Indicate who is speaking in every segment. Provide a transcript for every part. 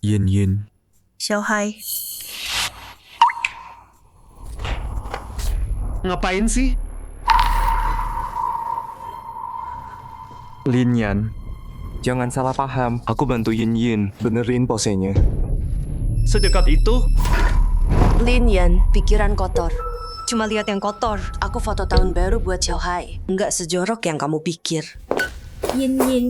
Speaker 1: Yin Yin.
Speaker 2: Xiaohai.
Speaker 3: Ngapain sih?
Speaker 1: Lin Yan. Jangan salah paham, aku bantu Yin Yin benerin posenya.
Speaker 3: Sedekat itu?
Speaker 4: Lin Yan, pikiran kotor.
Speaker 2: Cuma lihat yang kotor.
Speaker 4: Aku foto tahun baru buat Xiaohai. Nggak sejorok yang kamu pikir.
Speaker 2: Yin Yin.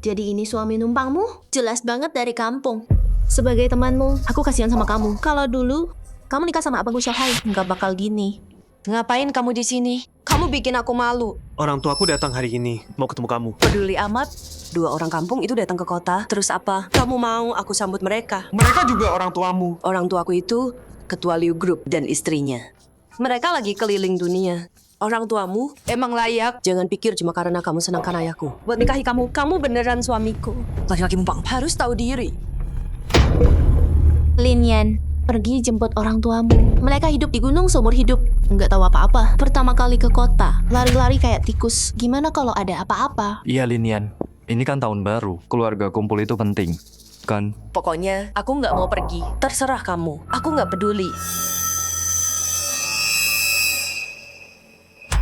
Speaker 5: Jadi ini suami numpangmu? Jelas banget dari kampung. Sebagai temanmu, aku kasihan sama kamu. Kalau dulu kamu nikah sama abangku Xiaohai, nggak bakal gini.
Speaker 4: Ngapain kamu di sini? Kamu bikin aku malu.
Speaker 3: Orang tuaku datang hari ini, mau ketemu kamu.
Speaker 4: Peduli amat. 2 orang kampung itu datang ke kota. Terus apa? Kamu mau aku sambut mereka?
Speaker 3: Mereka juga orang tuamu.
Speaker 4: Orang tuaku itu ketua Liu Group dan istrinya. Mereka lagi keliling dunia. Orang tuamu emang layak. Jangan pikir cuma karena kamu senangkan ayahku. Buat nikahi kamu, kamu beneran suamiku. Laki-laki mumpang harus tahu diri.
Speaker 5: Lin Yan, pergi jemput orang tuamu. Mereka hidup di gunung seumur hidup. Nggak tahu apa-apa. Pertama kali ke kota, lari-lari kayak tikus. Gimana kalau ada apa-apa?
Speaker 1: Iya Lin Yan, ini kan tahun baru. Keluarga kumpul itu penting, kan?
Speaker 4: Pokoknya aku nggak mau pergi. Terserah kamu. Aku nggak peduli.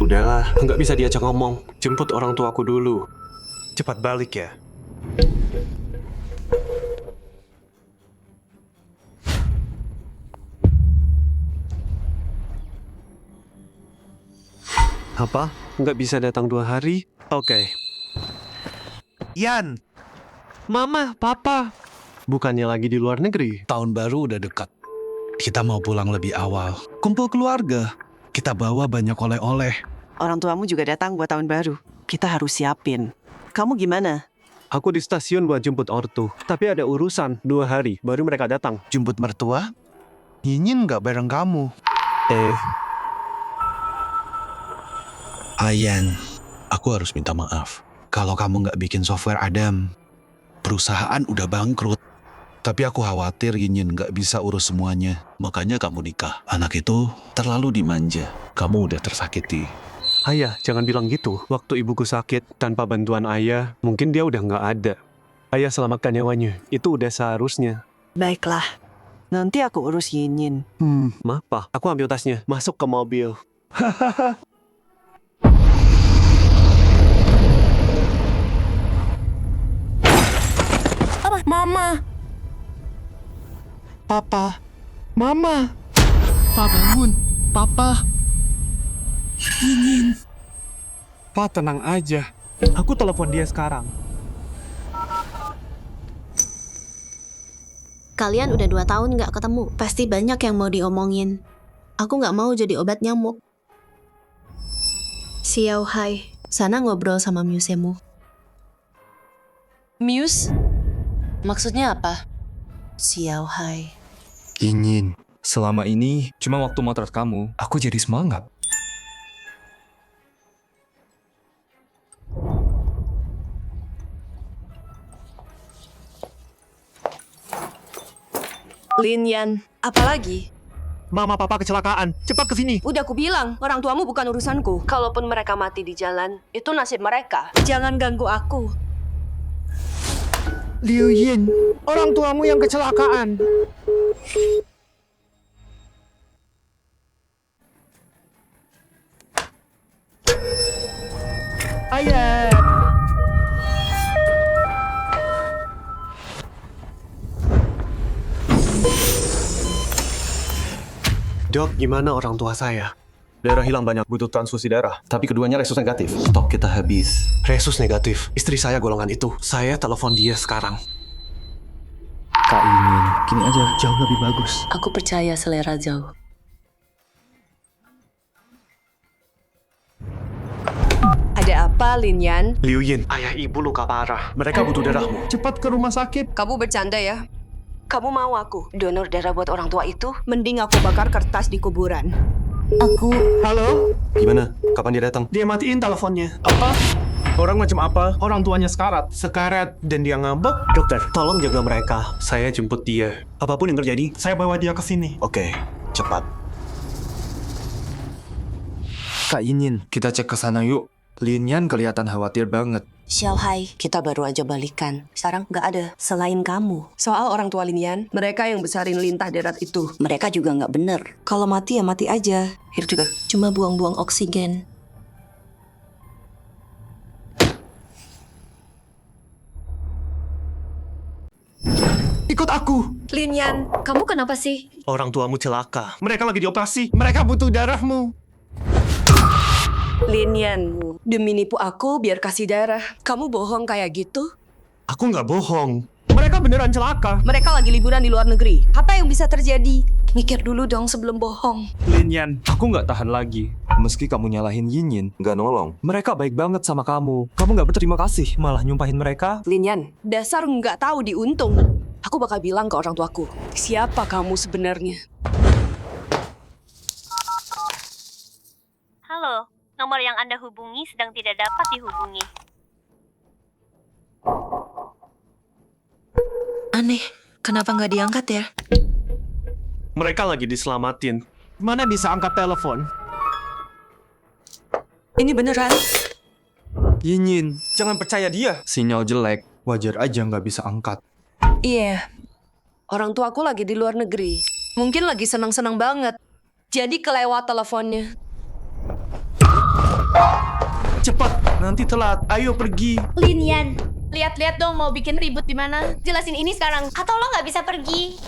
Speaker 3: Udahlah, nggak bisa diajak ngomong. Jemput orang tuaku dulu. Cepat balik ya. Apa? Nggak bisa datang 2 hari? Oke.
Speaker 6: Yan,
Speaker 3: Mama, Papa. Bukannya lagi di luar negeri?
Speaker 6: tahun baru udah dekat. Kita mau pulang lebih awal. Kumpul keluarga. Kita bawa banyak oleh-oleh.
Speaker 7: Orang tuamu juga datang buat tahun baru. Kita harus siapin. Kamu gimana?
Speaker 3: Aku di stasiun buat jemput ortu. Tapi ada urusan 2 hari, baru mereka datang.
Speaker 6: Jemput mertua? Yinyin nggak bareng kamu. Ayan, aku harus minta maaf. Kalau kamu nggak bikin software Adam, perusahaan udah bangkrut. Tapi aku khawatir Yinyin nggak bisa urus semuanya. Makanya kamu nikah. Anak itu terlalu dimanja. Kamu udah tersakiti.
Speaker 3: Ayah, jangan bilang gitu. Waktu ibuku sakit, tanpa bantuan ayah, mungkin dia udah nggak ada. Ayah selamatkan nyawanya. Itu udah seharusnya.
Speaker 7: Baiklah. Nanti aku urus Yinyin.
Speaker 3: Maaf, Pak. Aku ambil tasnya. Masuk ke mobil.
Speaker 4: Mama.
Speaker 3: Papa. Mama.
Speaker 6: Pak bangun, Papa.
Speaker 8: Pak, tenang aja. Aku telepon dia sekarang.
Speaker 5: Kalian udah 2 tahun nggak ketemu. Pasti banyak yang mau diomongin. Aku nggak mau jadi obat nyamuk. Xiaohai, sana ngobrol sama musemu.
Speaker 4: Muse? Maksudnya apa?
Speaker 5: Xiaohai.
Speaker 1: Yin Yin, selama ini cuma waktu motret kamu, aku jadi semangat.
Speaker 4: Lin Yan, apalagi?
Speaker 3: Mama, Papa kecelakaan. Cepat ke sini.
Speaker 4: Udah aku bilang, orang tuamu bukan urusanku. Kalaupun mereka mati di jalan, itu nasib mereka. Jangan ganggu aku.
Speaker 8: Liu Yin, orang tuamu yang kecelakaan. Ayah.
Speaker 3: Dok, gimana orang tua saya?
Speaker 9: Darah hilang banyak, butuh transfusi darah. Tapi keduanya resus negatif. Stok kita habis.
Speaker 3: Resus negatif. Istri saya golongan itu. Saya telepon dia sekarang.
Speaker 1: Kak Yin Yin, gini aja jauh lebih bagus.
Speaker 4: Aku percaya selera jauh. Ada apa, Lin Yan?
Speaker 3: Liu Yin, ayah ibu luka parah. Mereka butuh darahmu.
Speaker 8: Cepat ke rumah sakit.
Speaker 4: Kamu bercanda ya? Kamu mau aku donor darah buat orang tua itu?
Speaker 2: Mending aku bakar kertas di kuburan.
Speaker 8: Halo?
Speaker 9: Gimana? Kapan dia datang?
Speaker 8: Dia matiin teleponnya.
Speaker 3: Apa? Orang macam apa?
Speaker 8: Orang tuanya sekarat.
Speaker 3: Sekarat dan dia ngambek? Dokter, tolong jaga mereka. Saya jemput dia. Apapun yang terjadi,
Speaker 8: Saya bawa dia ke sini.
Speaker 9: Oke, cepat.
Speaker 1: Kak Yin Yin, kita cek ke sana yuk. Lin Yan kelihatan khawatir banget.
Speaker 4: Xiaohai, kita baru aja balikan. Sekarang nggak ada selain kamu. Soal orang tua Linian, mereka yang besarin lintah darat itu. Mereka juga nggak bener. Kalau mati ya mati aja. Hidup juga cuma buang-buang oksigen.
Speaker 3: Ikut aku.
Speaker 5: Linian, kamu kenapa sih?
Speaker 3: Orang tuamu celaka. Mereka lagi dioperasi. Mereka butuh darahmu.
Speaker 4: Linianmu, demi nipu aku biar kasih darah. Kamu bohong kayak gitu?
Speaker 3: Aku nggak bohong. Mereka beneran celaka.
Speaker 4: Mereka lagi liburan di luar negeri. Apa yang bisa terjadi? Mikir dulu dong sebelum bohong.
Speaker 1: Lin Yan, aku nggak tahan lagi. Meski kamu nyalahin Yin Yin, nggak nolong. Mereka baik banget sama kamu. Kamu nggak berterima kasih, malah nyumpahin mereka.
Speaker 4: Linian, dasar nggak tahu diuntung. Aku bakal bilang ke orang tuaku, siapa kamu sebenarnya?
Speaker 10: Halo, nomor yang Anda hubungi sedang tidak dapat dihubungi.
Speaker 2: Aneh, kenapa nggak diangkat ya?
Speaker 3: Mereka lagi diselamatin. Mana bisa angkat telepon?
Speaker 4: Ini beneran?
Speaker 1: Yin Yin, jangan percaya dia. Sinyal jelek, wajar aja nggak bisa angkat.
Speaker 4: Iya. Orang tuaku lagi di luar negeri. Mungkin lagi senang-senang banget. Jadi kelewat teleponnya.
Speaker 3: Cepat, nanti telat. Ayo pergi.
Speaker 5: Linian, lihat-lihat dong mau bikin ribut di mana. Jelasin ini sekarang, atau lo nggak bisa pergi.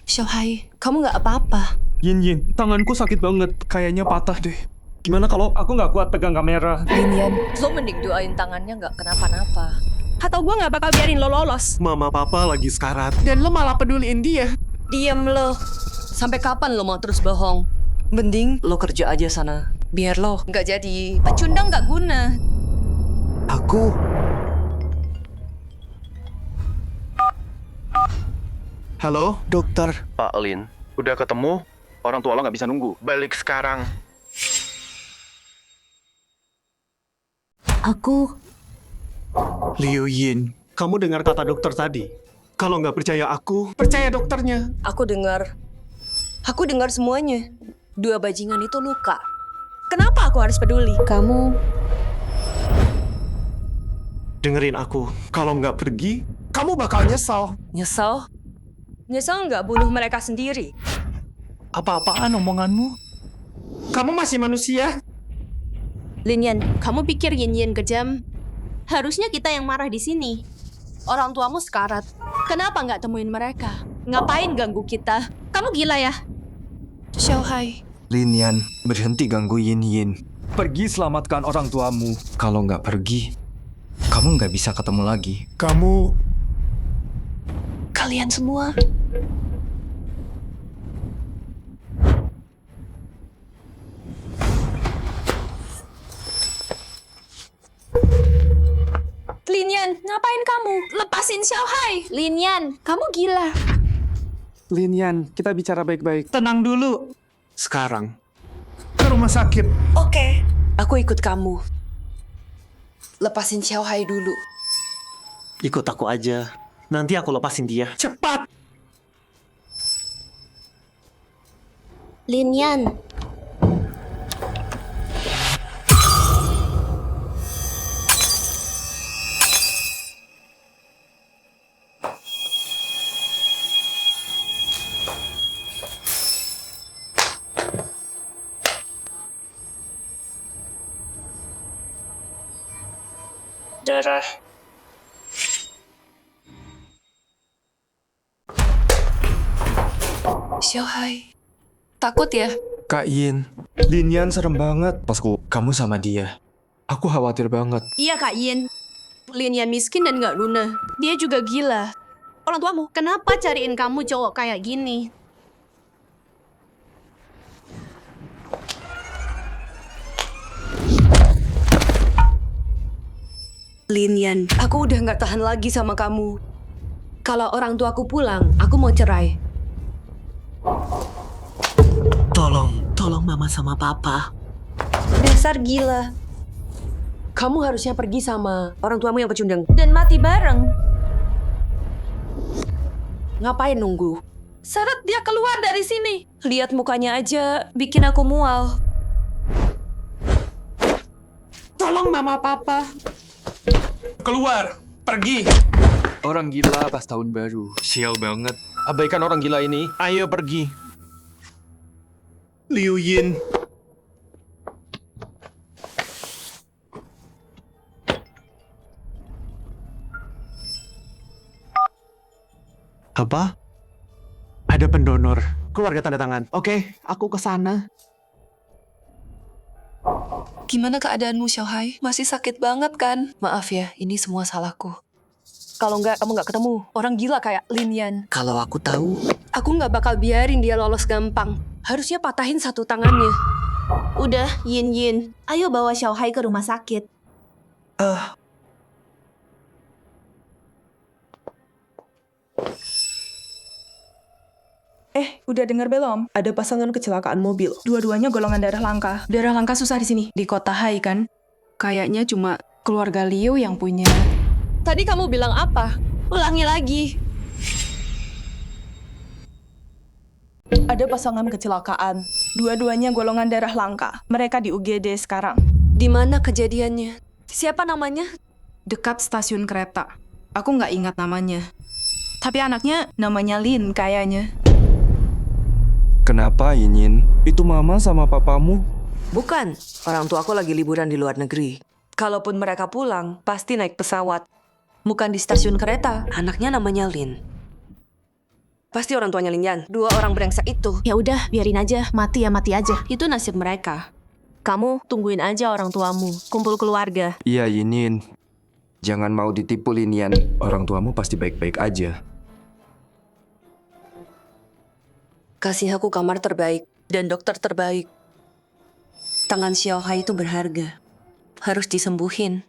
Speaker 4: Xiaohai, kamu nggak apa-apa.
Speaker 1: Yin Yin, tanganku sakit banget. Kayaknya patah deh. Gimana kalau aku nggak kuat pegang kamera?
Speaker 4: Linian, lo mending doain tangannya nggak kenapa-napa. Atau gue nggak bakal biarin lo lolos.
Speaker 3: Mama papa lagi sekarat. Dan lo malah peduliin dia.
Speaker 4: Diem lo. Sampai kapan lo mau terus bohong? Mending lo kerja aja sana. Biar lo nggak jadi pecundang nggak guna.
Speaker 3: Aku... Halo, dokter.
Speaker 9: Pak Lin, udah ketemu? Orang tua lo nggak bisa nunggu. Balik sekarang.
Speaker 5: Aku
Speaker 3: Liu Yin, kamu dengar kata dokter tadi? Kalau nggak percaya aku, percaya dokternya.
Speaker 4: Aku dengar semuanya. Dua bajingan itu luka. Kenapa aku harus peduli?
Speaker 5: Kamu
Speaker 3: Dengerin aku. Kalau nggak pergi, kamu bakal nyesal.
Speaker 4: Nyesel? Nyesel nggak bunuh mereka sendiri?
Speaker 3: Apa-apaan omonganmu? Kamu masih manusia.
Speaker 5: Linian, kamu pikir Yin Yin kejam? Harusnya kita yang marah di sini.
Speaker 4: Orang tuamu sekarat.
Speaker 5: Kenapa nggak temuin mereka? Ngapain ganggu kita? Kamu gila ya?
Speaker 4: Xiaohai,
Speaker 1: Lin Yan, berhenti ganggu Yin Yin. Pergi selamatkan orang tuamu. Kalau nggak pergi, kamu nggak bisa ketemu lagi.
Speaker 3: Kamu...
Speaker 4: kalian semua.
Speaker 5: Linian, ngapain kamu? Lepasin Xiaohai. Linian, kamu gila.
Speaker 8: Lin Yan, kita bicara baik-baik. Tenang dulu.
Speaker 3: Sekarang, ke rumah sakit.
Speaker 4: Oke. Aku ikut kamu. Lepasin Xiaohai dulu.
Speaker 3: Ikut aku aja. Nanti aku lepasin dia. Cepat!
Speaker 5: Linian,
Speaker 1: Darah.
Speaker 4: Xiaohai, takut ya?
Speaker 1: Kak Yin, Lin Yan serem banget pas kamu sama dia. Aku khawatir banget.
Speaker 5: iya Kak Yin.
Speaker 4: Linian miskin dan nggak lunak.
Speaker 5: Dia juga gila. Orang tuamu, kenapa cariin kamu cowok kayak gini?
Speaker 4: Linian, aku udah nggak tahan lagi sama kamu. Kalau orang tuaku pulang, aku mau cerai.
Speaker 7: Tolong mama sama papa.
Speaker 4: Dasar gila. Kamu harusnya pergi sama orang tuamu yang pecundang.
Speaker 5: Dan mati bareng.
Speaker 4: Ngapain nunggu?
Speaker 5: Seret dia keluar dari sini.
Speaker 4: Lihat mukanya aja, bikin aku mual.
Speaker 8: Tolong mama papa. Keluar, pergi.
Speaker 1: Orang gila pas tahun baru. Sial banget.
Speaker 9: Abaikan orang gila ini.
Speaker 8: Ayo pergi. Liu Yin.
Speaker 3: Apa? Ada pendonor. Keluarga tanda tangan. Oke, aku ke sana.
Speaker 4: Gimana keadaanmu, Xiaohai? Masih sakit banget kan? Maaf ya, ini semua salahku. Kalau enggak, kamu nggak ketemu orang gila kayak Lin Yan.
Speaker 2: Kalau aku tahu,
Speaker 4: Aku nggak bakal biarin dia lolos gampang. Harusnya patahin satu tangannya.
Speaker 5: Udah, Yin Yin. Ayo bawa Xiaohai ke rumah sakit.
Speaker 11: Udah dengar belum? Ada pasangan kecelakaan mobil. Dua-duanya golongan darah langka. Darah langka susah di sini. Di kota Hai kan? Kayaknya cuma keluarga Liu yang punya.
Speaker 4: Tadi kamu bilang apa? Ulangi lagi.
Speaker 11: Ada pasangan kecelakaan. Dua-duanya golongan darah langka. Mereka di UGD sekarang.
Speaker 4: Di mana kejadiannya? Siapa namanya?
Speaker 11: Dekat stasiun kereta. Aku nggak ingat namanya. Tapi anaknya namanya Lin kayaknya.
Speaker 1: Kenapa, Yinyin? Itu mama sama papamu?
Speaker 4: Bukan. Orang tua aku lagi liburan di luar negeri. Kalaupun mereka pulang, pasti naik pesawat. Bukan di stasiun kereta. Anaknya namanya Lin. Pasti orang tuanya Lin Yan. Dua orang brengsek itu.
Speaker 5: Ya udah, biarin aja. Mati ya mati aja.
Speaker 4: Itu nasib mereka.
Speaker 5: Kamu tungguin aja orang tuamu. Kumpul keluarga.
Speaker 1: Iya, Yinyin. Jangan mau ditipu, Linian. Orang tuamu pasti baik-baik aja.
Speaker 4: Kasih aku kamar terbaik dan dokter terbaik. Tangan Xiaohai itu berharga. Harus disembuhin.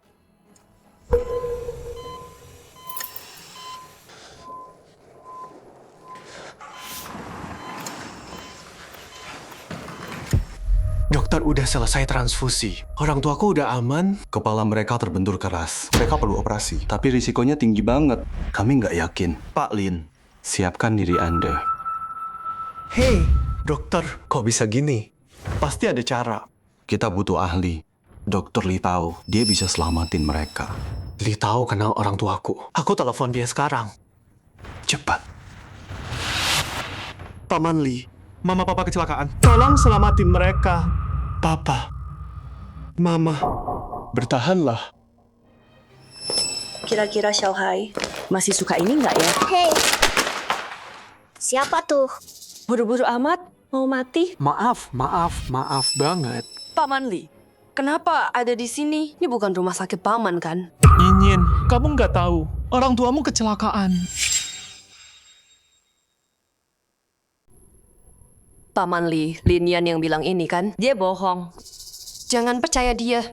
Speaker 3: Dokter udah selesai transfusi. Orang tuaku udah aman.
Speaker 9: Kepala mereka terbentur keras. Mereka perlu operasi. Tapi risikonya tinggi banget. Kami nggak yakin. Pak Lin, siapkan diri Anda.
Speaker 3: Hei, dokter, kok bisa gini? Pasti ada cara.
Speaker 9: Kita butuh ahli. Dokter Li tahu, dia bisa selamatin mereka.
Speaker 3: Li tahu kenal orang tuaku. Aku telepon dia sekarang.
Speaker 9: Cepat.
Speaker 3: Paman Li, mama papa kecelakaan. Tolong selamatin mereka. Papa, mama, bertahanlah.
Speaker 4: Kira-kira Xiaohai masih suka ini nggak ya?
Speaker 5: Hei, siapa tuh?
Speaker 4: Buru-buru amat, mau mati?
Speaker 8: Maaf banget.
Speaker 4: Paman Li, kenapa ada di sini? Ini bukan rumah sakit paman kan?
Speaker 8: Yinyin, kamu nggak tahu. Orang tuamu kecelakaan.
Speaker 4: Paman Li, Lin Yan yang bilang ini kan? Dia bohong. Jangan percaya dia.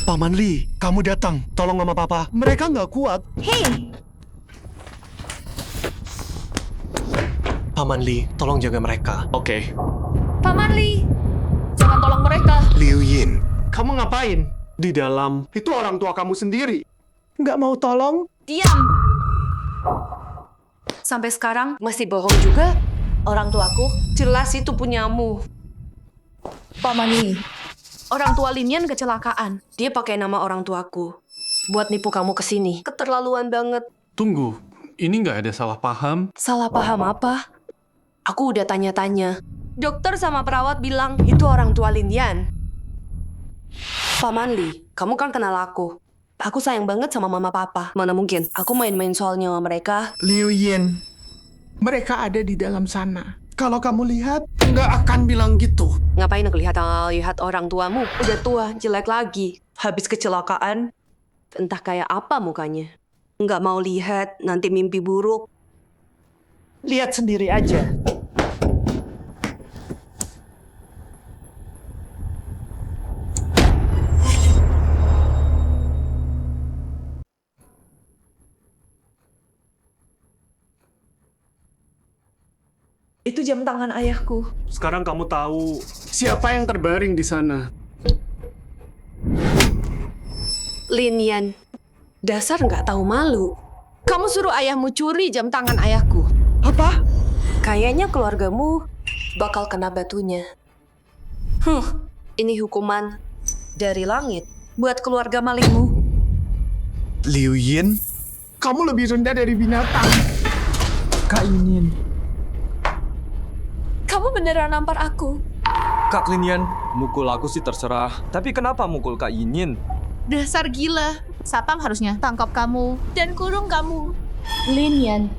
Speaker 3: Paman Li, kamu datang. Tolong mama papa. Mereka nggak kuat.
Speaker 5: Hei,
Speaker 3: Paman Li, tolong jaga mereka. Oke.
Speaker 4: Paman Li, jangan tolong mereka.
Speaker 3: Liu Yin, kamu ngapain? Di dalam. Itu orang tua kamu sendiri. Nggak mau tolong?
Speaker 4: Diam. Sampai sekarang masih bohong juga? Orang tuaku jelas itu punyamu.
Speaker 11: Paman Li, orang tua Lin Yan kecelakaan.
Speaker 4: Dia pakai nama orang tuaku buat nipu kamu ke sini. Keterlaluan banget.
Speaker 8: Tunggu, ini nggak ada salah paham.
Speaker 4: Salah paham apa? Aku udah tanya-tanya. Dokter sama perawat bilang itu orang tua Lin Yan. Paman Li, kamu kan kenal aku. Aku sayang banget sama mama papa. Mana mungkin aku main-main soal nyawa mereka.
Speaker 8: Liu Yin, mereka ada di dalam sana. Kalau kamu lihat, nggak akan bilang gitu.
Speaker 4: Ngapain aku lihat orang tuamu? Udah tua, jelek lagi. Habis kecelakaan. Entah kayak apa mukanya. Nggak mau lihat, nanti mimpi buruk.
Speaker 8: Lihat sendiri aja.
Speaker 11: Itu jam tangan ayahku.
Speaker 3: Sekarang kamu tahu siapa yang terbaring di sana.
Speaker 4: Lin Yan, dasar nggak tahu malu. Kamu suruh ayahmu curi jam tangan ayahku.
Speaker 8: Apa?
Speaker 4: Kayaknya keluargamu bakal kena batunya. Ini hukuman dari langit buat keluarga malingmu.
Speaker 8: Liu Yin, kamu lebih rendah dari binatang.
Speaker 1: Kak Yinyin.
Speaker 4: Kamu beneran nampar aku?
Speaker 1: Kak Linian, mukul aku sih terserah. Tapi kenapa mukul Kak Yinyin?
Speaker 5: Dasar gila. Sapam harusnya tangkap kamu dan kurung kamu. Linian,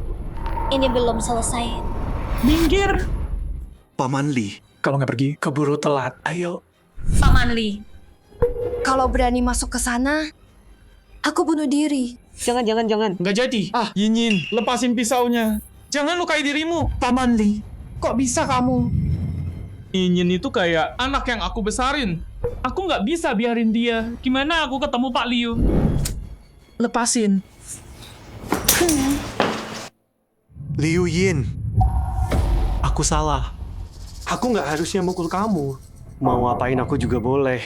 Speaker 5: ini belum selesai.
Speaker 8: Minggir.
Speaker 6: Paman Li,
Speaker 8: Kalau nggak pergi, keburu telat. Ayo.
Speaker 2: Paman Li.
Speaker 4: Kalau berani masuk ke sana, aku bunuh diri.
Speaker 7: Jangan.
Speaker 8: Nggak jadi.
Speaker 1: Yinyin.
Speaker 8: Lepasin pisaunya. Jangan lukai dirimu. Paman Li, kok bisa kamu?
Speaker 12: Yinyin itu kayak anak yang aku besarin. Aku nggak bisa biarin dia. Gimana aku ketemu Pak Liu?
Speaker 8: Lepasin.
Speaker 3: Liu Yin, aku salah. Aku nggak harusnya mukul kamu. Mau ngapain aku juga boleh.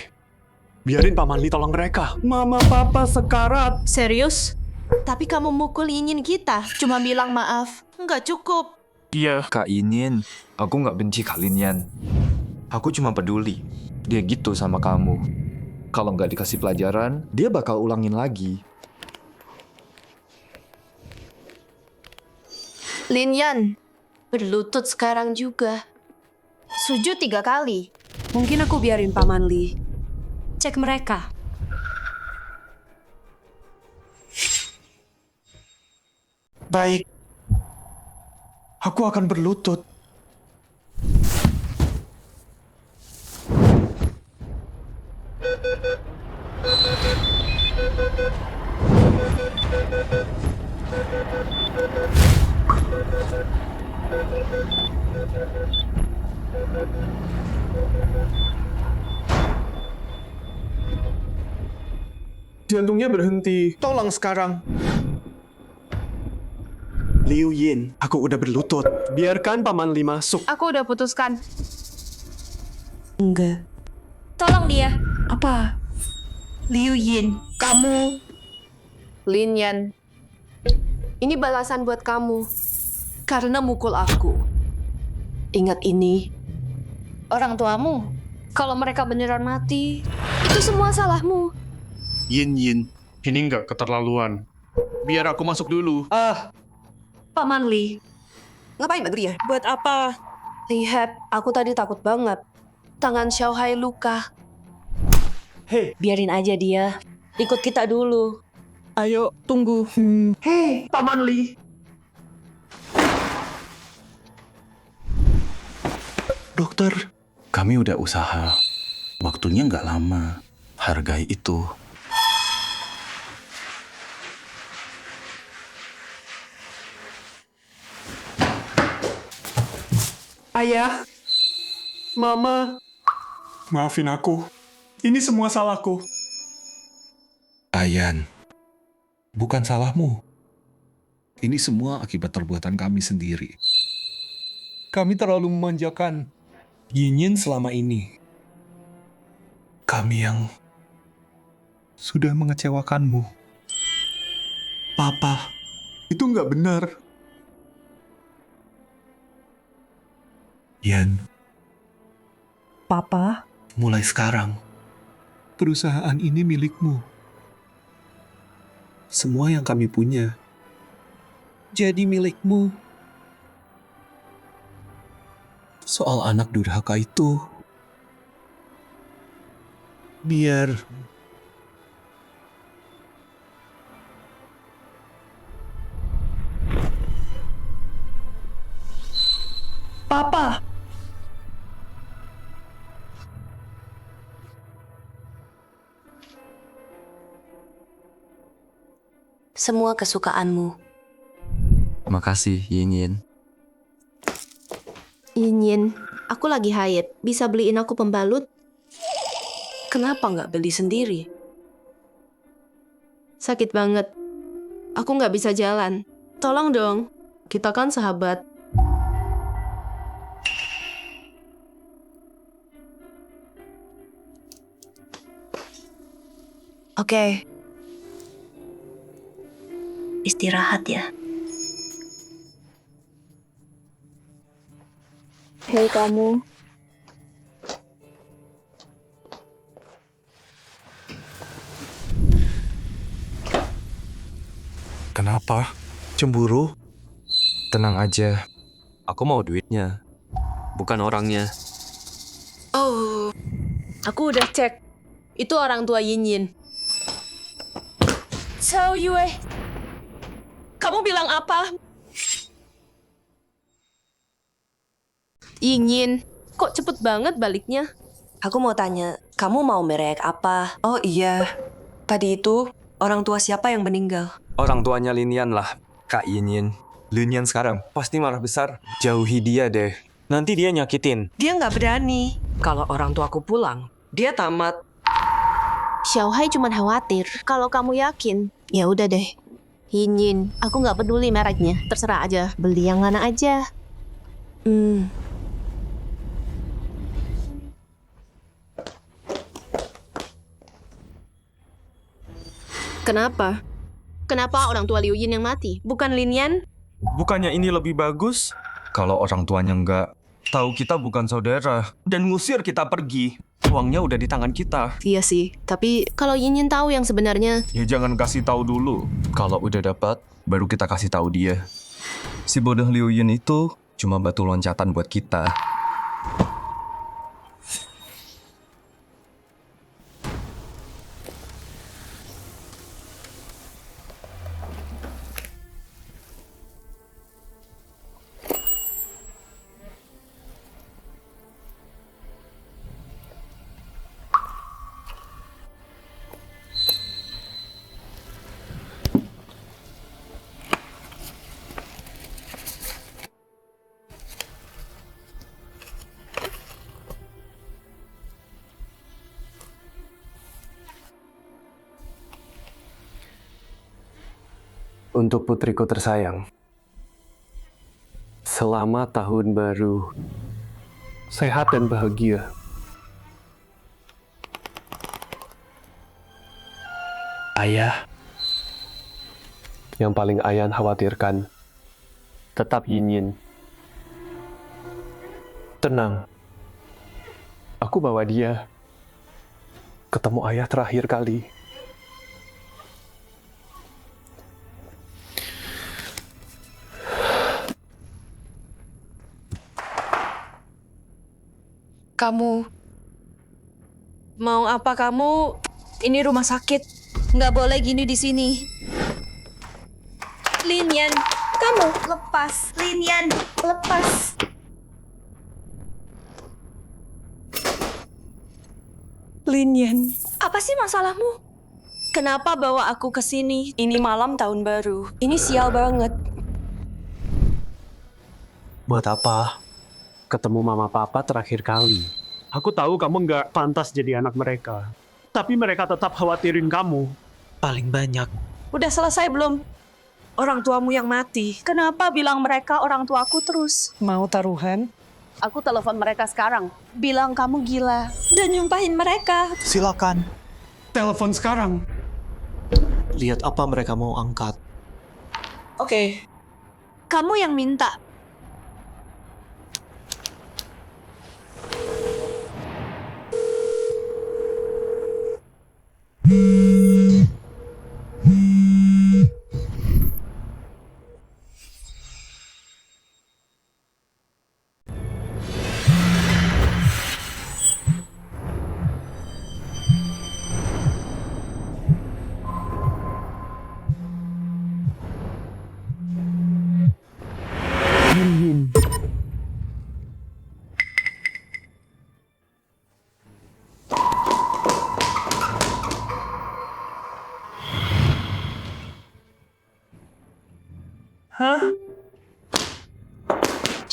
Speaker 3: Biarin Paman Li tolong mereka.
Speaker 8: Mama papa sekarat.
Speaker 5: Serius? Tapi kamu mukul Yinyin kita, cuma bilang maaf. Nggak cukup.
Speaker 8: Iya.
Speaker 1: Kak Yinyin, aku nggak benci Kak Linian. Aku cuma peduli. Dia gitu sama kamu. Kalau nggak dikasih pelajaran, dia bakal ulangin lagi.
Speaker 4: Linian, berlutut sekarang juga.
Speaker 5: Sujud 3 kali.
Speaker 4: Mungkin aku biarin Paman Li cek mereka.
Speaker 8: Baik. Aku akan berlutut.
Speaker 3: Jantungnya berhenti.
Speaker 8: Tolong sekarang.
Speaker 3: Liu Yin, aku udah berlutut. Biarkan Paman Li masuk.
Speaker 11: Aku udah putuskan.
Speaker 4: Enggak.
Speaker 2: Tolong dia.
Speaker 11: Apa?
Speaker 4: Liu Yin,
Speaker 8: Kamu.
Speaker 4: Linian, ini balasan buat kamu karena mukul aku. Ingat ini, orang tuamu. Kalau mereka beneran mati, itu semua salahmu.
Speaker 6: Yin.
Speaker 12: Ini nggak keterlaluan.
Speaker 6: Biar aku masuk dulu.
Speaker 4: Paman Li, ngapain berdiri ya? Buat apa? Lihat, aku tadi takut banget. Tangan Xiaohai luka.
Speaker 3: Hei,
Speaker 4: Biarin aja dia. Ikut kita dulu.
Speaker 8: Ayo, tunggu. Hei, Paman Li.
Speaker 6: Dokter, kami udah usaha. Waktunya nggak lama. Hargai itu.
Speaker 8: Ayah.
Speaker 3: Mama.
Speaker 8: Maafin aku. Ini semua salahku.
Speaker 6: Ayan, bukan salahmu. Ini semua akibat perbuatan kami sendiri.
Speaker 8: Kami terlalu memanjakan Yinyin selama ini.
Speaker 6: Kami yang sudah mengecewakanmu.
Speaker 8: Papa, itu nggak benar.
Speaker 6: Yan,
Speaker 8: Papa,
Speaker 6: mulai sekarang,
Speaker 8: perusahaan ini milikmu.
Speaker 6: semua yang kami punya jadi milikmu. Soal anak durhaka itu, biar
Speaker 8: Papa.
Speaker 4: Semua kesukaanmu.
Speaker 1: Makasih, Yinyin.
Speaker 5: Yinyin, aku lagi haid. Bisa beliin aku pembalut?
Speaker 4: Kenapa nggak beli sendiri?
Speaker 5: Sakit banget. Aku nggak bisa jalan. Tolong dong. Kita kan sahabat.
Speaker 2: Oke. Istirahat ya.
Speaker 5: Hei kamu.
Speaker 3: Apa? Cemburu?
Speaker 1: Tenang aja.
Speaker 3: Aku mau duitnya, bukan orangnya.
Speaker 4: Oh, aku udah cek. Itu orang tua Yin Yin. Cao Yue, kamu bilang apa? Yin Yin, kok cepet banget baliknya?
Speaker 2: Aku mau tanya, kamu mau merek apa?
Speaker 4: Oh iya, tadi itu orang tua siapa yang meninggal?
Speaker 1: Orang tuanya Linian lah, Kak Yin. Linian sekarang pasti marah besar. Jauhi dia deh. Nanti dia nyakitin.
Speaker 4: Dia nggak berani. Kalau orang tuaku pulang, dia tamat.
Speaker 5: Xiaohai cuma khawatir. Kalau kamu yakin, ya udah deh. Yin Yin, aku nggak peduli mereknya. Terserah aja, beli yang mana aja.
Speaker 4: Kenapa? Kenapa orang tua Liu Yin yang mati? Bukan Lin Yan?
Speaker 1: Bukannya ini lebih bagus? Kalau orang tuanya nggak tahu kita bukan saudara dan ngusir kita pergi, uangnya udah di tangan kita.
Speaker 4: Iya sih, tapi kalau Yin Yin tahu yang sebenarnya...
Speaker 1: Ya jangan kasih tahu dulu. Kalau udah dapat, baru kita kasih tahu dia. Si bodoh Liu Yin itu cuma batu loncatan buat kita.
Speaker 3: Untuk putriku tersayang, selamat tahun baru, sehat dan bahagia. Ayah, yang paling Ayan khawatirkan, tetap Yin Yin. Tenang, aku bawa dia ketemu ayah terakhir kali.
Speaker 4: Kamu... Mau apa kamu?
Speaker 2: Ini rumah sakit. Nggak boleh gini di sini. Lin Yan, kamu lepas. Lin Yan, lepas.
Speaker 4: Lin Yan,
Speaker 2: Apa sih masalahmu?
Speaker 4: kenapa bawa aku ke sini? Ini malam tahun baru. Ini sial banget.
Speaker 3: Buat apa? Ketemu mama papa terakhir kali. Aku tahu kamu nggak pantas jadi anak mereka. Tapi mereka tetap khawatirin kamu.
Speaker 7: Paling banyak.
Speaker 4: Udah selesai belum? Orang tuamu yang mati. Kenapa bilang mereka orang tuaku terus?
Speaker 7: Mau taruhan?
Speaker 4: Aku telepon mereka sekarang. Bilang kamu gila. Dan nyumpahin mereka.
Speaker 7: Silakan.
Speaker 3: Telepon sekarang. Lihat apa mereka mau angkat.
Speaker 4: Oke.
Speaker 2: Kamu yang minta.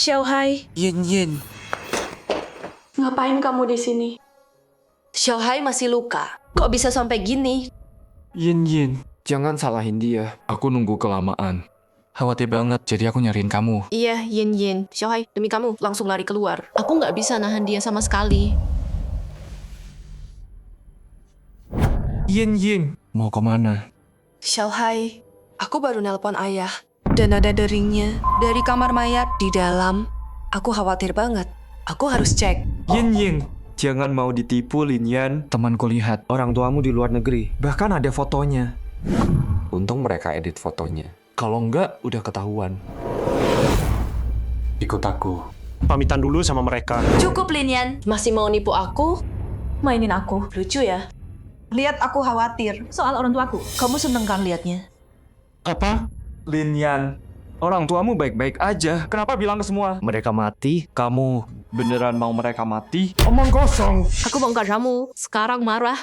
Speaker 4: Xiaohai,
Speaker 7: Yin Yin.
Speaker 11: Ngapain kamu di sini?
Speaker 4: Xiaohai masih luka. Kok bisa sampai gini?
Speaker 1: Yin, jangan salahin dia. Aku nunggu kelamaan. Khawatir banget, jadi aku nyariin kamu.
Speaker 4: Iya, Yin Yin. Xiaohai, demi kamu, langsung lari keluar. Aku nggak bisa nahan dia sama sekali.
Speaker 1: Yin, mau kemana?
Speaker 4: Xiaohai, aku baru nelpon ayah. Dan ada deringnya dari kamar mayat di dalam. Aku khawatir banget. Aku harus cek.
Speaker 1: Yin, jangan mau ditipu, Linian. Temanku lihat orang tuamu di luar negeri. Bahkan ada fotonya. Untung mereka edit fotonya. Kalau enggak, udah ketahuan.
Speaker 9: Ikut aku.
Speaker 3: Pamitan dulu sama mereka.
Speaker 2: Cukup, Linian.
Speaker 4: Masih mau nipu aku?
Speaker 11: Mainin aku.
Speaker 4: Lucu ya?
Speaker 2: Lihat aku khawatir soal orang tuaku.
Speaker 4: Kamu seneng kan liatnya?
Speaker 3: Apa?
Speaker 1: Linian, orang tuamu baik-baik aja. Kenapa bilang ke semua? Mereka mati, kamu beneran mau mereka mati?
Speaker 8: Omong kosong.
Speaker 4: Aku bongkar kamu. Sekarang marah.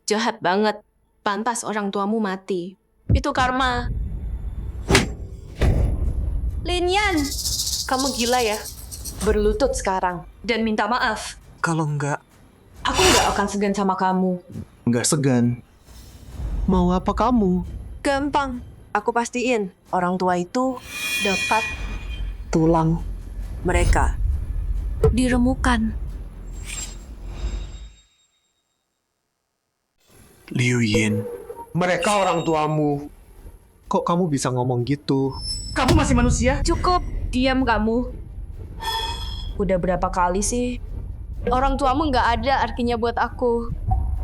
Speaker 4: Jahat banget. Pantas orang tuamu mati. Itu karma.
Speaker 2: Linian,
Speaker 4: Kamu gila ya? Berlutut sekarang. Dan minta maaf.
Speaker 3: Kalau enggak,
Speaker 4: Aku nggak akan segan sama kamu.
Speaker 9: Nggak segan.
Speaker 3: mau apa kamu?
Speaker 4: Gampang. Aku pastiin orang tua itu dapat tulang mereka. Diremukan.
Speaker 3: Liu Yin, mereka orang tuamu. Kok kamu bisa ngomong gitu?
Speaker 11: Kamu masih manusia?
Speaker 4: Cukup. Diam kamu. Udah berapa kali sih? Orang tuamu nggak ada artinya buat aku.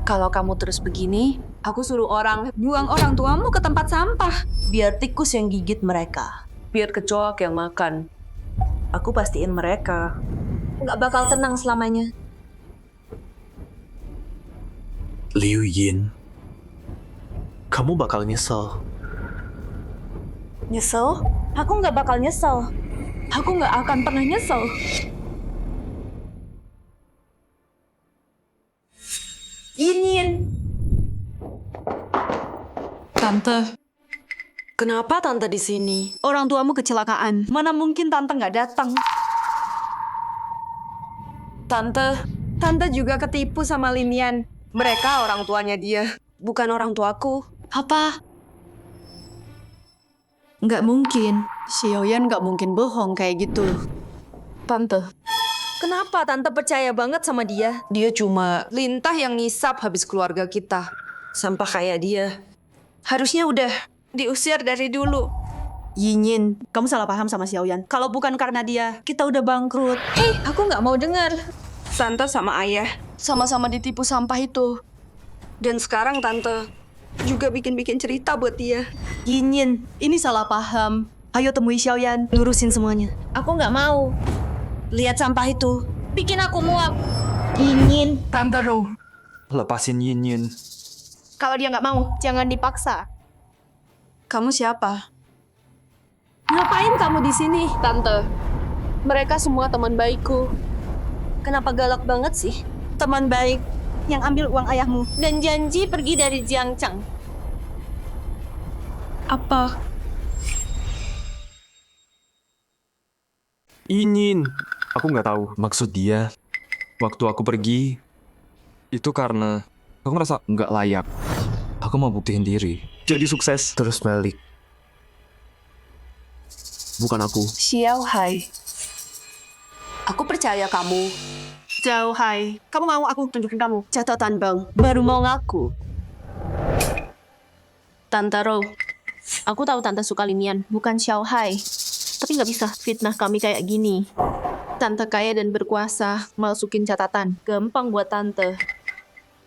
Speaker 4: Kalau kamu terus begini, aku suruh orang buang orang tuamu ke tempat sampah. Biar tikus yang gigit mereka. Biar kecoak yang makan. Aku pastiin mereka nggak bakal tenang selamanya.
Speaker 3: Liu Yin, kamu bakal nyesel.
Speaker 4: Nyesel? Aku nggak bakal nyesel. Aku nggak akan pernah nyesel. Yin.
Speaker 11: Tante,
Speaker 4: Kenapa tante di sini?
Speaker 2: orang tuamu kecelakaan. Mana mungkin tante nggak datang?
Speaker 4: Tante juga ketipu sama Linian. Mereka orang tuanya dia, bukan orang tuaku.
Speaker 2: Apa? Nggak mungkin. Xiaoyan nggak mungkin bohong kayak gitu.
Speaker 4: Tante, kenapa tante percaya banget sama dia? Dia cuma lintah yang ngisap habis keluarga kita. Sampah kayak dia. Harusnya udah diusir dari dulu.
Speaker 2: Yin, kamu salah paham sama Xiaoyan. Kalau bukan karena dia, kita udah bangkrut.
Speaker 4: Aku nggak mau dengar. Tante sama ayah sama-sama ditipu sampah itu. Dan sekarang tante juga bikin-bikin cerita buat dia.
Speaker 2: Yin, ini salah paham. Ayo temui Xiaoyan, lurusin semuanya.
Speaker 4: Aku nggak mau. Lihat sampah itu. Bikin aku muak.
Speaker 2: Yin,
Speaker 11: Tante Ro.
Speaker 1: Lepasin Yin.
Speaker 2: kalau dia nggak mau, jangan dipaksa.
Speaker 4: Kamu siapa?
Speaker 2: Ngapain kamu di sini?
Speaker 4: Tante, mereka semua teman baikku. Kenapa galak banget sih?
Speaker 2: Teman baik yang ambil uang ayahmu dan janji pergi dari Jiangcheng.
Speaker 11: Apa?
Speaker 3: Yin, aku nggak tahu.
Speaker 1: Maksud dia, waktu aku pergi, itu karena aku ngerasa nggak layak. Aku mau buktiin diri.
Speaker 3: Jadi sukses.
Speaker 1: Terus balik.
Speaker 3: Bukan aku.
Speaker 4: Xiao Hai. Aku percaya kamu.
Speaker 2: Xiao Hai, kamu mau aku tunjukin kamu?
Speaker 4: Catatan bang, baru mau ngaku.
Speaker 5: Tante Ro, aku tahu Tante suka Linian, bukan Xiao Hai. Tapi nggak bisa fitnah kami kayak gini. Tante kaya dan berkuasa, masukin catatan. Gampang buat Tante.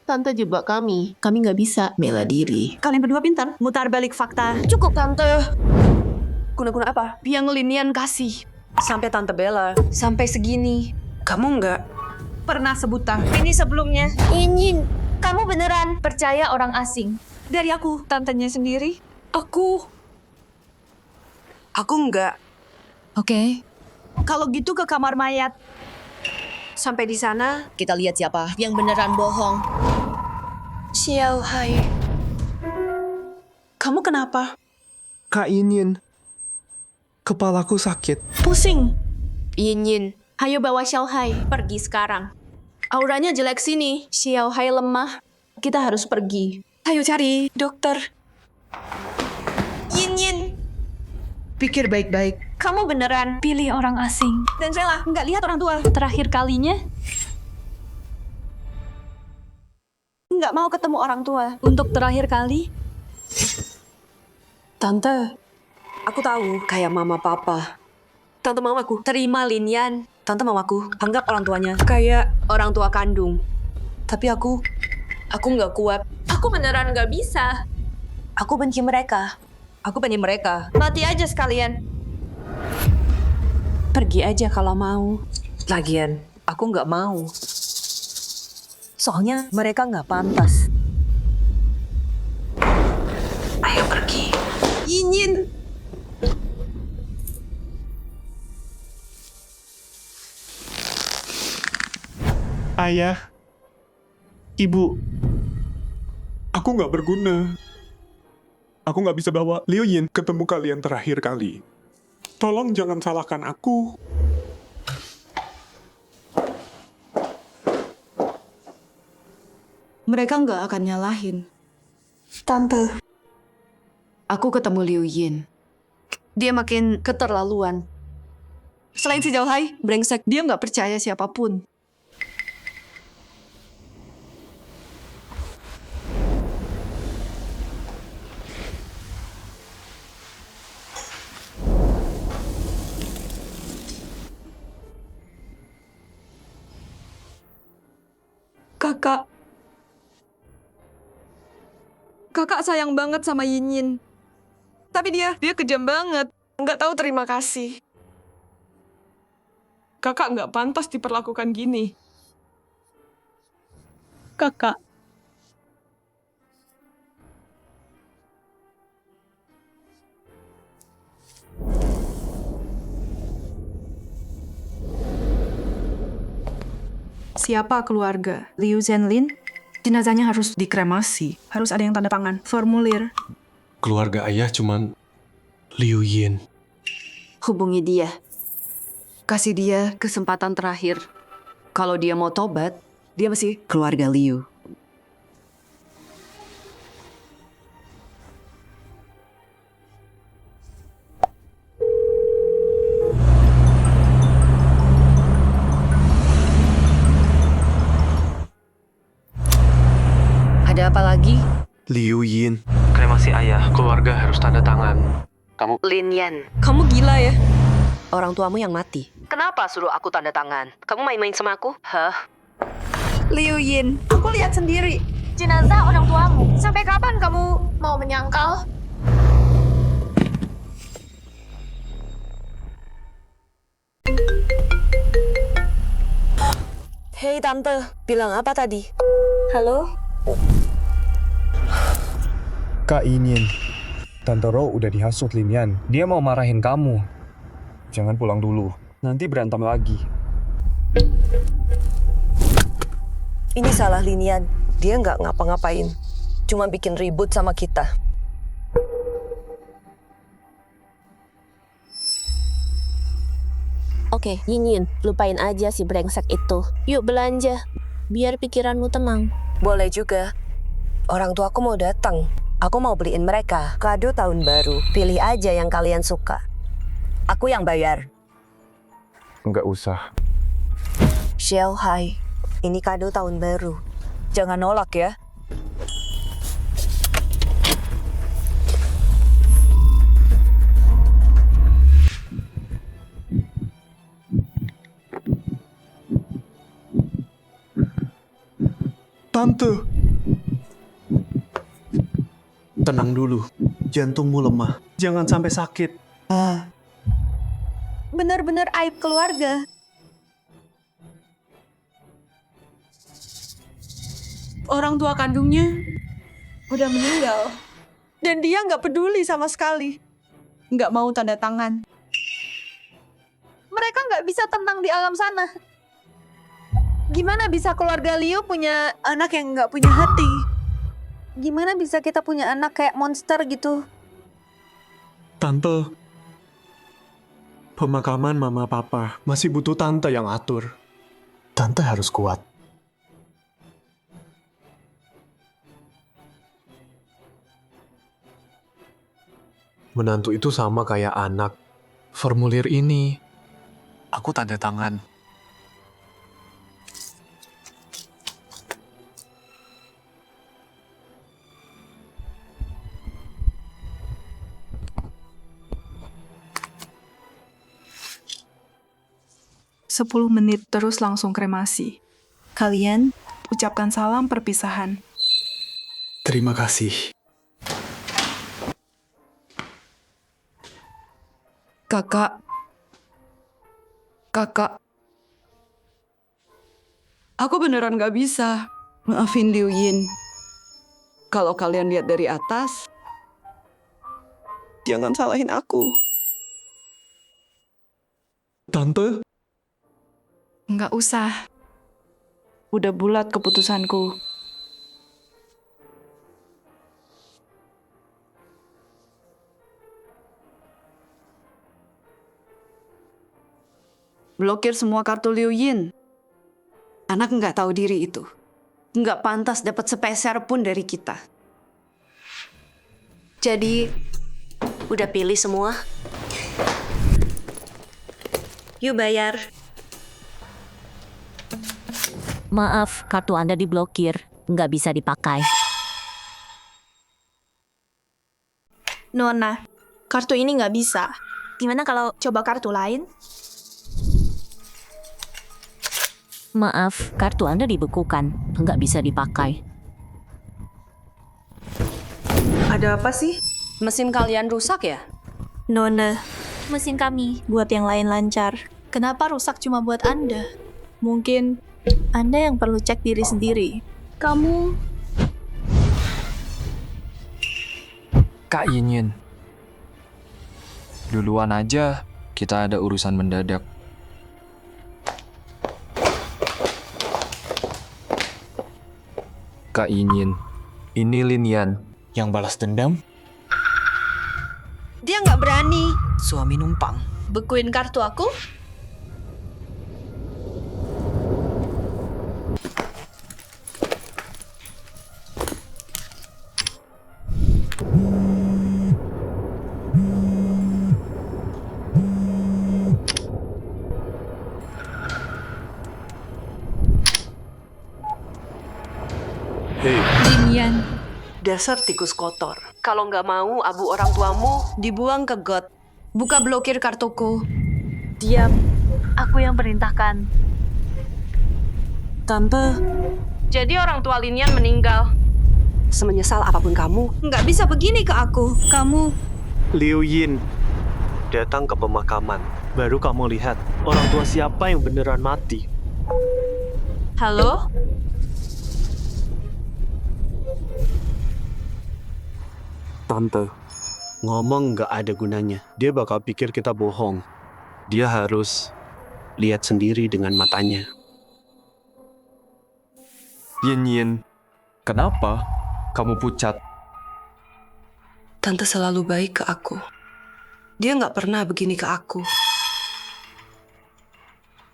Speaker 5: Tante jebak kami nggak bisa bela diri.
Speaker 2: Kalian berdua pintar, mutar balik fakta.
Speaker 4: Cukup Tante. Guna-guna apa? Yang Linian kasih. Sampai Tante bela. Sampai segini. Kamu nggak
Speaker 2: Pernah sebutan.
Speaker 4: ini sebelumnya.
Speaker 5: Yin, kamu beneran percaya orang asing?
Speaker 2: Dari aku.
Speaker 4: Tantenya sendiri. Aku nggak.
Speaker 11: Oke.
Speaker 2: Kalau gitu ke kamar mayat.
Speaker 4: Sampai di sana.
Speaker 5: Kita lihat siapa yang beneran bohong.
Speaker 4: Xiao Hai.
Speaker 2: Kamu kenapa?
Speaker 3: Kak Yin, kepalaku sakit.
Speaker 2: Pusing.
Speaker 5: Yin, ayo bawa Xiao Hai pergi sekarang. Auranya jelek sini. Xiao Hai lemah. Kita harus pergi.
Speaker 2: Ayo cari dokter.
Speaker 4: Yin.
Speaker 2: Pikir baik-baik.
Speaker 5: Kamu beneran pilih orang asing.
Speaker 2: Dan rela nggak lihat orang tua.
Speaker 5: Terakhir kalinya,
Speaker 2: Nggak mau ketemu orang tua.
Speaker 4: Untuk terakhir kali. Tante, aku tahu kayak mama papa. Tante mau aku terima Linian. Tante mau aku anggap orang tuanya kayak orang tua kandung. Tapi aku nggak kuat. Aku beneran nggak bisa. Aku benci mereka. Aku banding mereka.
Speaker 5: Mati aja sekalian.
Speaker 7: Pergi aja kalau mau.
Speaker 4: Lagian, aku nggak mau. Soalnya mereka nggak pantas. Ayo pergi.
Speaker 11: Yinyin.
Speaker 3: Ayah, Ibu, aku nggak berguna. Aku nggak bisa bawa Liu Yin ketemu kalian terakhir kali. Tolong jangan salahkan aku.
Speaker 2: Mereka nggak akan nyalahin.
Speaker 11: Tante.
Speaker 2: Aku ketemu Liu Yin. Dia makin keterlaluan. Selain si Xiaohai, brengsek, dia nggak percaya siapapun.
Speaker 11: Kakak sayang banget sama Yinyin. Tapi dia kejam banget. Nggak tahu terima kasih. Kakak nggak pantas diperlakukan gini. Kakak.
Speaker 13: Siapa keluarga Liu Zhenlin? Jenazahnya harus dikremasi. Harus ada yang tanda tangan. Formulir.
Speaker 3: Keluarga ayah cuman Liu Yin.
Speaker 2: Hubungi dia. Kasih dia kesempatan terakhir. Kalau dia mau tobat, dia masih keluarga Liu.
Speaker 4: Ada apa lagi?
Speaker 3: Liu Yin. Kremasi ayah, keluarga harus tanda tangan. Kamu...
Speaker 4: Lin Yan. Kamu gila ya? Orang tuamu yang mati. Kenapa suruh aku tanda tangan? Kamu main-main sama aku? Hah?
Speaker 5: Liu Yin, aku lihat sendiri. Jenazah orang tuamu. Sampai kapan kamu mau menyangkal?
Speaker 4: Hei Tante, bilang apa tadi?
Speaker 5: Halo?
Speaker 14: Kak Yinyin, Tante Ro udah dihasut Lin Yan. Dia mau marahin kamu. Jangan pulang dulu, nanti berantem lagi.
Speaker 4: Ini salah Lin Yan. Dia nggak ngapa-ngapain. Cuma bikin ribut sama kita.
Speaker 5: Oke, Yinyin, lupain aja si brengsek itu. Yuk belanja, biar pikiranmu tenang.
Speaker 4: Boleh juga. Orang tuaku mau datang. Aku mau beliin mereka kado tahun baru. Pilih aja yang kalian suka. Aku yang bayar.
Speaker 14: Nggak usah.
Speaker 4: Xiaohai, ini kado tahun baru. Jangan nolak ya.
Speaker 3: Tante. Tenang dulu. Jantungmu lemah. Jangan sampai sakit.
Speaker 5: Benar-benar aib keluarga.
Speaker 2: Orang tua kandungnya udah meninggal. Dan dia nggak peduli sama sekali. Nggak mau tanda tangan.
Speaker 5: Mereka nggak bisa tenang di alam sana. Gimana bisa keluarga Liu punya
Speaker 2: Anak yang nggak punya hati.
Speaker 5: Gimana bisa kita punya anak kayak monster gitu?
Speaker 3: Tante. Pemakaman mama papa masih butuh tante yang atur. Tante harus kuat. Menantu itu sama kayak anak. Formulir ini, aku tanda tangan.
Speaker 13: Sepuluh menit terus langsung kremasi. Kalian ucapkan salam perpisahan.
Speaker 3: Terima kasih.
Speaker 2: Kakak. Aku beneran gak bisa.
Speaker 7: Maafin Liu Yin. Kalau kalian lihat dari atas, jangan salahin aku.
Speaker 3: Tante,
Speaker 11: Nggak usah. Udah bulat keputusanku.
Speaker 2: Blokir semua kartu Liu Yin. Anak nggak tahu diri itu. Nggak pantas dapat sepeser pun dari kita.
Speaker 4: Jadi, udah pilih semua? Yuk bayar.
Speaker 10: Maaf, kartu Anda diblokir. Nggak bisa dipakai.
Speaker 5: Nona, kartu ini nggak bisa.
Speaker 10: Gimana kalau...
Speaker 5: Coba kartu lain?
Speaker 10: Maaf, kartu Anda dibekukan. Nggak bisa dipakai.
Speaker 11: Ada apa sih?
Speaker 4: Mesin kalian rusak ya?
Speaker 5: Nona,
Speaker 10: Mesin kami.
Speaker 5: buat yang lain lancar. Kenapa rusak cuma buat Anda? Mungkin Anda yang perlu cek diri sendiri. Kamu...
Speaker 1: Kak Yin. Duluan aja, kita ada urusan mendadak. Kak Yin, ini Lin Yan.
Speaker 12: Yang balas dendam?
Speaker 4: Dia nggak berani.
Speaker 7: Suami numpang.
Speaker 5: Bekuin kartu aku?
Speaker 11: Linian.
Speaker 7: Dasar tikus kotor. Kalau nggak mau abu orang tuamu dibuang ke got.
Speaker 2: Buka blokir kartuku.
Speaker 5: Diam. Aku yang perintahkan.
Speaker 7: Tante,
Speaker 4: Jadi orang tua Linian meninggal.
Speaker 7: semenyesal apapun kamu,
Speaker 2: Nggak bisa begini ke aku. Kamu...
Speaker 9: Liu Yin datang ke pemakaman. Baru kamu lihat orang tua siapa yang beneran mati.
Speaker 4: Halo?
Speaker 9: Tante, ngomong nggak ada gunanya. Dia bakal pikir kita bohong. Dia harus lihat sendiri dengan matanya.
Speaker 1: Yin, kenapa kamu pucat?
Speaker 7: Tante selalu baik ke aku. Dia nggak pernah begini ke aku.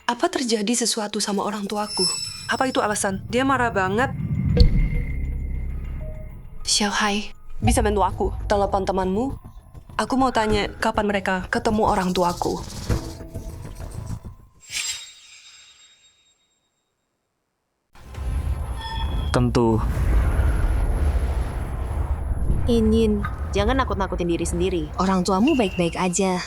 Speaker 7: Apa terjadi sesuatu sama orang tuaku? Apa itu alasan? Dia marah banget. Xiaohai, bisa bantu aku? Telepon temanmu. Aku mau tanya kapan mereka ketemu orang tuaku.
Speaker 1: Tentu.
Speaker 10: Yin, jangan nakut-nakutin diri sendiri. Orang tuamu baik-baik aja.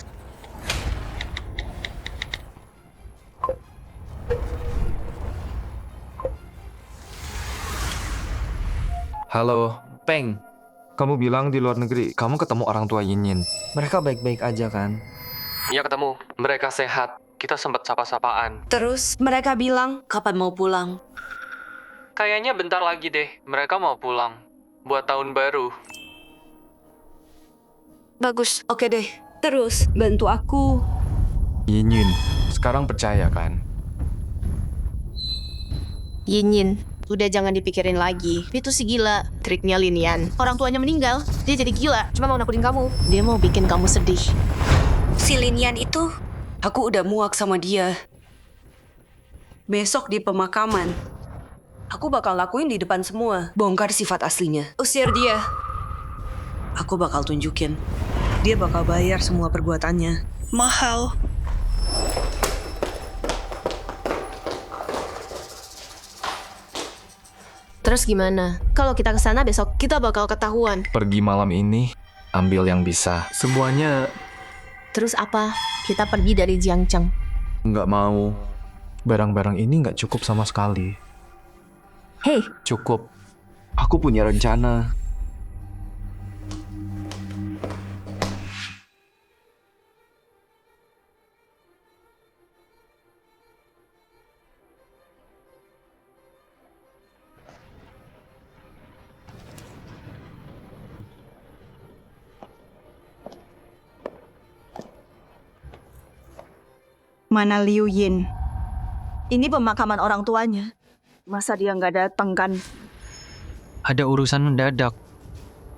Speaker 1: Halo, Peng. Kamu bilang di luar negeri kamu ketemu orang tua Yin. Mereka baik-baik aja kan? Iya ketemu. Mereka sehat. Kita sempat sapa-sapaan.
Speaker 4: Terus mereka bilang kapan mau pulang?
Speaker 1: Kayaknya bentar lagi deh. Mereka mau pulang. Buat tahun baru.
Speaker 4: Bagus, oke deh. Terus bantu aku.
Speaker 1: Yin, sekarang percaya kan?
Speaker 5: Yin, udah jangan dipikirin lagi. Itu si gila, triknya Linian. Orang tuanya meninggal, dia jadi gila. Cuma mau nakutin kamu. Dia mau bikin kamu sedih.
Speaker 4: Si Linian itu?
Speaker 7: Aku udah muak sama dia. Besok di pemakaman, aku bakal lakuin di depan semua. Bongkar sifat aslinya.
Speaker 4: Usir dia.
Speaker 7: Aku bakal tunjukin. Dia bakal bayar semua perbuatannya.
Speaker 11: Mahal.
Speaker 5: Terus gimana? Kalau kita kesana besok, kita bakal ketahuan.
Speaker 1: Pergi malam ini, ambil yang bisa. Semuanya
Speaker 5: Terus apa? Kita pergi dari Jiangcheng.
Speaker 1: nggak mau. Barang-barang ini nggak cukup sama sekali.
Speaker 10: Hei,
Speaker 1: Cukup. Aku punya rencana.
Speaker 13: Mana Liu Yin? Ini pemakaman orang tuanya. Masa dia nggak datang kan?
Speaker 15: Ada urusan mendadak.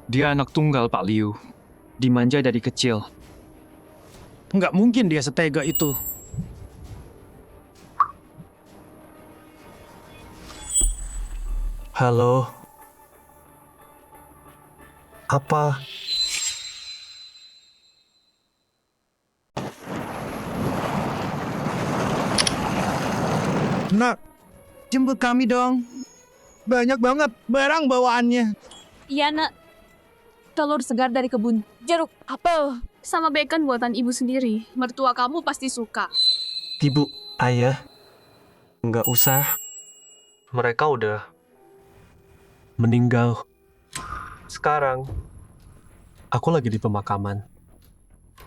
Speaker 15: Dia anak tunggal, Pak Liu. Dimanja dari kecil. Nggak mungkin dia setega itu.
Speaker 9: Halo. Apa?
Speaker 8: Nak, jemput kami dong. Banyak banget barang bawaannya.
Speaker 5: Iya, Nak. Telur segar dari kebun. Jeruk, apel, sama bacon buatan ibu sendiri. Mertua kamu pasti suka.
Speaker 9: Ibu, ayah, nggak usah. Mereka udah meninggal. Sekarang, aku lagi di pemakaman.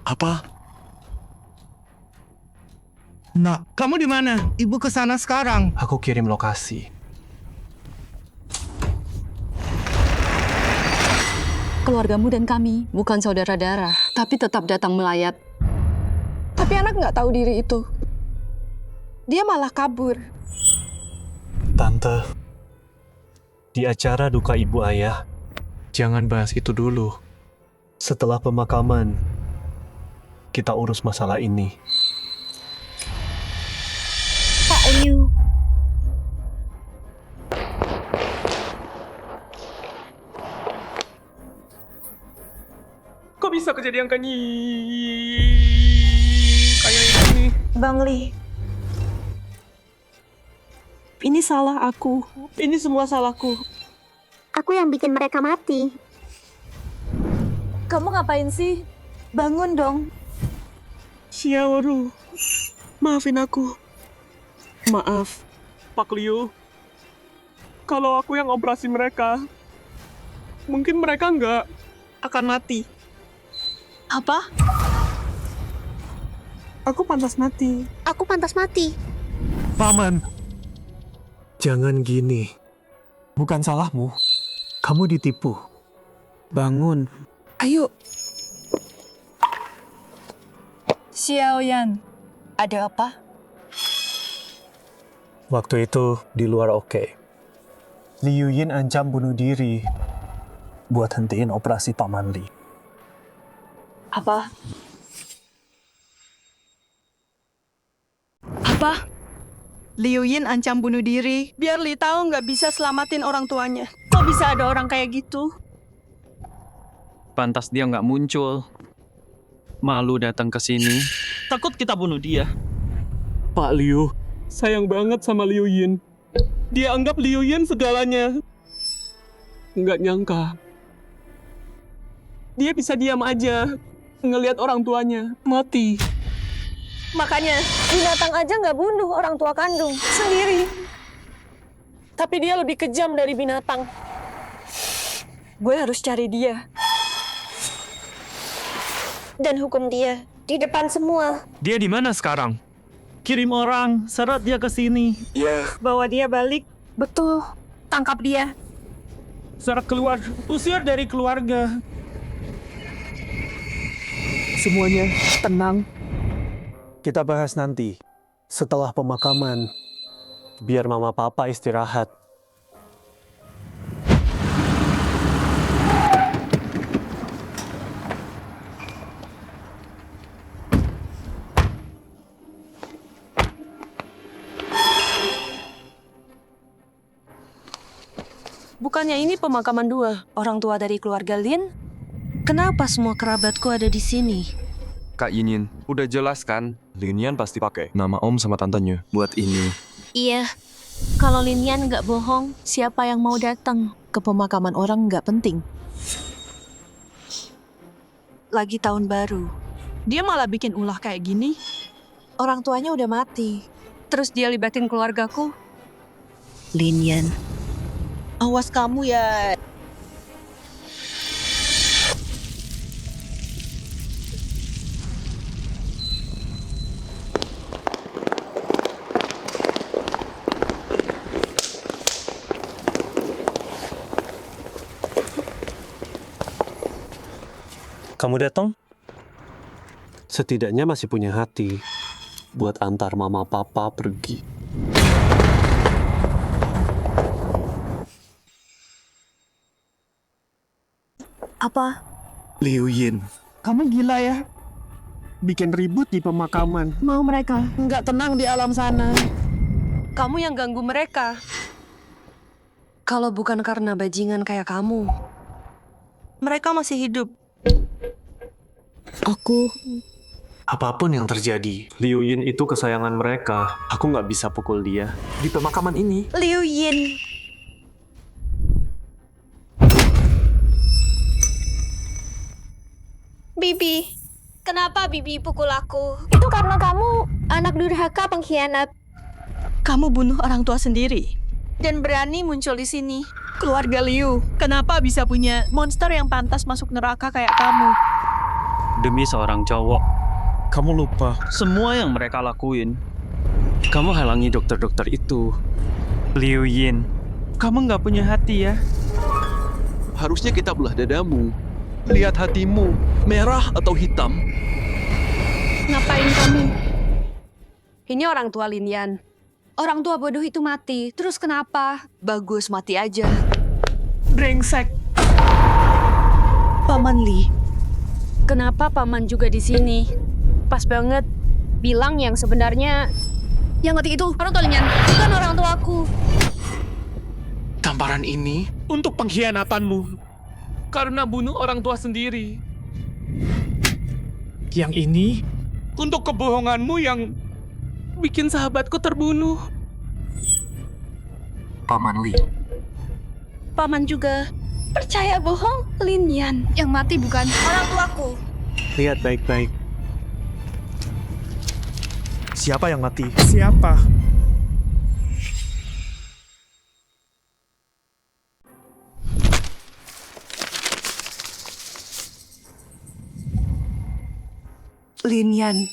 Speaker 8: Apa? Nak, kamu di mana? Ibu ke sana sekarang.
Speaker 9: Aku kirim lokasi.
Speaker 2: Keluargamu dan kami bukan saudara darah, tapi tetap datang melayat.
Speaker 11: Tapi anak nggak tahu diri itu. Dia malah kabur.
Speaker 9: Tante, di acara duka ibu ayah, jangan bahas itu dulu. Setelah pemakaman, kita urus masalah ini.
Speaker 10: Pak Liu.
Speaker 12: Kok bisa kejadian kayak ini?
Speaker 11: Bang Li. Ini salah aku. Ini semua salahku.
Speaker 10: Aku yang bikin mereka mati.
Speaker 11: Kamu ngapain sih? Bangun dong.
Speaker 3: Xiaoru, maafin aku. Maaf, Pak Liu. Kalau aku yang operasi mereka, mungkin mereka nggak akan mati.
Speaker 11: Apa?
Speaker 3: Aku pantas mati.
Speaker 10: Aku pantas mati.
Speaker 9: Paman, jangan gini. Bukan salahmu. Kamu ditipu. Bangun.
Speaker 11: Ayo. Xiaoyan, ada apa?
Speaker 9: Waktu itu di luar oke. Liu Yin ancam bunuh diri buat hentiin operasi Paman Li.
Speaker 11: Apa? Apa? Liu Yin ancam bunuh diri biar Li tahu nggak bisa selamatin orang tuanya. Kok bisa ada orang kayak gitu?
Speaker 15: Pantas dia nggak muncul. Malu datang ke sini. Takut kita bunuh dia.
Speaker 3: Pak Liu, sayang banget sama Liu Yin. Dia anggap Liu Yin segalanya. Nggak nyangka. Dia bisa diam aja ngelihat orang tuanya mati.
Speaker 11: Makanya binatang aja nggak bunuh orang tua kandung sendiri. Tapi dia lebih kejam dari binatang. Gue harus cari dia.
Speaker 10: Dan hukum dia di depan semua.
Speaker 15: Dia di mana sekarang? Kirim orang, seret dia ke sini.
Speaker 11: Bawa dia balik. Betul. Tangkap dia.
Speaker 12: Seret keluar, usir dari keluarga.
Speaker 9: Semuanya tenang. Kita bahas nanti, setelah pemakaman. Biar mama papa istirahat.
Speaker 4: Bukannya ini pemakaman dua orang tua dari keluarga Lin? Kenapa semua kerabatku ada di sini?
Speaker 1: Kak Yinyin, udah jelas kan? Linian pasti pakai nama om sama tantenya buat ini.
Speaker 5: Iya, kalau Linian nggak bohong, siapa yang mau datang ke pemakaman orang nggak penting.
Speaker 4: Lagi tahun baru.
Speaker 11: Dia malah bikin ulah kayak gini.
Speaker 4: Orang tuanya udah mati. Terus dia libatin keluargaku. Linian. Awas kamu ya.
Speaker 9: Kamu datang? Setidaknya masih punya hati. buat antar mama papa pergi.
Speaker 10: Apa?
Speaker 9: Liu Yin,
Speaker 8: Kamu gila ya? Bikin ribut di pemakaman.
Speaker 10: Mau mereka?
Speaker 8: Nggak tenang di alam sana.
Speaker 7: Kamu yang ganggu mereka. Kalau bukan karena bajingan kayak kamu, mereka masih hidup.
Speaker 9: apapun yang terjadi, Liu Yin itu kesayangan mereka. Aku nggak bisa pukul dia. Di pemakaman ini,
Speaker 10: Liu Yin. Bibi, kenapa Bibi pukul aku? Itu karena kamu anak durhaka pengkhianat.
Speaker 11: Kamu bunuh orang tua sendiri.
Speaker 10: Dan berani muncul di sini.
Speaker 11: Keluarga Liu, kenapa bisa punya monster yang pantas masuk neraka kayak kamu?
Speaker 15: Demi seorang cowok, kamu lupa semua yang mereka lakuin. Kamu halangi dokter-dokter itu. Liu Yin, kamu nggak punya hati ya?
Speaker 6: Harusnya kita belah dadamu. Lihat hatimu, merah atau hitam.
Speaker 10: Ngapain kamu?
Speaker 7: Ini orang tua Linian.
Speaker 2: Orang tua bodoh itu mati. Terus kenapa? Bagus, mati aja.
Speaker 11: Brengsek.
Speaker 7: Paman Li. Kenapa paman juga di sini? Pas banget.
Speaker 10: Bilang yang sebenarnya
Speaker 2: Yang ngetik itu orang tua Linian, bukan orang tuaku.
Speaker 3: Tamparan ini untuk pengkhianatanmu.
Speaker 12: Karena bunuh orang tua sendiri.
Speaker 3: Yang ini
Speaker 12: Untuk kebohonganmu yang bikin sahabatku terbunuh.
Speaker 1: Paman Li.
Speaker 10: paman juga percaya bohong Linian.
Speaker 2: Yang mati bukan orang tuaku.
Speaker 9: Lihat baik-baik. Siapa yang mati?
Speaker 3: siapa?
Speaker 7: Linian.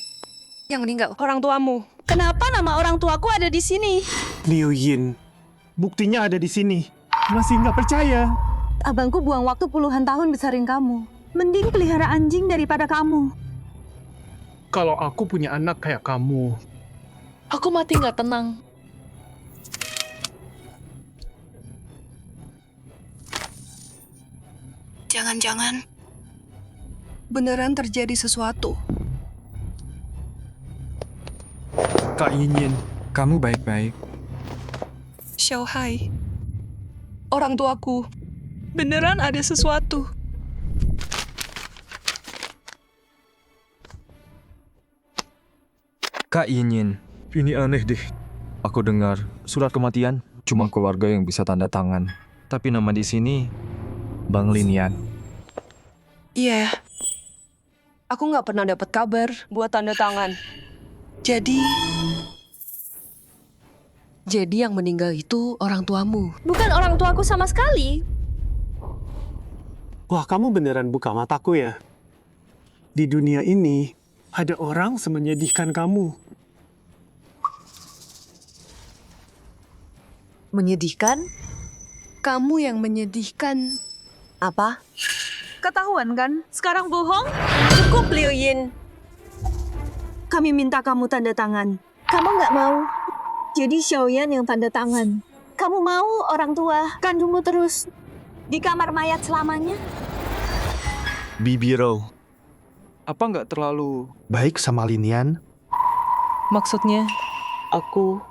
Speaker 7: Yang meninggal orang tuamu.
Speaker 11: Kenapa nama orang tuaku ada di sini?
Speaker 9: Liu Yin.
Speaker 3: Buktinya ada di sini. Masih nggak percaya?
Speaker 11: Abangku buang waktu puluhan tahun besarin kamu. Mending pelihara anjing daripada kamu.
Speaker 12: Kalau aku punya anak kayak kamu, aku mati nggak tenang.
Speaker 7: Jangan-jangan beneran terjadi sesuatu.
Speaker 14: Kak Yin, kamu baik-baik.
Speaker 7: Xiaohai. Orang tuaku. Beneran ada sesuatu.
Speaker 14: Kak Yin, ini aneh deh. Aku dengar surat kematian cuma keluarga yang bisa tanda tangan. Tapi nama di sini Bang Linian.
Speaker 7: Iya. Aku nggak pernah dapat kabar buat tanda tangan. Jadi yang meninggal itu orang tuamu.
Speaker 10: Bukan orang tuaku sama sekali.
Speaker 9: Wah, kamu beneran buka mataku ya.
Speaker 3: Di dunia ini ada orang semenyedihkan kamu.
Speaker 7: Menyedihkan? Kamu yang menyedihkan. Apa?
Speaker 11: Ketahuan kan? Sekarang bohong?
Speaker 7: Cukup, Liu Yin.
Speaker 11: Kami minta kamu tanda tangan. Kamu nggak mau. Jadi Xiaoyan yang tanda tangan. Kamu mau orang tua kandungmu terus di kamar mayat selamanya?
Speaker 6: Bibi Rou,
Speaker 14: Apa nggak terlalu
Speaker 9: Baik sama Linian?
Speaker 7: Maksudnya, aku...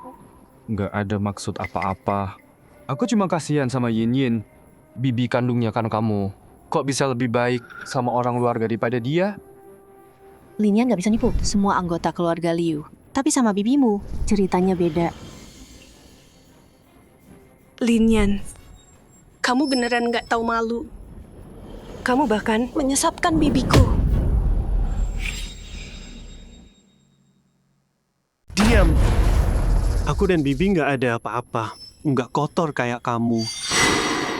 Speaker 14: nggak ada maksud apa-apa? Aku cuma kasihan sama Yin. Bibi kandungnya kan kamu. Kok bisa lebih baik sama orang luar daripada dia?
Speaker 10: Linian nggak bisa nipu semua anggota keluarga Liu. Tapi sama bibimu, ceritanya beda.
Speaker 7: Linian, kamu beneran nggak tahu malu. Kamu bahkan menyesatkan bibiku.
Speaker 9: Diam. Aku dan Bibi nggak ada apa-apa. Nggak kotor kayak kamu.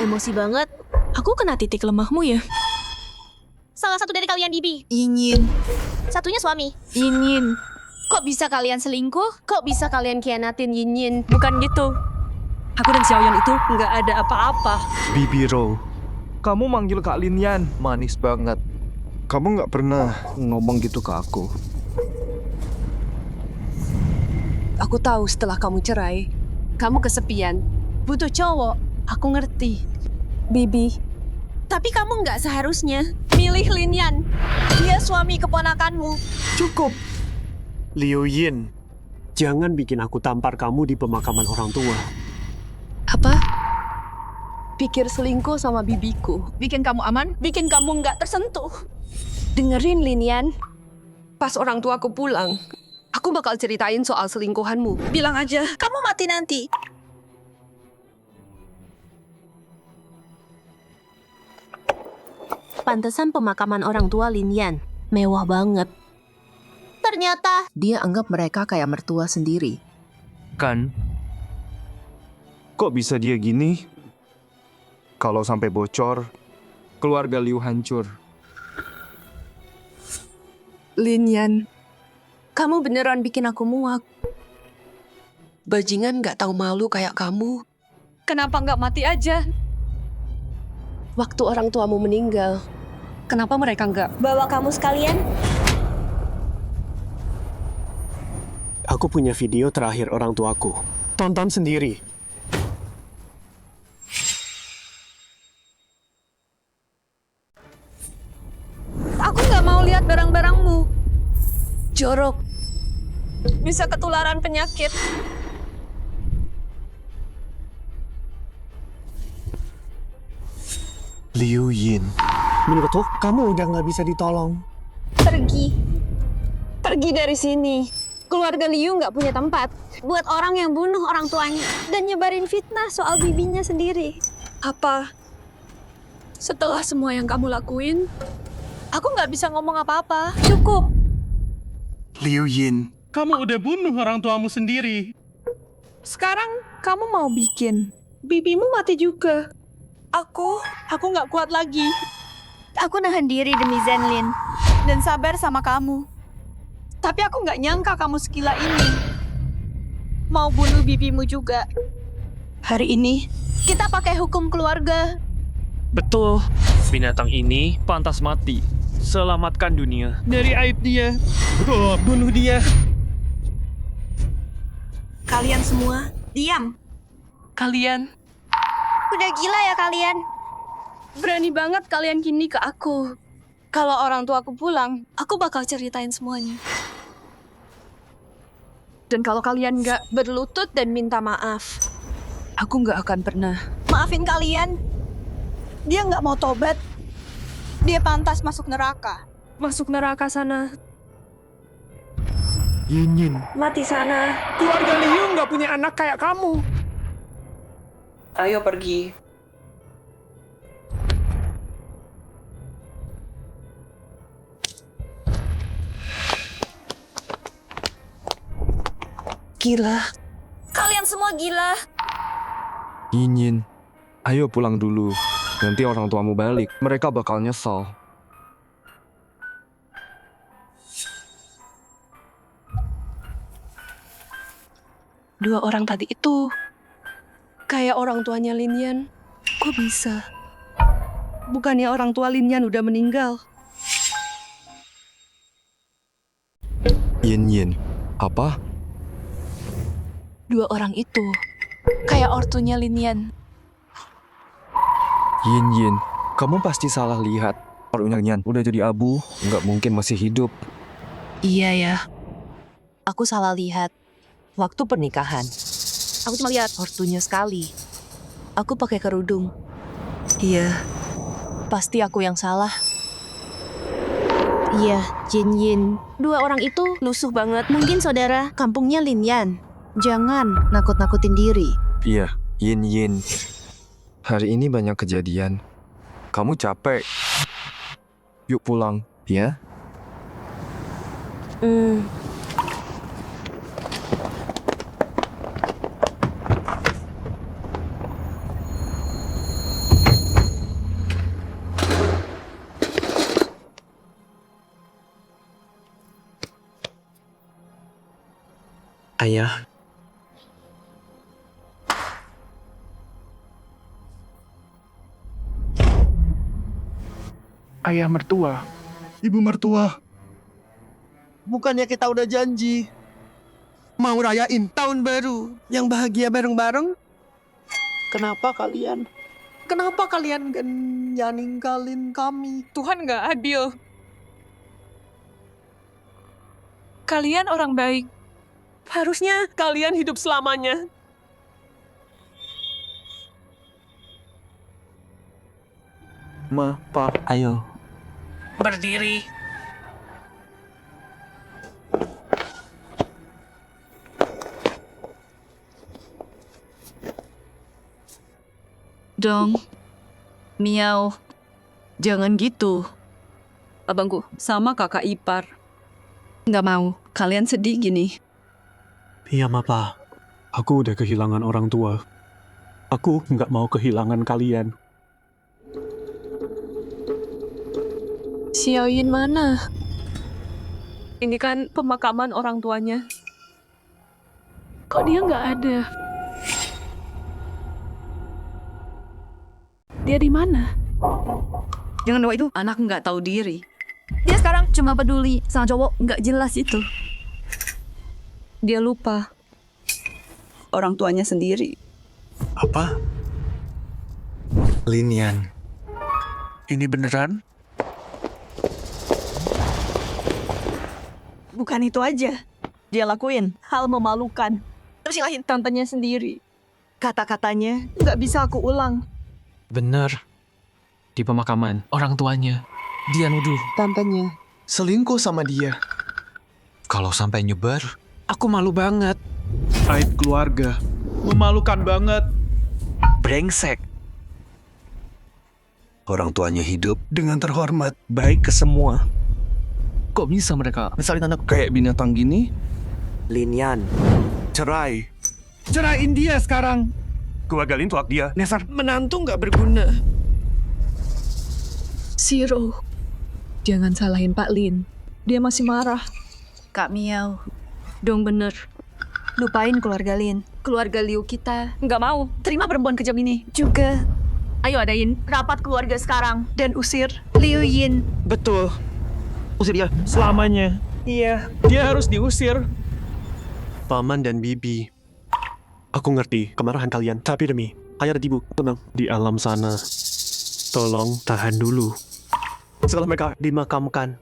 Speaker 11: Emosi banget. Aku kena titik lemahmu ya.
Speaker 10: Salah satu dari kalian bibi.
Speaker 11: Ingin.
Speaker 10: Satunya suami.
Speaker 11: Ingin.
Speaker 10: Kok bisa kalian selingkuh? Kok bisa kalian kianatin Yin?
Speaker 7: Bukan gitu. Aku dan Xiaoyan itu nggak ada apa-apa.
Speaker 6: Bibi Rou,
Speaker 14: Kamu manggil Kak Linian, manis banget. Kamu nggak pernah ngomong gitu ke aku.
Speaker 4: Aku tahu setelah kamu cerai, kamu kesepian. Butuh cowok. Aku ngerti.
Speaker 11: Bibi, tapi kamu nggak seharusnya milih Lin Yan. Dia suami keponakanmu.
Speaker 9: Cukup. Liu Yin, jangan bikin aku tampar kamu di pemakaman orang tua.
Speaker 4: Apa? Pikir selingkuh sama bibiku.
Speaker 2: Bikin kamu aman?
Speaker 11: Bikin kamu nggak tersentuh.
Speaker 4: Dengerin, Lin Yan. Pas orang tuaku pulang, aku bakal ceritain soal selingkuhanmu.
Speaker 11: Bilang aja, kamu mati nanti.
Speaker 5: Pantesan pemakaman orang tua Lin Yan. Mewah banget.
Speaker 10: Ternyata
Speaker 4: Dia anggap mereka kayak mertua sendiri.
Speaker 14: Kan? Kok bisa dia gini? Kalau sampai bocor, keluarga Liu hancur.
Speaker 4: Lin Yan, kamu beneran bikin aku muak. Bajingan gak tahu malu kayak kamu.
Speaker 11: Kenapa nggak mati aja?
Speaker 4: Waktu orang tuamu meninggal, kenapa mereka nggak?
Speaker 11: Bawa kamu sekalian.
Speaker 9: Aku punya video terakhir orang tuaku. Tonton sendiri.
Speaker 11: Aku nggak mau lihat barang-barangmu.
Speaker 4: Jorok.
Speaker 11: Bisa ketularan penyakit.
Speaker 6: Liu Yin.
Speaker 9: Menurutku, kamu udah nggak bisa ditolong.
Speaker 11: Pergi. Pergi dari sini. Keluarga Liu nggak punya tempat buat orang yang bunuh orang tuanya dan nyebarin fitnah soal bibinya sendiri.
Speaker 4: Apa? Setelah semua yang kamu lakuin,
Speaker 11: Aku nggak bisa ngomong apa-apa. Cukup.
Speaker 6: Liu Yin.
Speaker 12: Kamu udah bunuh orang tuamu sendiri.
Speaker 11: Sekarang kamu mau bikin bibimu mati juga. Aku nggak kuat lagi. Aku nahan diri demi Zenlin dan sabar sama kamu. Tapi aku nggak nyangka kamu segila ini. Mau bunuh bibimu juga. Hari ini kita pakai hukum keluarga.
Speaker 15: Betul. Binatang ini pantas mati. Selamatkan dunia dari aib dia. Bunuh dia.
Speaker 11: Kalian semua, diam.
Speaker 4: Kalian
Speaker 11: Udah gila ya kalian? Berani banget kalian gini ke aku. Kalau orang tua aku pulang, aku bakal ceritain semuanya.
Speaker 2: Dan kalau kalian nggak berlutut dan minta maaf, aku nggak akan pernah.
Speaker 11: Maafin kalian. Dia nggak mau tobat. Dia pantas masuk neraka.
Speaker 4: masuk neraka sana.
Speaker 6: Yin Yin.
Speaker 11: Mati sana.
Speaker 8: Keluarga Liu nggak punya anak kayak kamu.
Speaker 7: Ayo pergi.
Speaker 4: Gila.
Speaker 11: Kalian semua gila.
Speaker 14: Yin Yin, ayo pulang dulu. Nanti orang tuamu balik, mereka bakal nyesal.
Speaker 4: Dua orang tadi itu kayak orang tuanya Lin Yan. Kok bisa? Bukannya orang tua Lin Yan udah meninggal?
Speaker 14: Yin Yin, apa?
Speaker 2: Dua orang itu kayak ortunya Lin Yan.
Speaker 14: Yin Yin, kamu pasti salah lihat. Orangnya Yan udah jadi abu, nggak mungkin masih hidup.
Speaker 5: Iya ya. Aku salah lihat.
Speaker 4: Waktu pernikahan,
Speaker 5: Aku cuma lihat
Speaker 4: ortunya sekali. Aku pakai kerudung. Iya,
Speaker 5: pasti aku yang salah. Iya, Jin Yin. Dua orang itu lusuh banget. Mungkin saudara kampungnya Lin Yan. Jangan nakut-nakutin diri.
Speaker 14: Iya, Yin Yin. Hari ini banyak kejadian. Kamu capek. Yuk pulang, ya?
Speaker 9: Ayah,
Speaker 8: Ayah mertua.
Speaker 6: Ibu mertua.
Speaker 7: Bukannya kita udah janji.
Speaker 8: mau rayain tahun baru yang bahagia bareng-bareng.
Speaker 7: Kenapa kalian gak ninggalin kami?
Speaker 16: Tuhan gak adil. Kalian orang baik.
Speaker 7: Harusnya kalian hidup selamanya.
Speaker 9: Ma, Pa, ayo.
Speaker 16: Berdiri.
Speaker 2: Dong, Miao, jangan gitu.
Speaker 7: Abangku, sama kakak ipar.
Speaker 2: Nggak mau, kalian sedih gini.
Speaker 9: Iya, Ma, Pa. Aku udah kehilangan orang tua. Aku nggak mau kehilangan kalian.
Speaker 16: Xiaoyin mana?
Speaker 7: Ini kan pemakaman orang tuanya.
Speaker 16: Kok dia nggak ada? Dia di mana?
Speaker 2: Jangan doa itu, anak nggak tahu diri.
Speaker 11: Dia sekarang cuma peduli sama cowok nggak jelas itu.
Speaker 7: Dia lupa orang tuanya sendiri.
Speaker 9: Apa?
Speaker 8: Linian.
Speaker 9: Ini beneran?
Speaker 7: Bukan itu aja. Dia lakuin hal memalukan. Terus nyalahin tantenya sendiri. Kata-katanya nggak bisa aku ulang.
Speaker 12: Bener. Di pemakaman, orang tuanya. Dia nuduh.
Speaker 7: Tantenya
Speaker 8: Selingkuh sama dia.
Speaker 6: Kalau sampai nyebar,
Speaker 12: Aku malu banget.
Speaker 9: Aib keluarga. Memalukan banget.
Speaker 6: brengsek. Orang tuanya hidup dengan terhormat, baik ke semua.
Speaker 12: Kok bisa mereka
Speaker 6: Misalnya anak kayak binatang gini?
Speaker 9: Linian.
Speaker 6: Cerai.
Speaker 8: Ceraiin dia sekarang.
Speaker 6: Gua galin tuak dia.
Speaker 8: Nesar.
Speaker 16: Menantu nggak berguna. Zero. Jangan salahin Pak Lin. Dia masih marah.
Speaker 2: Kak Miao,
Speaker 11: Dong bener. Lupain keluarga Lin. Keluarga Liu kita.
Speaker 7: nggak mau terima perempuan kejam ini.
Speaker 11: Juga
Speaker 7: Ayo adain rapat keluarga sekarang dan usir
Speaker 11: Liu Yin.
Speaker 12: Betul. Usir dia selamanya.
Speaker 7: Iya.
Speaker 12: Dia harus diusir.
Speaker 9: Paman dan Bibi. Aku ngerti kemarahan kalian, tapi demi ayah dan ibu, tenang. Di alam sana, tolong tahan dulu. Setelah mereka dimakamkan,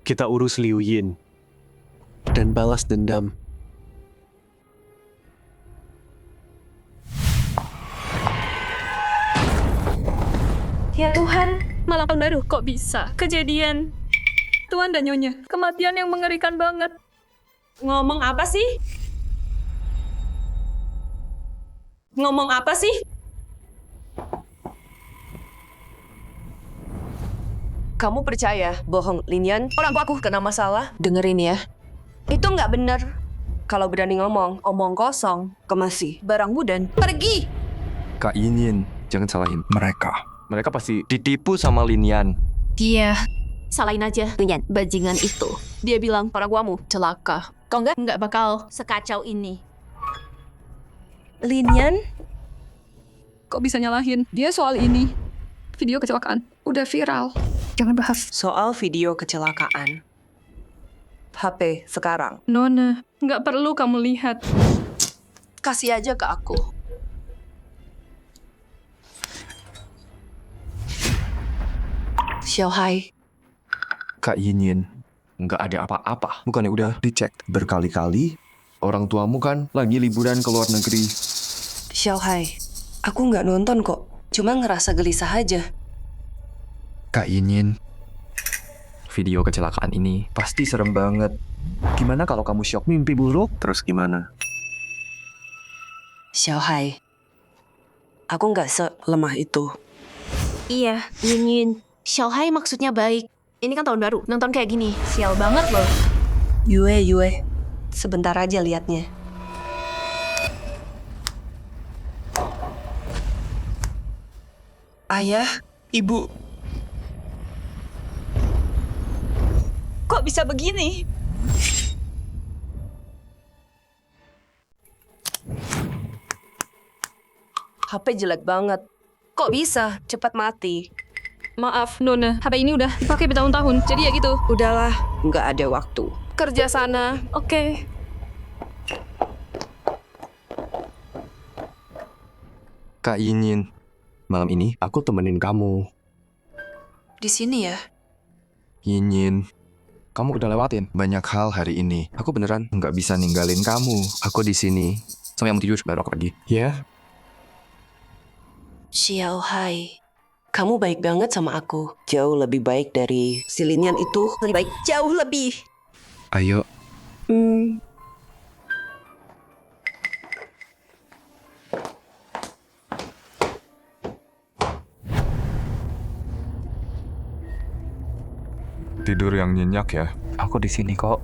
Speaker 9: kita urus Liu Yin dan balas dendam.
Speaker 10: Ya Tuhan,
Speaker 16: Malam tahun baru kok bisa kejadian. Tuan dan Nyonya, kematian yang mengerikan banget.
Speaker 7: Ngomong apa sih? Ngomong apa sih? Kamu percaya bohong Linian? Orang tua aku kena masalah.
Speaker 4: Dengerin ya.
Speaker 7: Itu nggak bener. Kalau berani ngomong, omong kosong. Kemasi barangmu dan pergi.
Speaker 1: Kak Yinyin, jangan salahin mereka. Mereka pasti ditipu sama Linian.
Speaker 5: Dia salahin aja dengan bajingan itu.
Speaker 4: Dia bilang orang tuamu celaka.
Speaker 5: Kau nggak bakal sekacau ini.
Speaker 7: Linian?
Speaker 16: Kok bisa nyalahin dia soal ini? Video kecelakaan udah viral. Jangan bahas.
Speaker 7: Soal video kecelakaan. HP sekarang.
Speaker 16: Nona, nggak perlu kamu lihat.
Speaker 4: Kasih aja ke aku. Xiaohai.
Speaker 1: Kak Yinyin, nggak ada apa-apa. Bukannya udah dicek berkali-kali? Orang tuamu kan lagi liburan ke luar negeri.
Speaker 7: Xiaohai, aku nggak nonton kok. Cuma ngerasa gelisah aja.
Speaker 1: Kak Yinyin, video kecelakaan ini pasti serem banget. Gimana kalau kamu syok mimpi buruk?
Speaker 9: Terus gimana?
Speaker 7: Xiaohai, aku nggak selemah itu.
Speaker 5: Iya, Yin. Xiaohai maksudnya baik. Ini kan tahun baru, nonton kayak gini. Sial banget loh.
Speaker 7: Yue, sebentar aja liatnya. Ayah,
Speaker 8: Ibu,
Speaker 7: kok bisa begini? HP jelek banget. Kok bisa cepat mati?
Speaker 16: Maaf, Nona. HP ini udah dipakai bertahun-tahun. Jadi ya gitu.
Speaker 7: Udahlah, nggak ada waktu.
Speaker 16: Kerja sana. Oke.
Speaker 1: Kak Yinyin, malam ini aku temenin kamu.
Speaker 2: Di sini ya?
Speaker 1: Yinyin, kamu udah lewatin banyak hal hari ini. Aku beneran nggak bisa ninggalin kamu. Aku di sini. Sampai kamu tidur baru aku pergi. Ya?
Speaker 4: Xiaohai, kamu baik banget sama aku. Jauh lebih baik dari si Linian itu. Lebih baik, jauh lebih.
Speaker 1: Ayo. Tidur yang nyenyak ya. Aku di sini kok.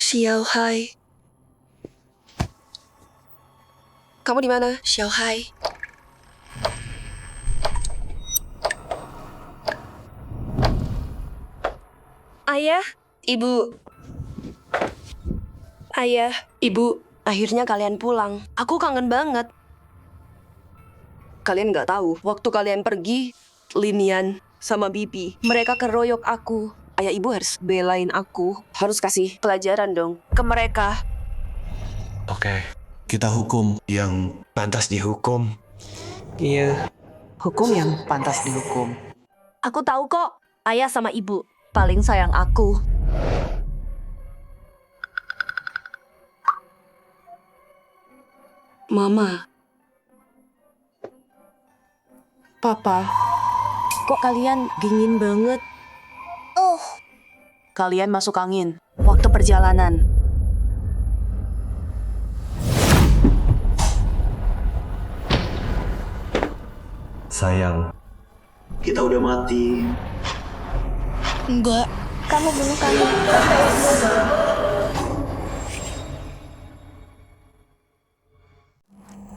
Speaker 4: Xiaohai. Kamu di mana, Xiaohai? Ayah, Ibu. Ayah, Ibu. Akhirnya kalian pulang. Aku kangen banget. Kalian nggak tahu, waktu kalian pergi, Linian sama Bibi, mereka keroyok aku. Ayah Ibu harus belain aku. Harus kasih pelajaran dong ke mereka.
Speaker 6: Oke, kita hukum yang pantas dihukum.
Speaker 4: Iya. Hukum yang pantas dihukum. Aku tahu kok, ayah sama ibu paling sayang aku. Mama. Papa. Kok kalian dingin banget? Oh. Kalian masuk angin waktu perjalanan.
Speaker 6: Sayang, kita udah mati.
Speaker 10: Enggak. Kamu bunuh kami.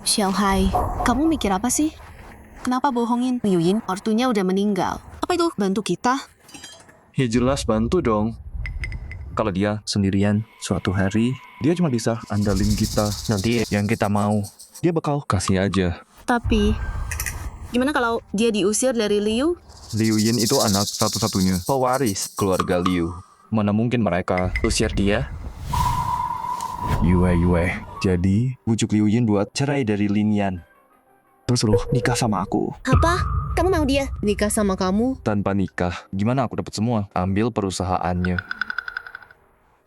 Speaker 5: Xiaohai, kamu mikir apa sih? Kenapa bohongin Liu Yin? Ortunya udah meninggal. Apa itu? Bantu kita?
Speaker 14: Ya jelas bantu dong. Kalau dia sendirian suatu hari, dia cuma bisa andalin kita. Nanti yang kita mau, dia bakal kasih aja.
Speaker 5: Tapi, gimana kalau dia diusir dari Liu?
Speaker 14: Liu Yin itu anak satu-satunya pewaris keluarga Liu. Mana mungkin mereka usir dia? Yue. Jadi, bujuk Liu Yin buat cerai dari Linian. Terus lu nikah sama aku.
Speaker 10: Apa? Kamu mau dia?
Speaker 5: Nikah sama kamu?
Speaker 14: Tanpa nikah, gimana aku dapat semua? Ambil perusahaannya.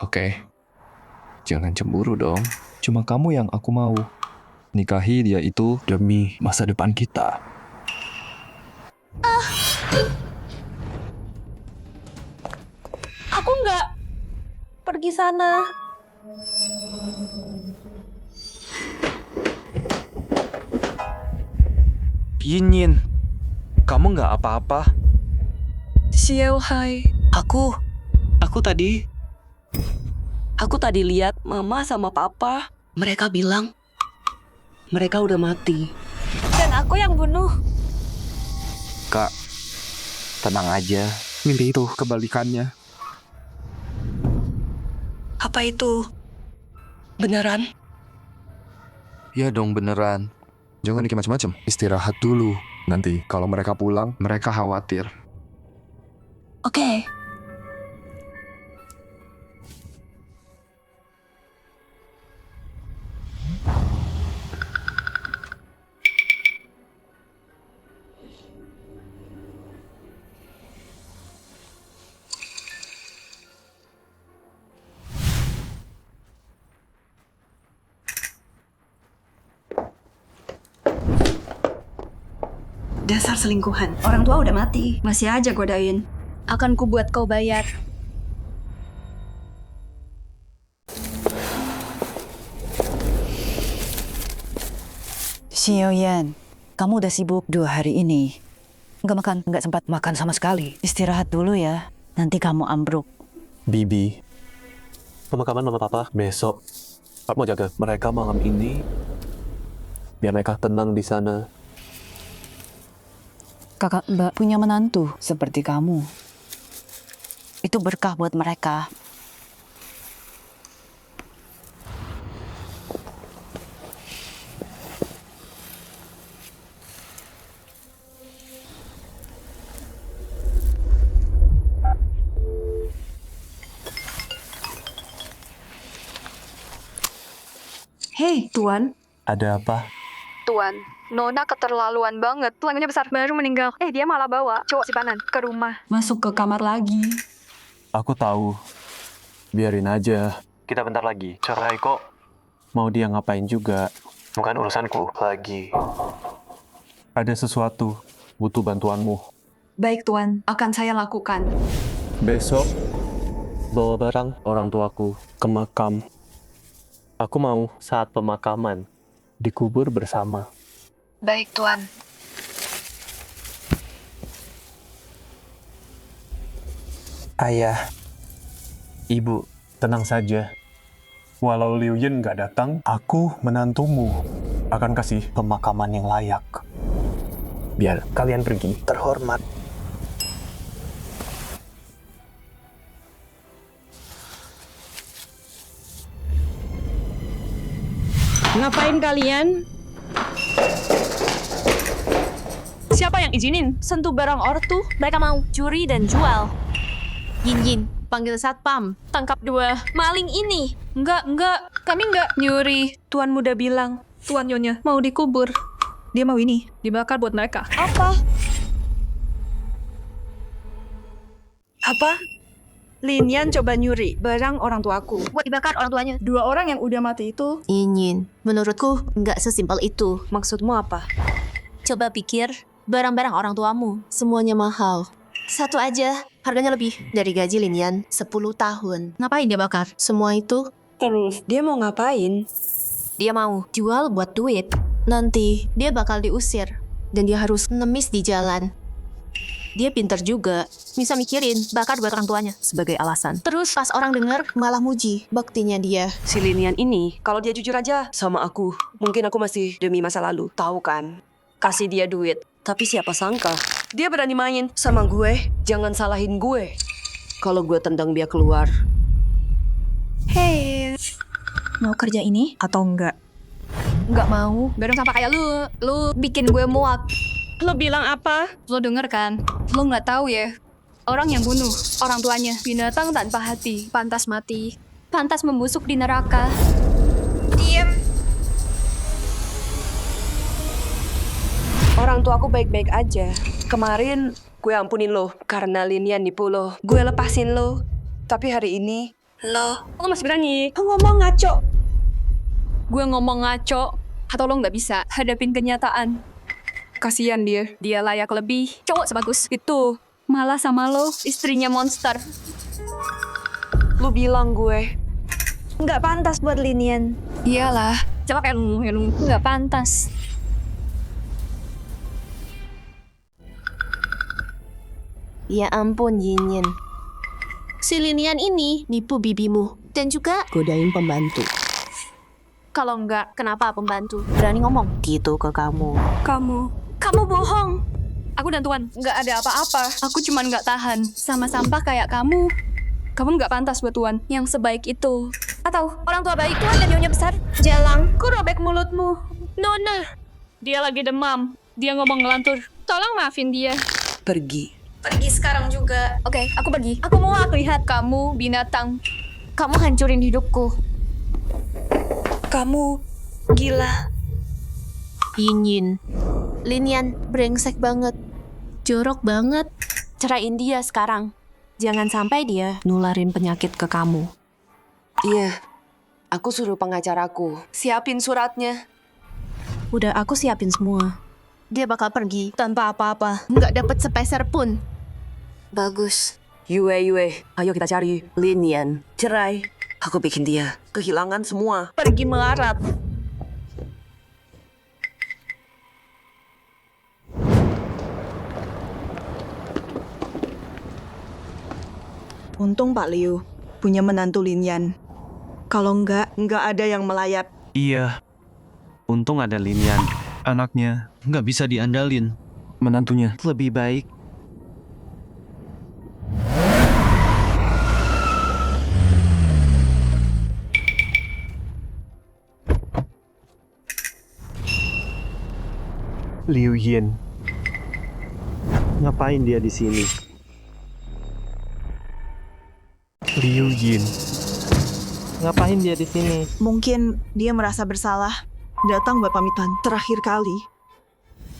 Speaker 14: Oke. Jangan cemburu dong. Cuma kamu yang aku mau. Nikahi dia itu demi masa depan kita.
Speaker 4: Aku nggak pergi sana.
Speaker 14: Yin, kamu nggak apa-apa?
Speaker 4: Xiaohai. Aku tadi lihat mama sama papa. Mereka bilang mereka udah mati.
Speaker 10: Dan aku yang bunuh.
Speaker 14: Kak, tenang aja. Mimpi itu kebalikannya.
Speaker 4: Apa itu? Beneran?
Speaker 1: Ya dong beneran. Jangan mikir macam-macam. Istirahat dulu. Nanti kalau mereka pulang, mereka khawatir.
Speaker 4: Oke.
Speaker 11: Dasar selingkuhan. Orang tua udah mati. Masih aja godain.
Speaker 10: Akan kubuat kau bayar.
Speaker 17: Xiaoyan, kamu udah sibuk 2 hari ini. Nggak sempat makan sama sekali. Istirahat dulu ya. Nanti kamu ambruk.
Speaker 9: Bibi, pemakaman mama papa besok. Aku mau jaga mereka malam ini. Biar mereka tenang di sana.
Speaker 17: Kakak Mbak punya menantu seperti kamu. Itu berkah buat mereka.
Speaker 16: Hei, Tuan.
Speaker 9: Ada apa?
Speaker 16: Tuan, Nona keterlaluan banget. Tulangnya besar, baru meninggal. Dia malah bawa cowok simpanan ke rumah. Masuk ke kamar lagi.
Speaker 9: Aku tahu. Biarin aja. Kita bentar lagi. Cerai kok. Mau dia ngapain juga. Bukan urusanku lagi. Ada sesuatu. Butuh bantuanmu.
Speaker 16: Baik, Tuan. Akan saya lakukan.
Speaker 9: Besok, bawa barang orang tuaku ke makam. Aku mau saat pemakaman dikubur bersama.
Speaker 16: Baik, Tuan.
Speaker 9: Ayah, Ibu, tenang saja. Walau Liu Yin nggak datang, aku menantumu akan kasih pemakaman yang layak. Biar kalian pergi terhormat.
Speaker 4: Ngapain kalian?
Speaker 2: Siapa yang izinin sentuh barang ortu?
Speaker 10: Mereka mau curi dan jual.
Speaker 5: Yin, panggil satpam.
Speaker 10: Tangkap 2 maling ini.
Speaker 16: Enggak. Kami enggak nyuri. Tuan muda bilang, Tuan Nyonya mau dikubur. Dia mau ini, dibakar buat mereka.
Speaker 7: Apa? Apa? Linian coba nyuri barang orang tuaku.
Speaker 10: Buat dibakar orang tuanya.
Speaker 16: 2 orang yang udah mati itu.
Speaker 5: Yin, menurutku nggak sesimpel itu.
Speaker 7: Maksudmu apa?
Speaker 5: Coba pikir, barang-barang orang tuamu, semuanya mahal. Satu aja, harganya lebih dari gaji Linian 10 tahun. Ngapain dia bakar? Semua itu.
Speaker 7: Terus, dia mau ngapain?
Speaker 5: Dia mau jual buat duit. Nanti, dia bakal diusir. Dan dia harus ngemis di jalan. Dia pintar juga, bisa mikirin bakar buat orang tuanya sebagai alasan. Terus pas orang denger malah muji baktinya dia.
Speaker 7: Si Linian ini, kalau dia jujur aja sama aku, mungkin aku masih demi masa lalu. Tahu kan? Kasih dia duit. Tapi siapa sangka, dia berani main sama gue. Jangan salahin gue. Kalau gue tendang dia keluar.
Speaker 16: Hei, mau kerja ini atau enggak? Enggak mau. Barang sampah kayak lu bikin gue muak.
Speaker 7: Lo bilang apa?
Speaker 16: Lo denger kan? Lo nggak tahu ya? Orang yang bunuh orang tuanya, binatang tanpa hati, pantas mati, pantas membusuk di neraka. Diam.
Speaker 7: Orang tua aku baik-baik aja. Kemarin gue ampunin lo karena Linian nipu lo. Gue lepasin lo. Tapi hari ini lo masih berani ngomong ngaco.
Speaker 16: Gue ngomong ngaco, atau lo nggak bisa hadapin kenyataan. Kasian dia layak lebih. Cowok sebagus itu, malah sama lo, istrinya monster.
Speaker 7: Lu bilang gue nggak pantas buat Linian.
Speaker 16: Iyalah, coba kayak lu nggak pantas.
Speaker 5: Ya ampun, Yin. Si Linian ini nipu bibimu dan juga godain pembantu. Kalau enggak, kenapa pembantu berani ngomong gitu ke kamu?
Speaker 16: Kamu bohong. Aku dan Tuan nggak ada apa-apa. Aku cuman nggak tahan sama sampah kayak kamu. Kamu nggak pantas buat Tuan yang sebaik itu.
Speaker 10: Atau orang tua baik Tuan dan nyonya besar. Jalang, kok robek mulutmu? Nona.
Speaker 16: Dia lagi demam. Dia ngomong ngelantur. Tolong maafin dia.
Speaker 7: Pergi
Speaker 10: sekarang juga.
Speaker 16: Oke, aku pergi. Aku mau lihat kamu binatang.
Speaker 10: Kamu hancurin hidupku.
Speaker 7: Kamu gila.
Speaker 5: Yin. Linian brengsek banget. Jorok banget. Ceraiin dia sekarang. Jangan sampai dia nularin penyakit ke kamu.
Speaker 7: Iya. Aku suruh pengacaraku siapin suratnya.
Speaker 5: Udah aku siapin semua. Dia bakal pergi tanpa apa-apa. Nggak dapet sepeser pun. Bagus.
Speaker 7: Yue, ayo kita cari Linian. Cerai. Aku bikin dia kehilangan semua. Pergi melarat.
Speaker 18: Untung Pak Liu punya menantu Linian. Kalau nggak ada yang melayap.
Speaker 15: Iya. Untung ada Linian. Anaknya
Speaker 6: Nggak bisa diandalin.
Speaker 15: menantunya lebih baik. Liu Yin. Ngapain dia di sini? Liu Yin. Ngapain dia di sini?
Speaker 18: Mungkin dia merasa bersalah. Datang buat pamitan terakhir kali.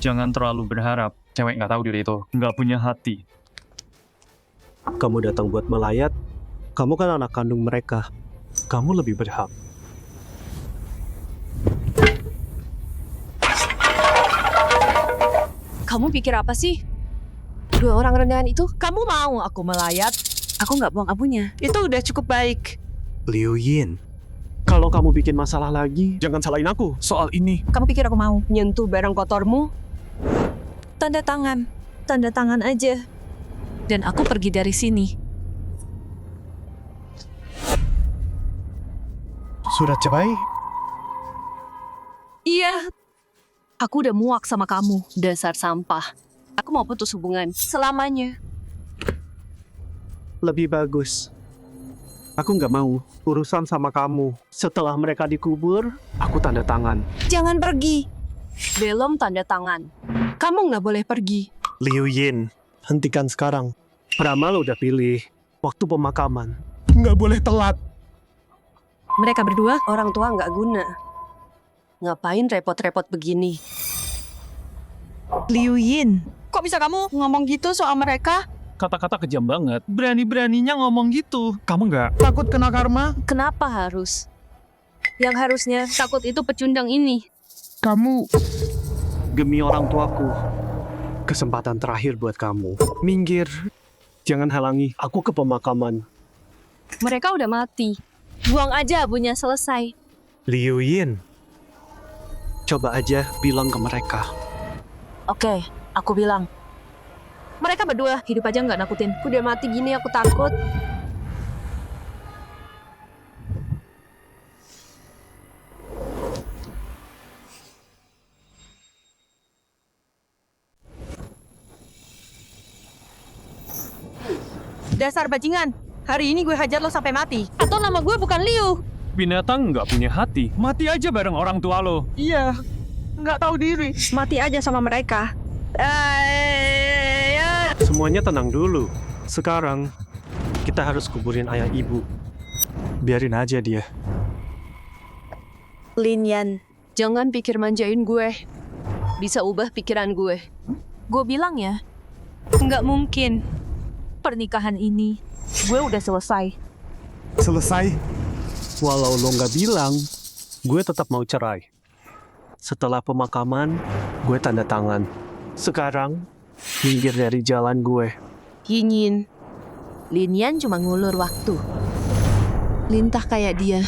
Speaker 15: Jangan terlalu berharap. Cewek nggak tahu diri itu. Nggak punya hati.
Speaker 9: Kamu datang buat melayat. Kamu kan anak kandung mereka. Kamu lebih berhak.
Speaker 4: Kamu pikir apa sih? Dua orang rendahan itu, kamu mau aku melayat? Aku nggak buang abunya. Itu udah cukup baik.
Speaker 9: Liu Yin. Kalau kamu bikin masalah lagi, jangan salahin aku soal ini.
Speaker 11: Kamu pikir aku mau?
Speaker 4: Nyentuh barang kotormu?
Speaker 11: Tanda tangan. Tanda tangan aja.
Speaker 2: Dan aku pergi dari sini.
Speaker 9: Surat cerai?
Speaker 4: Iya. Aku udah muak sama kamu, dasar sampah. Aku mau putus hubungan selamanya.
Speaker 9: Lebih bagus. Aku nggak mau urusan sama kamu. Setelah mereka dikubur, aku tanda tangan.
Speaker 4: Jangan pergi. Belum tanda tangan. Kamu nggak boleh pergi.
Speaker 9: Liu Yin, hentikan sekarang. Peramal udah pilih waktu pemakaman. Nggak boleh telat.
Speaker 4: Mereka berdua orang tua nggak guna. Ngapain repot-repot begini?
Speaker 18: Liu Yin.
Speaker 16: Kok bisa kamu ngomong gitu soal mereka?
Speaker 15: Kata-kata kejam banget. Berani-beraninya ngomong gitu. Kamu nggak?
Speaker 8: Takut kena karma?
Speaker 4: Kenapa harus? Yang harusnya takut itu pecundang ini.
Speaker 8: Kamu...
Speaker 9: Demi orang tuaku. Kesempatan terakhir buat kamu. Minggir. Jangan halangi aku ke pemakaman.
Speaker 4: Mereka udah mati. Buang aja abunya, selesai.
Speaker 9: Liu Yin. Coba aja bilang ke mereka.
Speaker 4: Oke, aku bilang. Mereka berdua hidup aja nggak nakutin. Udah mati gini aku takut.
Speaker 16: Dasar bajingan. Hari ini gue hajar lo sampai mati. Atau nama gue bukan Liu.
Speaker 15: Binatang nggak punya hati. Mati aja bareng orang tua lo.
Speaker 8: Iya, nggak tahu diri.
Speaker 16: Mati aja sama mereka.
Speaker 9: Semuanya tenang dulu. Sekarang, kita harus kuburin ayah ibu. Biarin aja dia.
Speaker 4: Lin Yan, jangan pikir manjain gue. Bisa ubah pikiran gue.
Speaker 16: Gue bilang ya, nggak mungkin. Pernikahan ini, gue udah selesai.
Speaker 9: Selesai? Walau lo nggak bilang, gue tetap mau cerai. Setelah pemakaman, gue tanda tangan. Sekarang, minggir dari jalan gue.
Speaker 4: Yin, Lin Yan cuma ngulur waktu. Lintah kayak dia.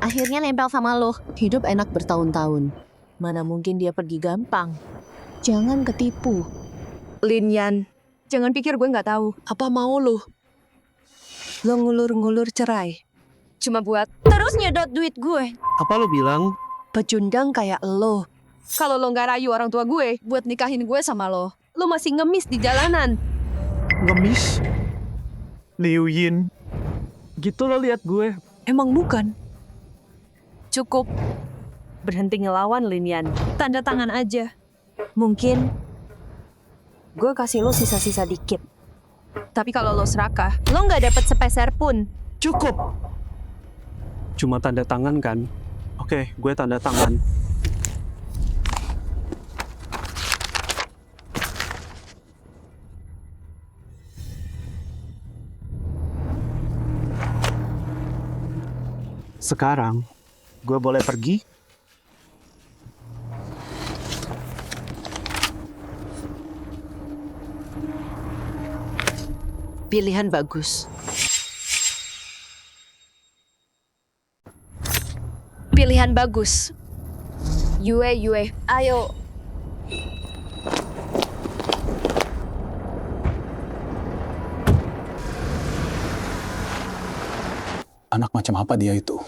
Speaker 4: Akhirnya nempel sama lo. Hidup enak bertahun-tahun. Mana mungkin dia pergi gampang. Jangan ketipu.
Speaker 7: Lin Yan, jangan pikir gue nggak tahu. Apa mau lo? Lo ngulur-ngulur cerai. Cuma buat
Speaker 4: Terus nyedot duit gue.
Speaker 9: Apa lo bilang?
Speaker 7: pecundang kayak lo.
Speaker 4: Kalau lo nggak rayu orang tua gue buat nikahin gue sama lo masih ngemis di jalanan.
Speaker 9: Ngemis? Liu Yin. Gitu lo lihat gue.
Speaker 7: Emang bukan?
Speaker 4: Cukup. Berhenti ngelawan, Lin Yan. Tanda tangan aja.
Speaker 7: Mungkin gue kasih lo sisa-sisa dikit.
Speaker 4: Tapi kalau lo serakah, lo nggak dapet sepeser pun.
Speaker 9: Cukup. Cuma tanda tangan kan? Oke, gue tanda tangan. Sekarang, gue boleh pergi?
Speaker 7: Pilihan bagus.
Speaker 4: Pilihan bagus. Yue, ayo.
Speaker 6: Anak macam apa dia itu?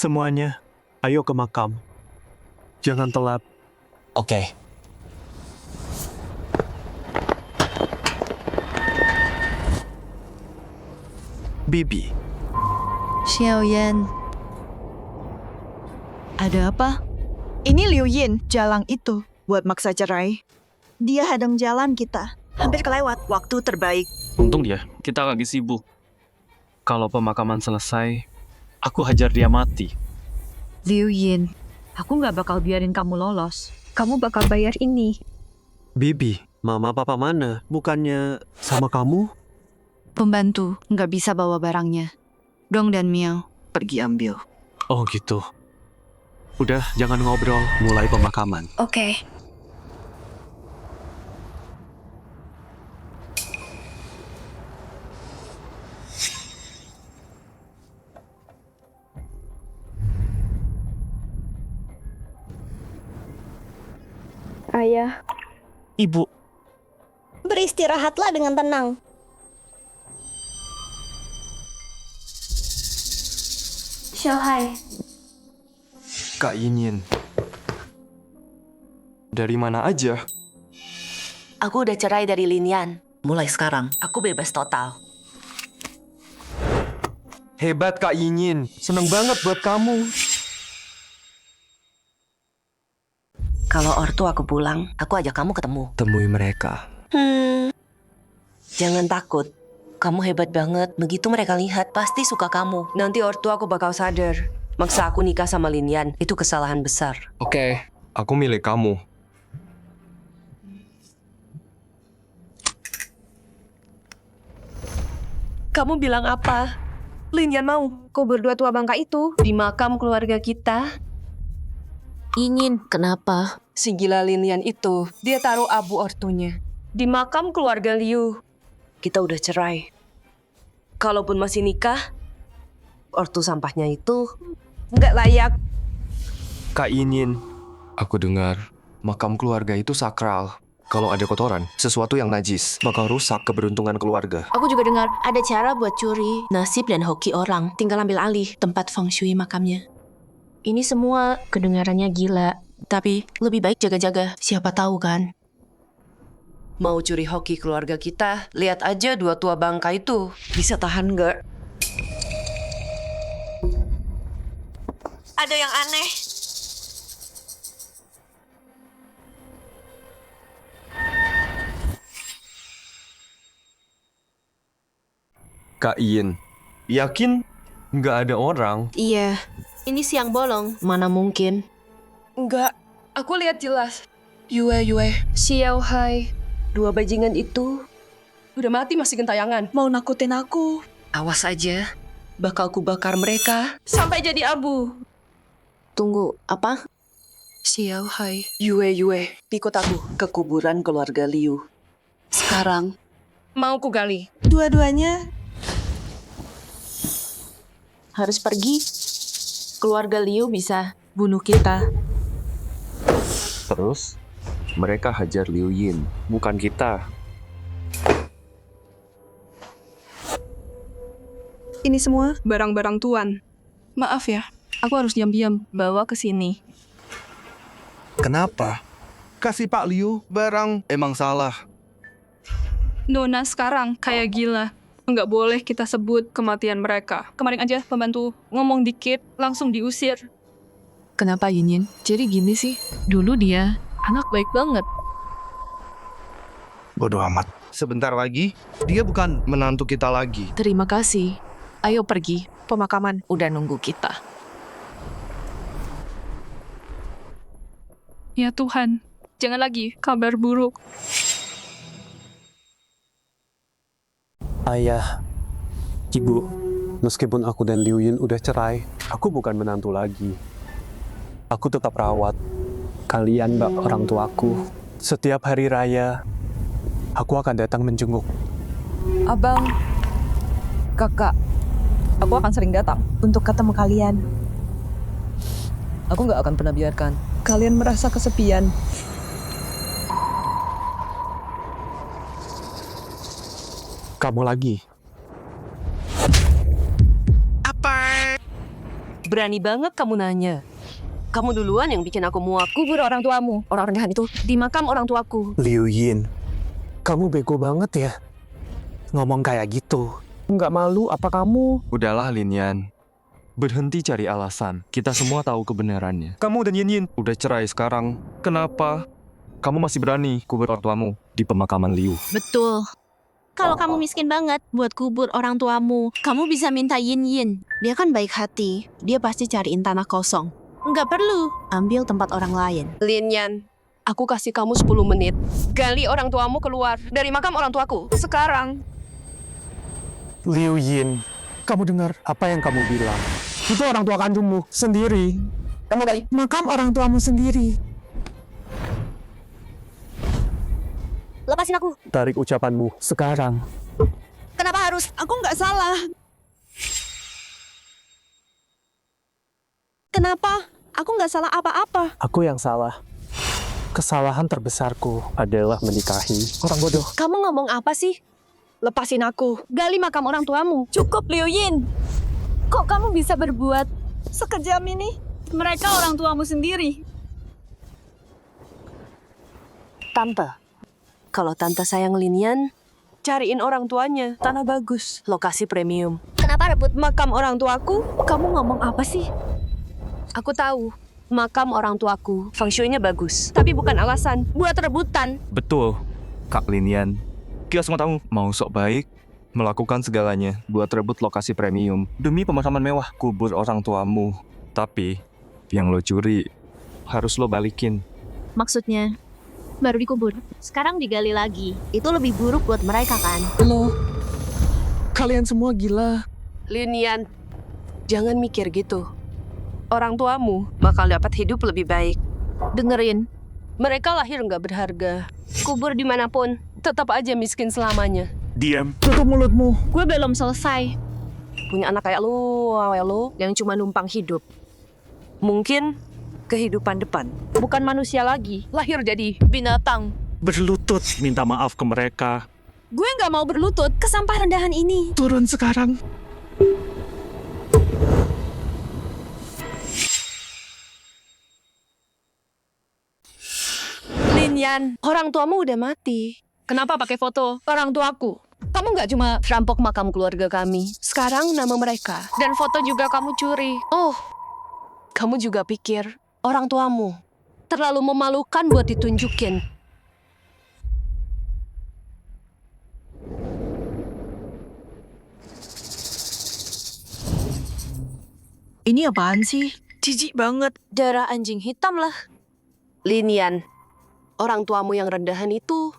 Speaker 9: Semuanya, ayo ke makam. Jangan telat.
Speaker 15: Oke.
Speaker 9: Bibi,
Speaker 2: Xiaoyan.
Speaker 18: Ada apa? Ini Liu Yin, jalang itu, buat maksa cerai. Dia hadang jalan kita. Hampir kelewat, waktu terbaik.
Speaker 15: Untung dia, kita lagi sibuk. Kalau pemakaman selesai, aku hajar dia mati.
Speaker 11: Liu Yin, aku nggak bakal biarin kamu lolos. Kamu bakal bayar ini.
Speaker 9: Bibi, mama papa mana? Bukannya sama kamu?
Speaker 2: Pembantu nggak bisa bawa barangnya. Dong dan Miao pergi ambil.
Speaker 9: Oh gitu. Udah, jangan ngobrol. Mulai pemakaman.
Speaker 10: Oke.
Speaker 16: Ayah.
Speaker 9: Ibu.
Speaker 10: Beristirahatlah dengan tenang. Xiaohai.
Speaker 1: Kak Yinyin. Dari mana aja?
Speaker 7: Aku udah cerai dari Linian. Mulai sekarang, aku bebas total.
Speaker 1: Hebat Kak Yinyin. Seneng banget buat kamu.
Speaker 7: Kalau ortu aku pulang, aku ajak kamu ketemu.
Speaker 1: Temui mereka.
Speaker 7: Jangan takut. Kamu hebat banget. Begitu mereka lihat, pasti suka kamu. Nanti ortu aku bakal sadar. Maksa aku nikah sama Linian, itu kesalahan besar.
Speaker 1: Oke, aku milik kamu.
Speaker 7: Kamu bilang apa? Linian mau.
Speaker 4: Kau berdua tua bangka itu
Speaker 7: Di makam keluarga kita.
Speaker 4: ingin. Kenapa?
Speaker 7: Si gila Linian itu, dia taruh abu ortunya. Di makam keluarga Liu. Kita udah cerai. Kalaupun masih nikah, ortu sampahnya itu nggak layak.
Speaker 1: Kak Yinyin. Aku dengar makam keluarga itu sakral. Kalau ada kotoran, sesuatu yang najis, bakal rusak keberuntungan keluarga.
Speaker 5: Aku juga dengar ada cara buat curi nasib dan hoki orang. Tinggal ambil alih tempat feng shui makamnya. Ini semua kedengarannya gila. Tapi lebih baik jaga-jaga. Siapa tahu kan?
Speaker 7: Mau curi hoki keluarga kita, lihat aja dua tua bangka itu. Bisa tahan nggak?
Speaker 10: Ada yang aneh.
Speaker 1: Kak Yin, yakin nggak ada orang?
Speaker 5: Iya. Ini siang bolong. Mana mungkin?
Speaker 7: Enggak, aku lihat jelas. Yue,
Speaker 16: Xiaohai.
Speaker 7: dua bajingan itu udah mati masih gentayangan.
Speaker 18: Mau nakutin aku.
Speaker 7: Awas aja, bakal kubakar mereka.
Speaker 16: Sampai jadi abu.
Speaker 4: Tunggu, apa?
Speaker 7: Xiaohai, Yue, ikut aku ke kuburan keluarga Liu. Sekarang,
Speaker 16: Mau ku gali.
Speaker 18: Dua-duanya
Speaker 5: Harus pergi. Keluarga Liu bisa bunuh kita.
Speaker 14: Terus, mereka hajar Liu Yin, bukan kita.
Speaker 16: Ini semua barang-barang Tuan. Maaf ya, aku harus diam-diam bawa ke sini.
Speaker 19: Kenapa? Kasih Pak Liu barang emang salah.
Speaker 16: Nona sekarang kayak gila. Nggak boleh kita sebut kematian mereka. Kemarin aja pembantu ngomong dikit, langsung diusir.
Speaker 2: Kenapa Yinyin? Jadi gini sih. Dulu dia anak baik banget.
Speaker 19: Bodoh amat. Sebentar lagi, dia bukan menantu kita lagi.
Speaker 2: Terima kasih. Ayo pergi. Pemakaman udah nunggu kita.
Speaker 16: Ya Tuhan, jangan lagi kabar buruk.
Speaker 9: Ayah, Ibu, meskipun aku dan Liu Yin udah cerai, aku bukan menantu lagi. Aku tetap rawat kalian, mbak orang tuaku. Setiap hari raya, aku akan datang menjenguk.
Speaker 18: Abang, kakak, aku akan sering datang untuk ketemu kalian.
Speaker 7: aku nggak akan pernah biarkan
Speaker 18: Kalian merasa kesepian.
Speaker 9: Kamu lagi.
Speaker 7: Berani banget kamu nanya. Kamu duluan yang bikin aku muak.
Speaker 16: Kubur orang tuamu. Orang rendahan itu di makam orang tuaku.
Speaker 9: Liu Yin, kamu bego banget ya. Ngomong kayak gitu. Nggak malu apa kamu?
Speaker 14: Udahlah, Lin Yan. Berhenti cari alasan. Kita semua tahu kebenarannya. Kamu dan Yin Yin udah cerai sekarang. Kenapa? Kamu masih berani kubur orang tuamu di pemakaman Liu.
Speaker 5: Betul. Kalau kamu miskin banget buat kubur orang tuamu, kamu bisa minta Yin Yin. Dia kan baik hati. Dia pasti cariin tanah kosong. Nggak perlu ambil tempat orang lain.
Speaker 7: Lin Yan, aku kasih kamu 10 menit. Gali orang tuamu keluar dari makam orang tuaku. Sekarang.
Speaker 9: Liu Yin, kamu dengar apa yang kamu bilang? Itu orang tua kandungmu sendiri.
Speaker 16: Kamu gali
Speaker 8: makam orang tuamu sendiri.
Speaker 16: Lepasin aku.
Speaker 9: Tarik ucapanmu sekarang.
Speaker 16: Kenapa harus? Aku nggak salah. Kenapa? Aku nggak salah apa-apa.
Speaker 9: Aku yang salah. Kesalahan terbesarku adalah menikahi orang bodoh.
Speaker 16: Kamu ngomong apa sih? Lepasin aku. Gali makam orang tuamu. Cukup, Liu Yin. Kok kamu bisa berbuat sekejam ini? Mereka orang tuamu sendiri.
Speaker 7: Tante, kalau tante sayang Lin Yan, cariin orang tuanya. Tanah bagus, lokasi premium.
Speaker 16: Kenapa rebut makam orang tuaku? Kamu ngomong apa sih?
Speaker 7: Aku tahu, makam orang tuaku feng shui-nya bagus. Tapi bukan alasan buat rebutan.
Speaker 14: Betul, Kak Lin Yan. Kita semua tahu mau sok baik, melakukan segalanya buat rebut lokasi premium demi pemakaman mewah kubur orang tuamu. Tapi yang lo curi harus lo balikin.
Speaker 5: Maksudnya, baru dikubur. Sekarang digali lagi. Itu lebih buruk buat mereka kan?
Speaker 8: Loh, kalian semua gila.
Speaker 7: Lin Yan, jangan mikir gitu. Orang tuamu bakal dapat hidup lebih baik.
Speaker 5: Dengerin.
Speaker 7: Mereka lahir nggak berharga. Kubur dimanapun, tetap aja miskin selamanya.
Speaker 9: Diam.
Speaker 8: Tutup mulutmu.
Speaker 5: Gue belum selesai.
Speaker 7: Punya anak kayak lu, yang cuma numpang hidup. Mungkin kehidupan depan. Bukan manusia lagi, lahir jadi binatang.
Speaker 9: Berlutut minta maaf ke mereka.
Speaker 16: Gue nggak mau berlutut ke sampah rendahan ini.
Speaker 8: Turun sekarang.
Speaker 7: Lin Yan, orang tuamu udah mati. Kenapa pakai foto orang tuaku? Kamu nggak cuma rampok makam keluarga kami. Sekarang nama mereka. Dan foto juga kamu curi. Oh, kamu juga pikir orang tuamu terlalu memalukan buat ditunjukin.
Speaker 18: Ini apaan sih? Jijik banget.
Speaker 7: Darah anjing hitam lah. Lin Yan, orang tuamu yang rendahan itu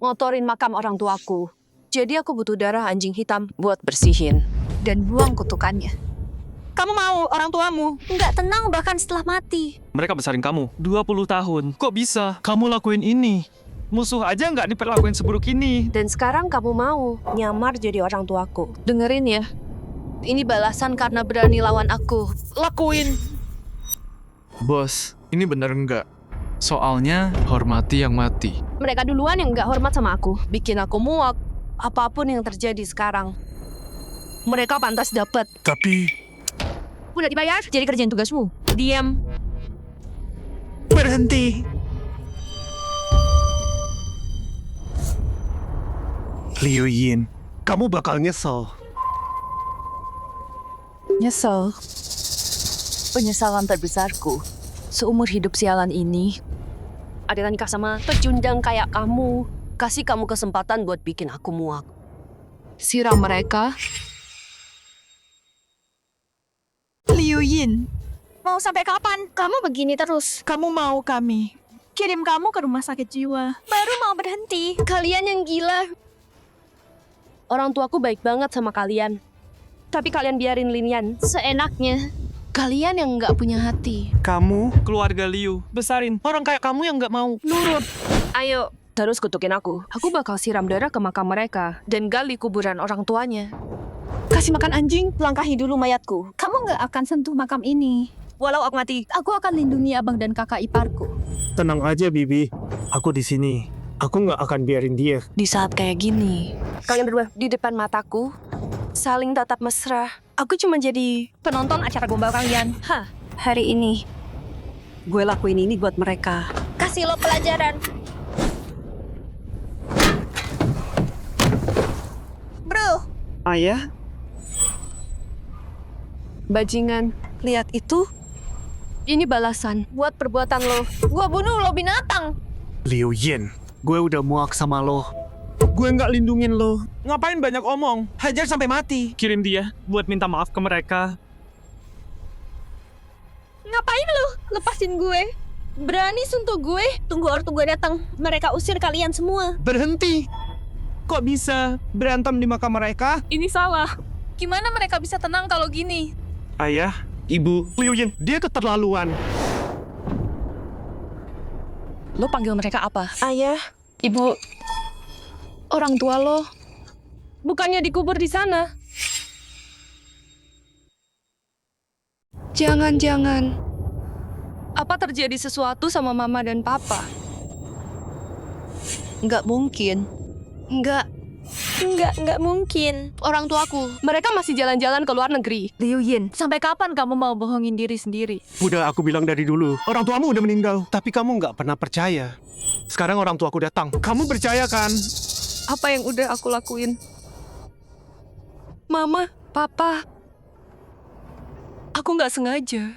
Speaker 7: ngotorin makam orang tuaku. Jadi aku butuh darah anjing hitam buat bersihin.
Speaker 16: Dan buang kutukannya. Kamu mau orang tuamu? Nggak tenang bahkan setelah mati.
Speaker 15: Mereka besarin kamu 20 tahun. Kok bisa kamu lakuin ini? Musuh aja nggak diperlakuin seburuk ini.
Speaker 7: Dan sekarang kamu mau nyamar jadi orang tuaku. Dengerin ya. Ini balasan karena berani lawan aku. Lakuin.
Speaker 12: Bos, ini bener nggak? Soalnya hormati yang mati.
Speaker 7: Mereka duluan yang nggak hormat sama aku. Bikin aku muak. Apapun yang terjadi sekarang. Mereka pantas dapat.
Speaker 9: Tapi
Speaker 7: Udah dibayar, jadi kerjain tugasmu. Diam.
Speaker 8: Berhenti.
Speaker 9: Liu Yin, kamu bakal nyesel.
Speaker 17: Nyesel. Penyesalan terbesarku seumur hidup sialan ini.
Speaker 7: Ada nikah sama pecundang kayak kamu. Kasih kamu kesempatan buat bikin aku muak. Siram mereka.
Speaker 18: Liu Yin,
Speaker 16: Mau sampai kapan? Kamu begini terus.
Speaker 18: kamu mau kami kirim kamu ke rumah sakit jiwa.
Speaker 10: Baru mau berhenti.
Speaker 7: Kalian yang gila. Orang tuaku baik banget sama kalian. Tapi kalian biarin Lin Yan
Speaker 5: Seenaknya.
Speaker 7: Kalian yang nggak punya hati.
Speaker 9: Kamu
Speaker 15: Keluarga Liu besarin orang kayak kamu yang nggak mau nurut.
Speaker 7: Ayo, terus kutukin aku. Aku bakal siram darah ke makam mereka. Dan gali kuburan orang tuanya.
Speaker 18: Kasih makan anjing.
Speaker 11: Langkahi dulu mayatku. Kamu nggak akan sentuh makam ini.
Speaker 7: Walau aku mati.
Speaker 11: Aku akan lindungi abang dan kakak iparku.
Speaker 9: tenang aja, Bibi. Aku di sini. Aku nggak akan biarin dia.
Speaker 7: Di saat kayak gini, kalian berdua di depan mataku, saling tatap mesra. Aku cuma jadi
Speaker 11: Penonton acara gombal kalian.
Speaker 7: Hah, hari ini gue lakuin ini buat mereka.
Speaker 10: Kasih lo pelajaran.
Speaker 11: Bro,
Speaker 9: Ayah?
Speaker 4: Bajingan, lihat itu. Ini balasan buat perbuatan lo.
Speaker 10: Gua bunuh lo binatang.
Speaker 9: Liu Yin, gue udah muak sama lo. Gue nggak lindungin lo. Ngapain banyak omong? Hajar sampai mati.
Speaker 15: Kirim dia buat minta maaf ke mereka.
Speaker 10: Ngapain lo? Lepasin gue. Berani sentuh gue. Tunggu ortu gue datang. Mereka usir kalian semua.
Speaker 19: Berhenti. Kok bisa berantem di makam mereka?
Speaker 16: Ini salah. Gimana mereka bisa tenang kalau gini?
Speaker 9: Ayah, Ibu, Liu Yin, dia keterlaluan.
Speaker 4: Lo panggil mereka apa?
Speaker 7: Ayah,
Speaker 4: Ibu, orang tua lo bukannya dikubur di sana. Jangan-jangan apa terjadi sesuatu sama mama dan papa? Nggak mungkin.
Speaker 10: Nggak mungkin.
Speaker 4: Orang tuaku, mereka masih jalan-jalan ke luar negeri.
Speaker 11: Liu Yin, sampai kapan kamu mau bohongin diri sendiri?
Speaker 9: Udah aku bilang dari dulu, orang tuamu udah meninggal. Tapi kamu nggak pernah percaya. Sekarang orang tuaku datang. Kamu percaya kan?
Speaker 4: Apa yang udah aku lakuin? Mama, papa, aku nggak sengaja.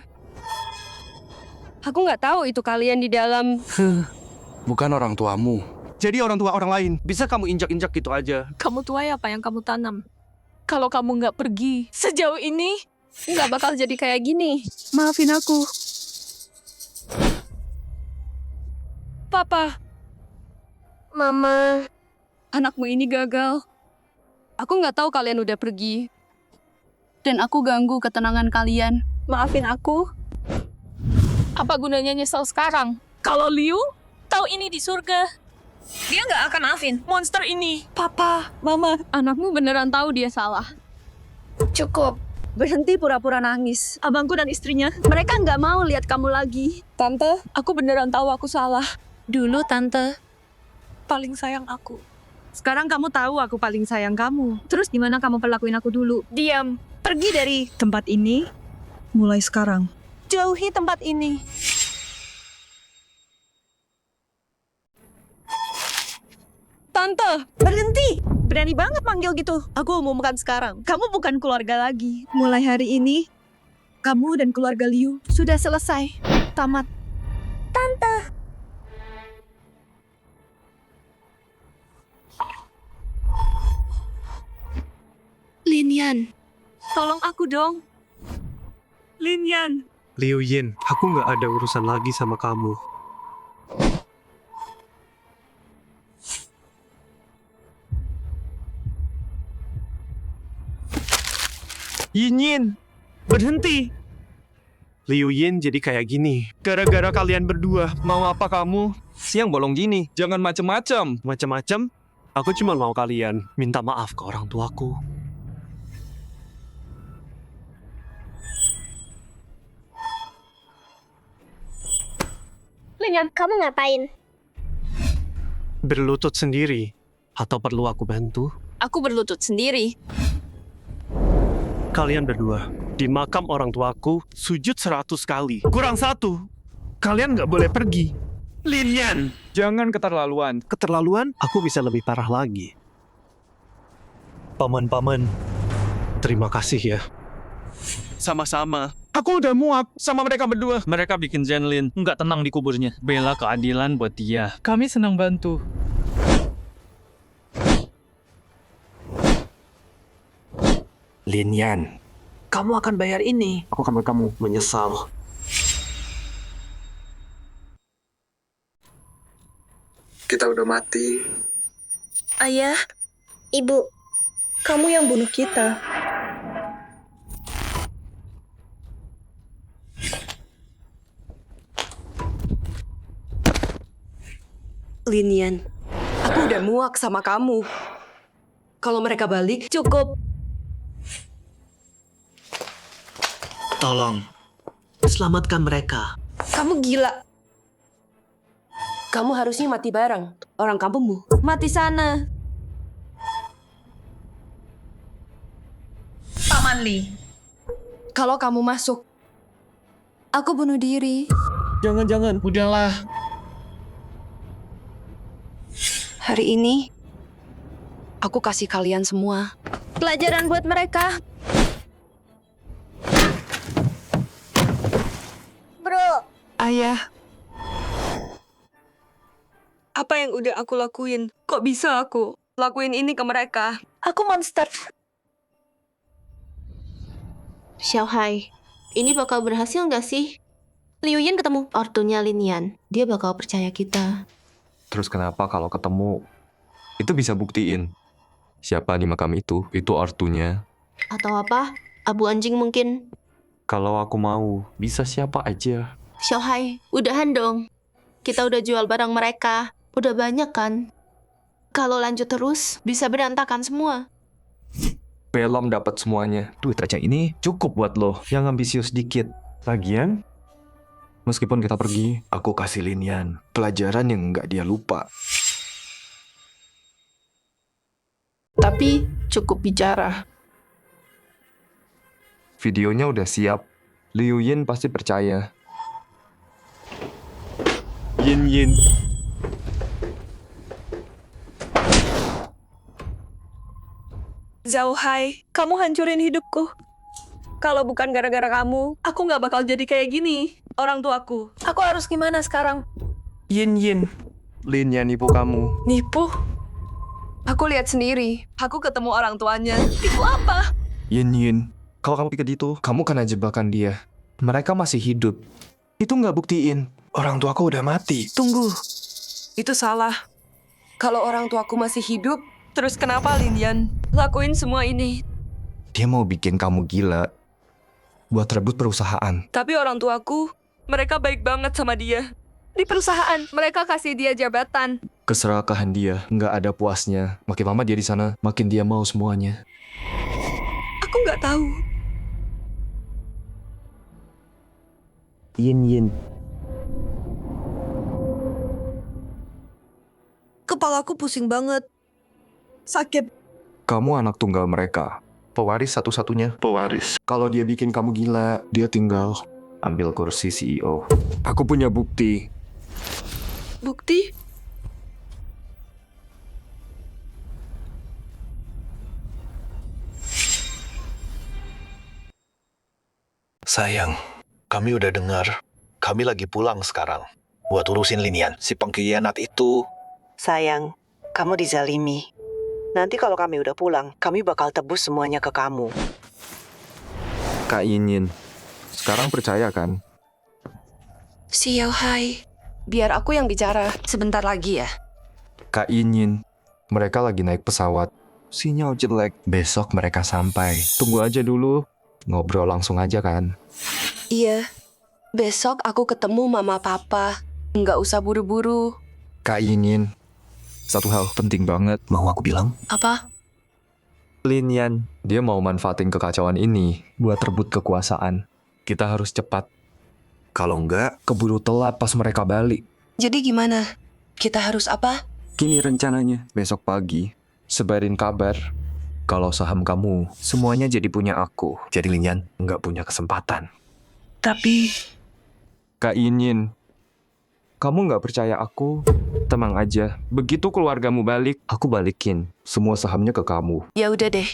Speaker 4: Aku nggak tahu itu kalian di dalam.
Speaker 19: Bukan orang tuamu. Jadi orang tua orang lain. Bisa kamu injak-injak gitu aja.
Speaker 16: Kamu tuai apa yang kamu tanam. Kalau kamu nggak pergi sejauh ini,
Speaker 4: Nggak bakal jadi kayak gini.
Speaker 16: maafin aku.
Speaker 4: Papa,
Speaker 10: Mama.
Speaker 16: Anakmu ini gagal.
Speaker 4: aku nggak tahu kalian udah pergi.
Speaker 16: Dan aku ganggu ketenangan kalian.
Speaker 4: Maafin aku.
Speaker 16: Apa gunanya nyesel sekarang? Kalau Liu tahu ini di surga.
Speaker 11: Dia nggak akan maafin.
Speaker 16: Monster ini.
Speaker 4: Papa,
Speaker 16: Mama, anakmu beneran tahu dia salah.
Speaker 10: Cukup.
Speaker 4: berhenti pura-pura nangis.
Speaker 11: Abangku dan istrinya,
Speaker 4: Mereka nggak mau lihat kamu lagi.
Speaker 16: Tante, aku beneran tahu aku salah.
Speaker 4: Dulu Tante
Speaker 16: Paling sayang aku.
Speaker 11: sekarang kamu tahu aku paling sayang kamu. Terus gimana kamu perlakuin aku dulu?
Speaker 16: Diam.
Speaker 11: Pergi dari tempat ini. Mulai sekarang. Jauhi tempat ini.
Speaker 4: Tante,
Speaker 11: Berhenti! Berani banget manggil gitu. Aku umumkan sekarang. Kamu bukan keluarga lagi. Mulai hari ini, kamu dan keluarga Liu sudah selesai. Tamat.
Speaker 10: Tante.
Speaker 4: Linian, tolong aku dong.
Speaker 16: Linian.
Speaker 9: Liu Yin, aku nggak ada urusan lagi sama kamu. Yin, berhenti. Liu Yin jadi kayak gini. Gara-gara kalian berdua.
Speaker 14: Mau apa kamu? Siang bolong gini. Jangan macem-macem.
Speaker 9: Macam-macam? Aku cuma mau kalian minta maaf ke orang tuaku.
Speaker 10: Linian, kamu ngapain?
Speaker 9: Berlutut sendiri. Atau perlu aku bantu?
Speaker 4: Aku berlutut sendiri.
Speaker 9: Kalian berdua, di makam orang tuaku, sujud 100 kali. Kurang 1. Kalian nggak boleh pergi. Linian!
Speaker 14: Jangan keterlaluan.
Speaker 9: Keterlaluan? Aku bisa lebih parah lagi. Paman-paman, terima kasih ya.
Speaker 19: Sama-sama.
Speaker 9: Aku udah muak sama mereka berdua.
Speaker 15: Mereka bikin Zenlin nggak tenang di kuburnya. Bela keadilan buat dia. Kami senang bantu.
Speaker 19: Linian.
Speaker 8: Kamu akan bayar ini.
Speaker 9: Aku akan kamu menyesal.
Speaker 3: Kita udah mati.
Speaker 10: Ayah, Ibu, kamu yang bunuh kita.
Speaker 7: Linian, aku udah muak sama kamu. Kalau mereka balik, cukup.
Speaker 8: Tolong, selamatkan mereka.
Speaker 7: Kamu gila. Kamu harusnya mati bareng orang kampungmu.
Speaker 11: Mati sana.
Speaker 2: Manli. Kalau kamu masuk, aku bunuh diri.
Speaker 9: Jangan.
Speaker 12: Udahlah.
Speaker 7: Hari ini, aku kasih kalian semua
Speaker 10: Pelajaran buat mereka.
Speaker 11: Bro,
Speaker 18: Ayah. Apa yang udah aku lakuin? Kok bisa aku lakuin ini ke mereka?
Speaker 11: aku monster.
Speaker 5: Xiaohai, ini bakal berhasil nggak sih? Liu Yin ketemu ortunya Lin Yan. Dia bakal percaya kita.
Speaker 14: Terus kenapa kalau ketemu itu bisa buktiin siapa di makam itu ortunya.
Speaker 5: Atau apa? Abu anjing mungkin.
Speaker 14: Kalau aku mau, bisa siapa aja.
Speaker 5: Xiaohai, udahan dong. Kita udah jual barang mereka. Udah banyak kan? Kalau lanjut terus, bisa berantakan semua.
Speaker 14: Belum dapat semuanya. Duit receh ini cukup buat lo yang ambisius dikit. Lagian, meskipun kita pergi, aku kasih Lin Yan pelajaran yang nggak dia lupa.
Speaker 5: Tapi cukup bicara.
Speaker 14: Videonya udah siap. Liu Yin pasti percaya.
Speaker 9: Yin.
Speaker 18: Xiaohai, kamu hancurin hidupku. Kalau bukan gara-gara kamu, aku nggak bakal jadi kayak gini. Orang tuaku.
Speaker 16: Aku harus gimana sekarang?
Speaker 19: Yin. Lin Yan nipu kamu.
Speaker 2: Nipu? Aku lihat sendiri. Aku ketemu orang tuanya. Tipu apa?
Speaker 14: Yin, kalau kamu pikir itu, kamu kena jebakan dia. Mereka masih hidup. Itu nggak buktiin orang tuaku udah mati.
Speaker 7: Tunggu. Itu salah. Kalau orang tuaku masih hidup, terus kenapa Lin Yan lakuin semua ini?
Speaker 14: Dia mau bikin kamu gila buat rebut perusahaan.
Speaker 18: Tapi orang tuaku, mereka baik banget sama dia. Di perusahaan, mereka kasih dia jabatan.
Speaker 14: Keserakahan dia nggak ada puasnya. Makin lama dia di sana, makin dia mau semuanya.
Speaker 18: Aku nggak tahu.
Speaker 19: Yin.
Speaker 18: Kepalaku pusing banget. Sakit.
Speaker 14: Kamu anak tunggal mereka. Pewaris satu-satunya. Pewaris. Kalau dia bikin kamu gila, dia tinggal ambil kursi CEO. Aku punya bukti.
Speaker 18: Bukti?
Speaker 6: Sayang, kami udah dengar. Kami lagi pulang sekarang. Buat urusin Lin Yan, si pengkhianat itu.
Speaker 17: Sayang, kamu dizalimi. Nanti kalau kami udah pulang, kami bakal tebus semuanya ke kamu.
Speaker 14: Kak Yin, sekarang percaya kan?
Speaker 7: Xiaohai, biar aku yang bicara sebentar lagi ya.
Speaker 14: Kak Yin, mereka lagi naik pesawat. Sinyal jelek. Besok mereka sampai. Tunggu aja dulu. Ngobrol langsung aja kan?
Speaker 7: Iya, besok aku ketemu mama papa. Nggak usah buru-buru.
Speaker 14: Kak Yin, satu hal penting banget mau aku bilang.
Speaker 7: Apa?
Speaker 14: Lin Yan, dia mau manfaatin kekacauan ini buat rebut kekuasaan. Kita harus cepat. Kalau enggak, keburu telat pas mereka balik.
Speaker 7: Jadi gimana? Kita harus apa?
Speaker 14: Gini rencananya, besok pagi, sebarin kabar kalau saham kamu semuanya jadi punya aku. Jadi Lin Yan nggak punya kesempatan.
Speaker 18: Tapi...
Speaker 14: Kak Yin, kamu nggak percaya aku? Tenang aja, begitu keluargamu balik, aku balikin semua sahamnya ke kamu.
Speaker 7: Ya udah deh,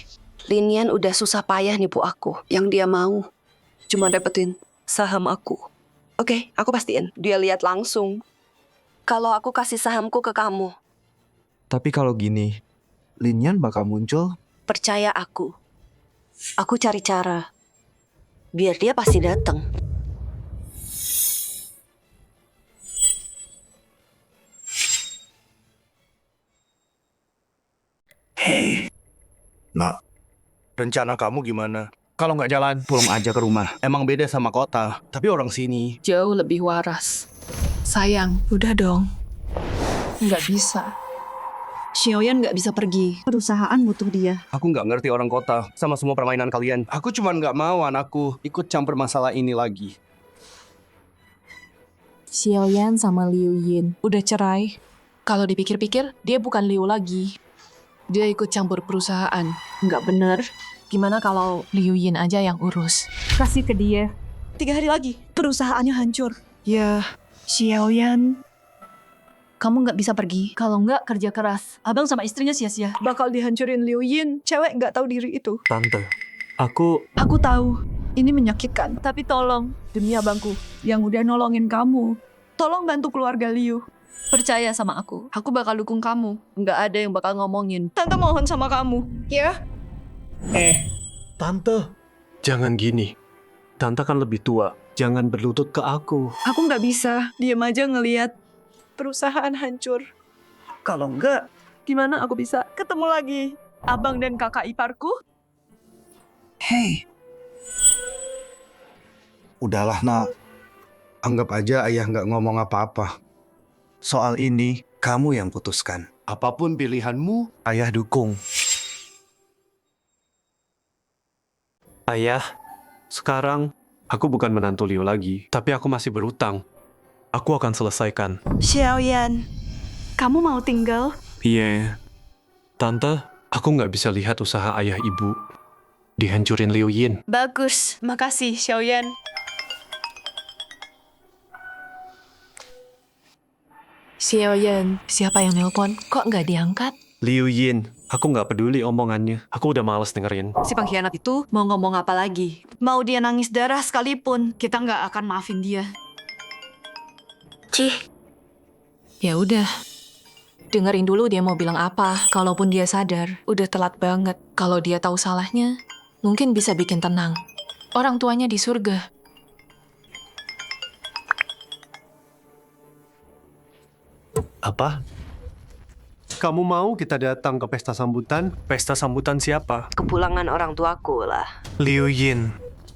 Speaker 7: Lin Yan udah susah payah nipu aku. Yang dia mau cuma dapetin saham aku. Oke, aku pastiin dia lihat langsung kalau aku kasih sahamku ke kamu.
Speaker 14: Tapi kalau gini, Lin Yan bakal muncul.
Speaker 7: Percaya aku cari cara biar dia pasti datang.
Speaker 19: Hei. Nak, rencana kamu gimana?
Speaker 9: Kalau nggak jalan,
Speaker 19: pulang aja ke rumah. Emang beda sama kota, tapi orang sini.
Speaker 16: Jauh lebih waras. Sayang, udah dong. Nggak bisa.
Speaker 18: Xiaoyan nggak bisa pergi. Perusahaan butuh dia.
Speaker 19: Aku nggak ngerti orang kota sama semua permainan kalian. Aku cuma nggak mau anakku ikut campur masalah ini lagi.
Speaker 16: Xiaoyan sama Liu Yin udah cerai. Kalau dipikir-pikir, dia bukan Liu lagi. Dia ikut campur perusahaan. Nggak bener.
Speaker 5: Gimana kalau Liu Yin aja yang urus?
Speaker 11: Kasih ke dia.
Speaker 18: 3 hari lagi, perusahaannya hancur. Ya, Xiaoyan. Kamu nggak bisa pergi. Kalau nggak kerja keras, abang sama istrinya sia-sia. Bakal dihancurin Liu Yin. Cewek nggak tahu diri itu.
Speaker 9: Tante, aku
Speaker 18: tahu, ini menyakitkan. Tapi tolong, demi abangku, yang udah nolongin kamu. Tolong bantu keluarga Liu. Percaya sama aku. Aku bakal dukung kamu. Nggak ada yang bakal ngomongin. Tante mohon sama kamu. Ya?
Speaker 9: Tante, jangan gini. Tante kan lebih tua. Jangan berlutut ke aku.
Speaker 18: Aku nggak bisa. Diam aja ngelihat perusahaan hancur. Kalau nggak, gimana aku bisa ketemu lagi abang dan kakak iparku?
Speaker 19: Hei. Udahlah, Nak. Anggap aja ayah nggak ngomong apa-apa. Soal ini, kamu yang putuskan. Apapun pilihanmu, ayah dukung.
Speaker 9: Ayah, sekarang aku bukan menantu Liu lagi, tapi aku masih berutang. Aku akan selesaikan.
Speaker 18: Xiaoyan, kamu mau tinggal?
Speaker 9: Iya. Tante, aku nggak bisa lihat usaha ayah ibu dihancurin Liu Yin.
Speaker 18: Bagus, makasih Xiaoyan.
Speaker 5: Xiaoyan, siapa yang nelpon? Kok nggak diangkat?
Speaker 9: Liu Yin, aku nggak peduli omongannya. Aku udah males dengerin.
Speaker 2: Si pengkhianat itu mau ngomong apa lagi? Mau dia nangis darah sekalipun, kita nggak akan maafin dia.
Speaker 5: Cih. Ya udah. Dengerin dulu dia mau bilang apa. Kalaupun dia sadar, udah telat banget. Kalau dia tahu salahnya, mungkin bisa bikin tenang. Orang tuanya di surga.
Speaker 9: Apa? Kamu mau kita datang ke pesta sambutan? Pesta sambutan siapa?
Speaker 7: Kepulangan orang tuaku lah.
Speaker 9: Liu Yin.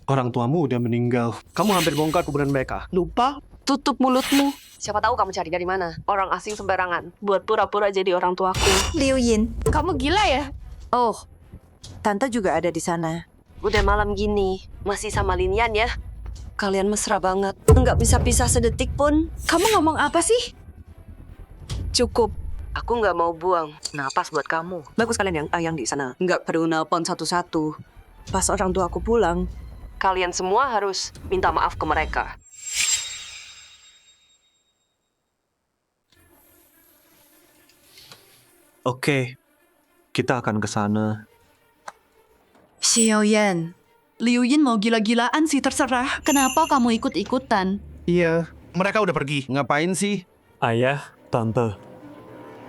Speaker 9: Orang tuamu udah meninggal. Kamu hampir bongkar kuburan mereka. Lupa?
Speaker 7: Tutup mulutmu. Siapa tahu kamu cari dari mana? Orang asing sembarangan. Buat pura-pura jadi orang tuaku.
Speaker 18: Liu Yin,
Speaker 2: kamu gila ya?
Speaker 7: Oh, Tante juga ada di sana. Udah malam gini, masih sama Linian ya? Kalian mesra banget. Nggak bisa pisah sedetik pun.
Speaker 18: kamu ngomong apa sih?
Speaker 7: Cukup. Aku nggak mau buang napas buat kamu. Bagus kalian yang di sana. Nggak perlu nelpon satu-satu. Pas orang tua aku pulang, kalian semua harus minta maaf ke mereka.
Speaker 9: Oke, kita akan ke sana.
Speaker 2: Xiaoyan, Liu Yin mau gila-gilaan sih terserah. Kenapa kamu ikut-ikutan?
Speaker 19: Iya, mereka udah pergi. Ngapain sih?
Speaker 9: Ayah, Tante,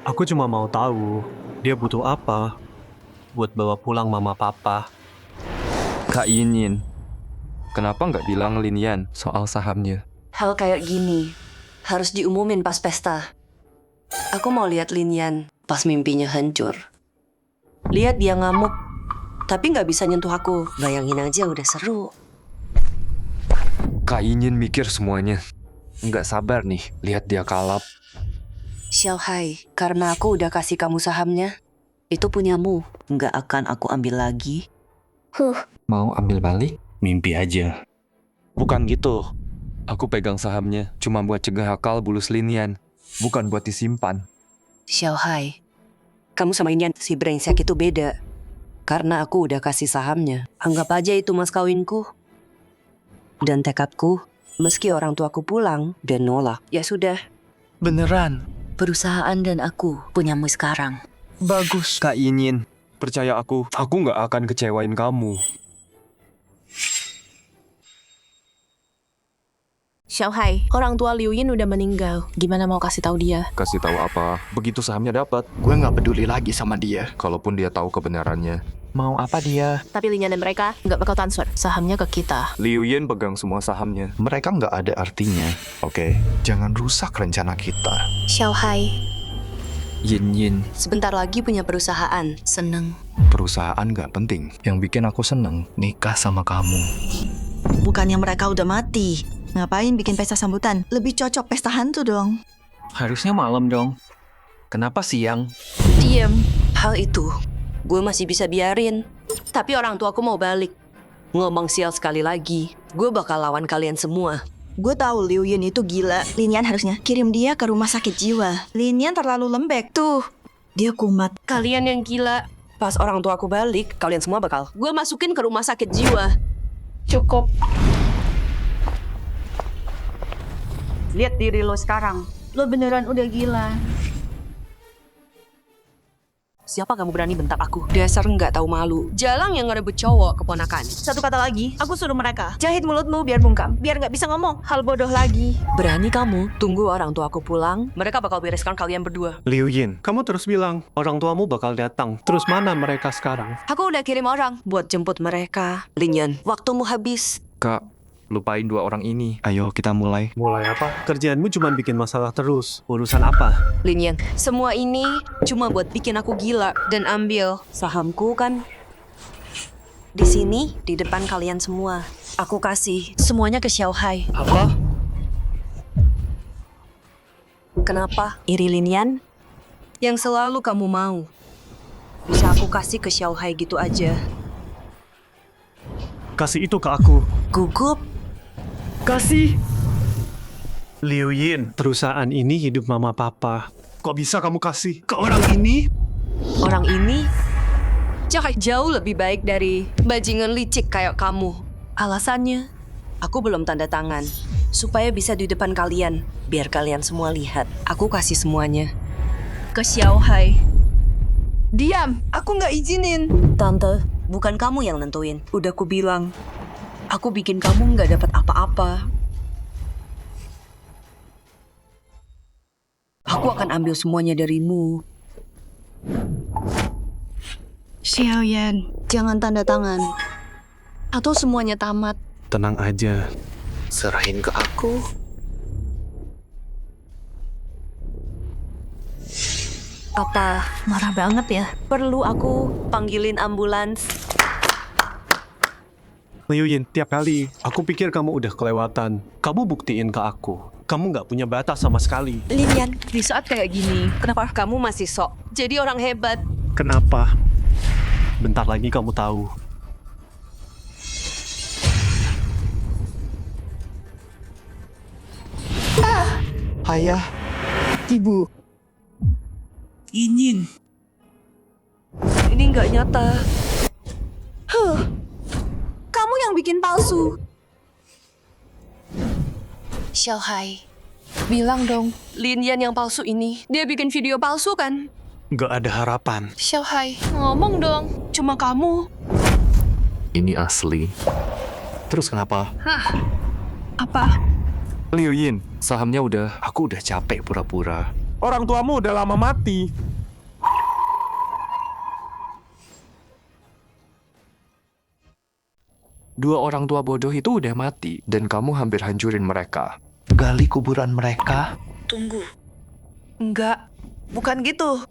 Speaker 9: aku cuma mau tahu dia butuh apa buat bawa pulang mama papa.
Speaker 14: Kak Yin, kenapa nggak bilang Linian soal sahamnya?
Speaker 7: Hal kayak gini harus diumumin pas pesta. Aku mau lihat Linian pas mimpinya hancur. Lihat dia ngamuk, tapi nggak bisa nyentuh aku. Bayangin aja udah seru.
Speaker 14: Kak Yin mikir semuanya. Nggak sabar nih lihat dia kalap.
Speaker 7: Xiaohai, karena aku udah kasih kamu sahamnya, itu punyamu. Nggak akan aku ambil lagi.
Speaker 14: Mau ambil balik?
Speaker 19: Mimpi aja.
Speaker 14: Bukan gitu. Aku pegang sahamnya cuma buat cegah akal bulus Linian, bukan buat disimpan.
Speaker 7: Xiaohai, kamu sama Linian si brengsek itu beda. Karena aku udah kasih sahamnya. Anggap aja itu mas kawinku. Dan tekadku, meski orang tuaku pulang dan nolak, ya sudah.
Speaker 19: Beneran?
Speaker 7: Perusahaan dan aku punyamu sekarang.
Speaker 14: Bagus. Kak Yin, percaya aku nggak akan kecewain kamu.
Speaker 5: Xiaohai, orang tua Liu Yin udah meninggal. Gimana mau kasih tahu dia?
Speaker 14: Kasih tahu apa? Begitu sahamnya dapat.
Speaker 8: Gue nggak peduli lagi sama dia.
Speaker 14: Kalaupun dia tahu kebenarannya.
Speaker 8: Mau apa dia?
Speaker 5: Tapi Linian dan mereka nggak bakal transfer sahamnya ke kita.
Speaker 14: Liu Yin pegang semua sahamnya.
Speaker 19: Mereka nggak ada artinya. Oke, jangan rusak rencana kita.
Speaker 7: Xiaohai,
Speaker 14: Yin,
Speaker 7: sebentar lagi punya perusahaan. Seneng.
Speaker 19: Perusahaan nggak penting. Yang bikin aku seneng, nikah sama kamu.
Speaker 18: Bukannya mereka udah mati. Ngapain bikin pesta sambutan? Lebih cocok pesta hantu dong.
Speaker 15: Harusnya malam dong. Kenapa siang?
Speaker 7: Diam. Hal itu, gue masih bisa biarin. Tapi orang tuaku mau balik. Ngomong sial sekali lagi, gue bakal lawan kalian semua.
Speaker 18: Gue tahu Liu Yin itu gila. Linian harusnya kirim dia ke rumah sakit jiwa. Linian terlalu lembek. Tuh, dia kumat.
Speaker 7: Kalian yang gila. Pas orang tua aku balik, kalian semua bakal
Speaker 4: Gue masukin ke rumah sakit jiwa.
Speaker 5: Cukup.
Speaker 11: Lihat diri lo sekarang. Lo beneran udah gila.
Speaker 7: Siapa kamu berani bentak aku? Dasar nggak tahu malu. Jalang yang ngerebut cowok keponakan.
Speaker 11: Satu kata lagi, aku suruh mereka jahit mulutmu biar bungkam, biar nggak bisa ngomong hal bodoh lagi.
Speaker 7: Berani kamu? Tunggu orang tua aku pulang, mereka bakal bereskan kalian berdua.
Speaker 9: Liu Yin, kamu terus bilang orang tuamu bakal datang. Terus mana mereka sekarang?
Speaker 7: Aku udah kirim orang buat jemput mereka. Lin Yan, waktumu habis.
Speaker 14: Kak, lupain dua orang ini. Ayo kita mulai.
Speaker 9: Mulai apa? Kerjaanmu cuma bikin masalah terus. Urusan apa?
Speaker 7: Lin Yan, semua ini cuma buat bikin aku gila dan ambil sahamku kan. Di sini, di depan kalian semua. Aku kasih semuanya ke Xiao Hai.
Speaker 9: Apa?
Speaker 7: Kenapa? Iri Lin Yan? Yang selalu kamu mau. Bisa aku kasih ke Xiao Hai gitu aja.
Speaker 9: Kasih itu ke aku.
Speaker 7: Gugup.
Speaker 9: Kasih. Liu Yin, perusahaan ini hidup mama papa. Kok bisa kamu kasih ke orang ini?
Speaker 7: Orang ini jauh lebih baik dari bajingan licik kayak kamu. Alasannya, aku belum tanda tangan. Supaya bisa di depan kalian. Biar kalian semua lihat. Aku kasih semuanya ke Xiao Hai.
Speaker 2: Diam, aku nggak izinin.
Speaker 7: Tante, bukan kamu yang nentuin. Udah ku bilang. Aku bikin kamu nggak dapat apa-apa. Aku akan ambil semuanya darimu.
Speaker 2: Xiaoyan, jangan tanda tangan. Atau semuanya tamat.
Speaker 9: Tenang aja.
Speaker 14: Serahin ke aku.
Speaker 7: Apa?
Speaker 11: Marah banget ya.
Speaker 7: Perlu aku panggilin ambulans?
Speaker 9: Liu Yin, tiap kali aku pikir kamu udah kelewatan. Kamu buktiin ke aku. Kamu nggak punya batas sama sekali.
Speaker 7: Lin Yan, di saat kayak gini, kenapa kamu masih sok jadi orang hebat?
Speaker 9: Kenapa? Bentar lagi kamu tahu.
Speaker 8: Ayah, Ibu,
Speaker 11: Yin.
Speaker 7: Ini nggak nyata.
Speaker 11: Kamu yang bikin palsu.
Speaker 7: Xiao Hai, bilang dong, Lin Yan yang palsu ini, dia bikin video palsu kan?
Speaker 9: Nggak ada harapan.
Speaker 7: Xiao Hai, ngomong dong, cuma kamu.
Speaker 14: Ini asli. Terus kenapa?
Speaker 7: Hah? Apa?
Speaker 14: Liu Yin, sahamnya aku udah capek pura-pura.
Speaker 3: Orang tuamu udah lama mati.
Speaker 14: Dua orang tua bodoh itu udah mati, dan kamu hampir hancurin mereka.
Speaker 8: gali kuburan mereka.
Speaker 7: Tunggu. Enggak, bukan gitu.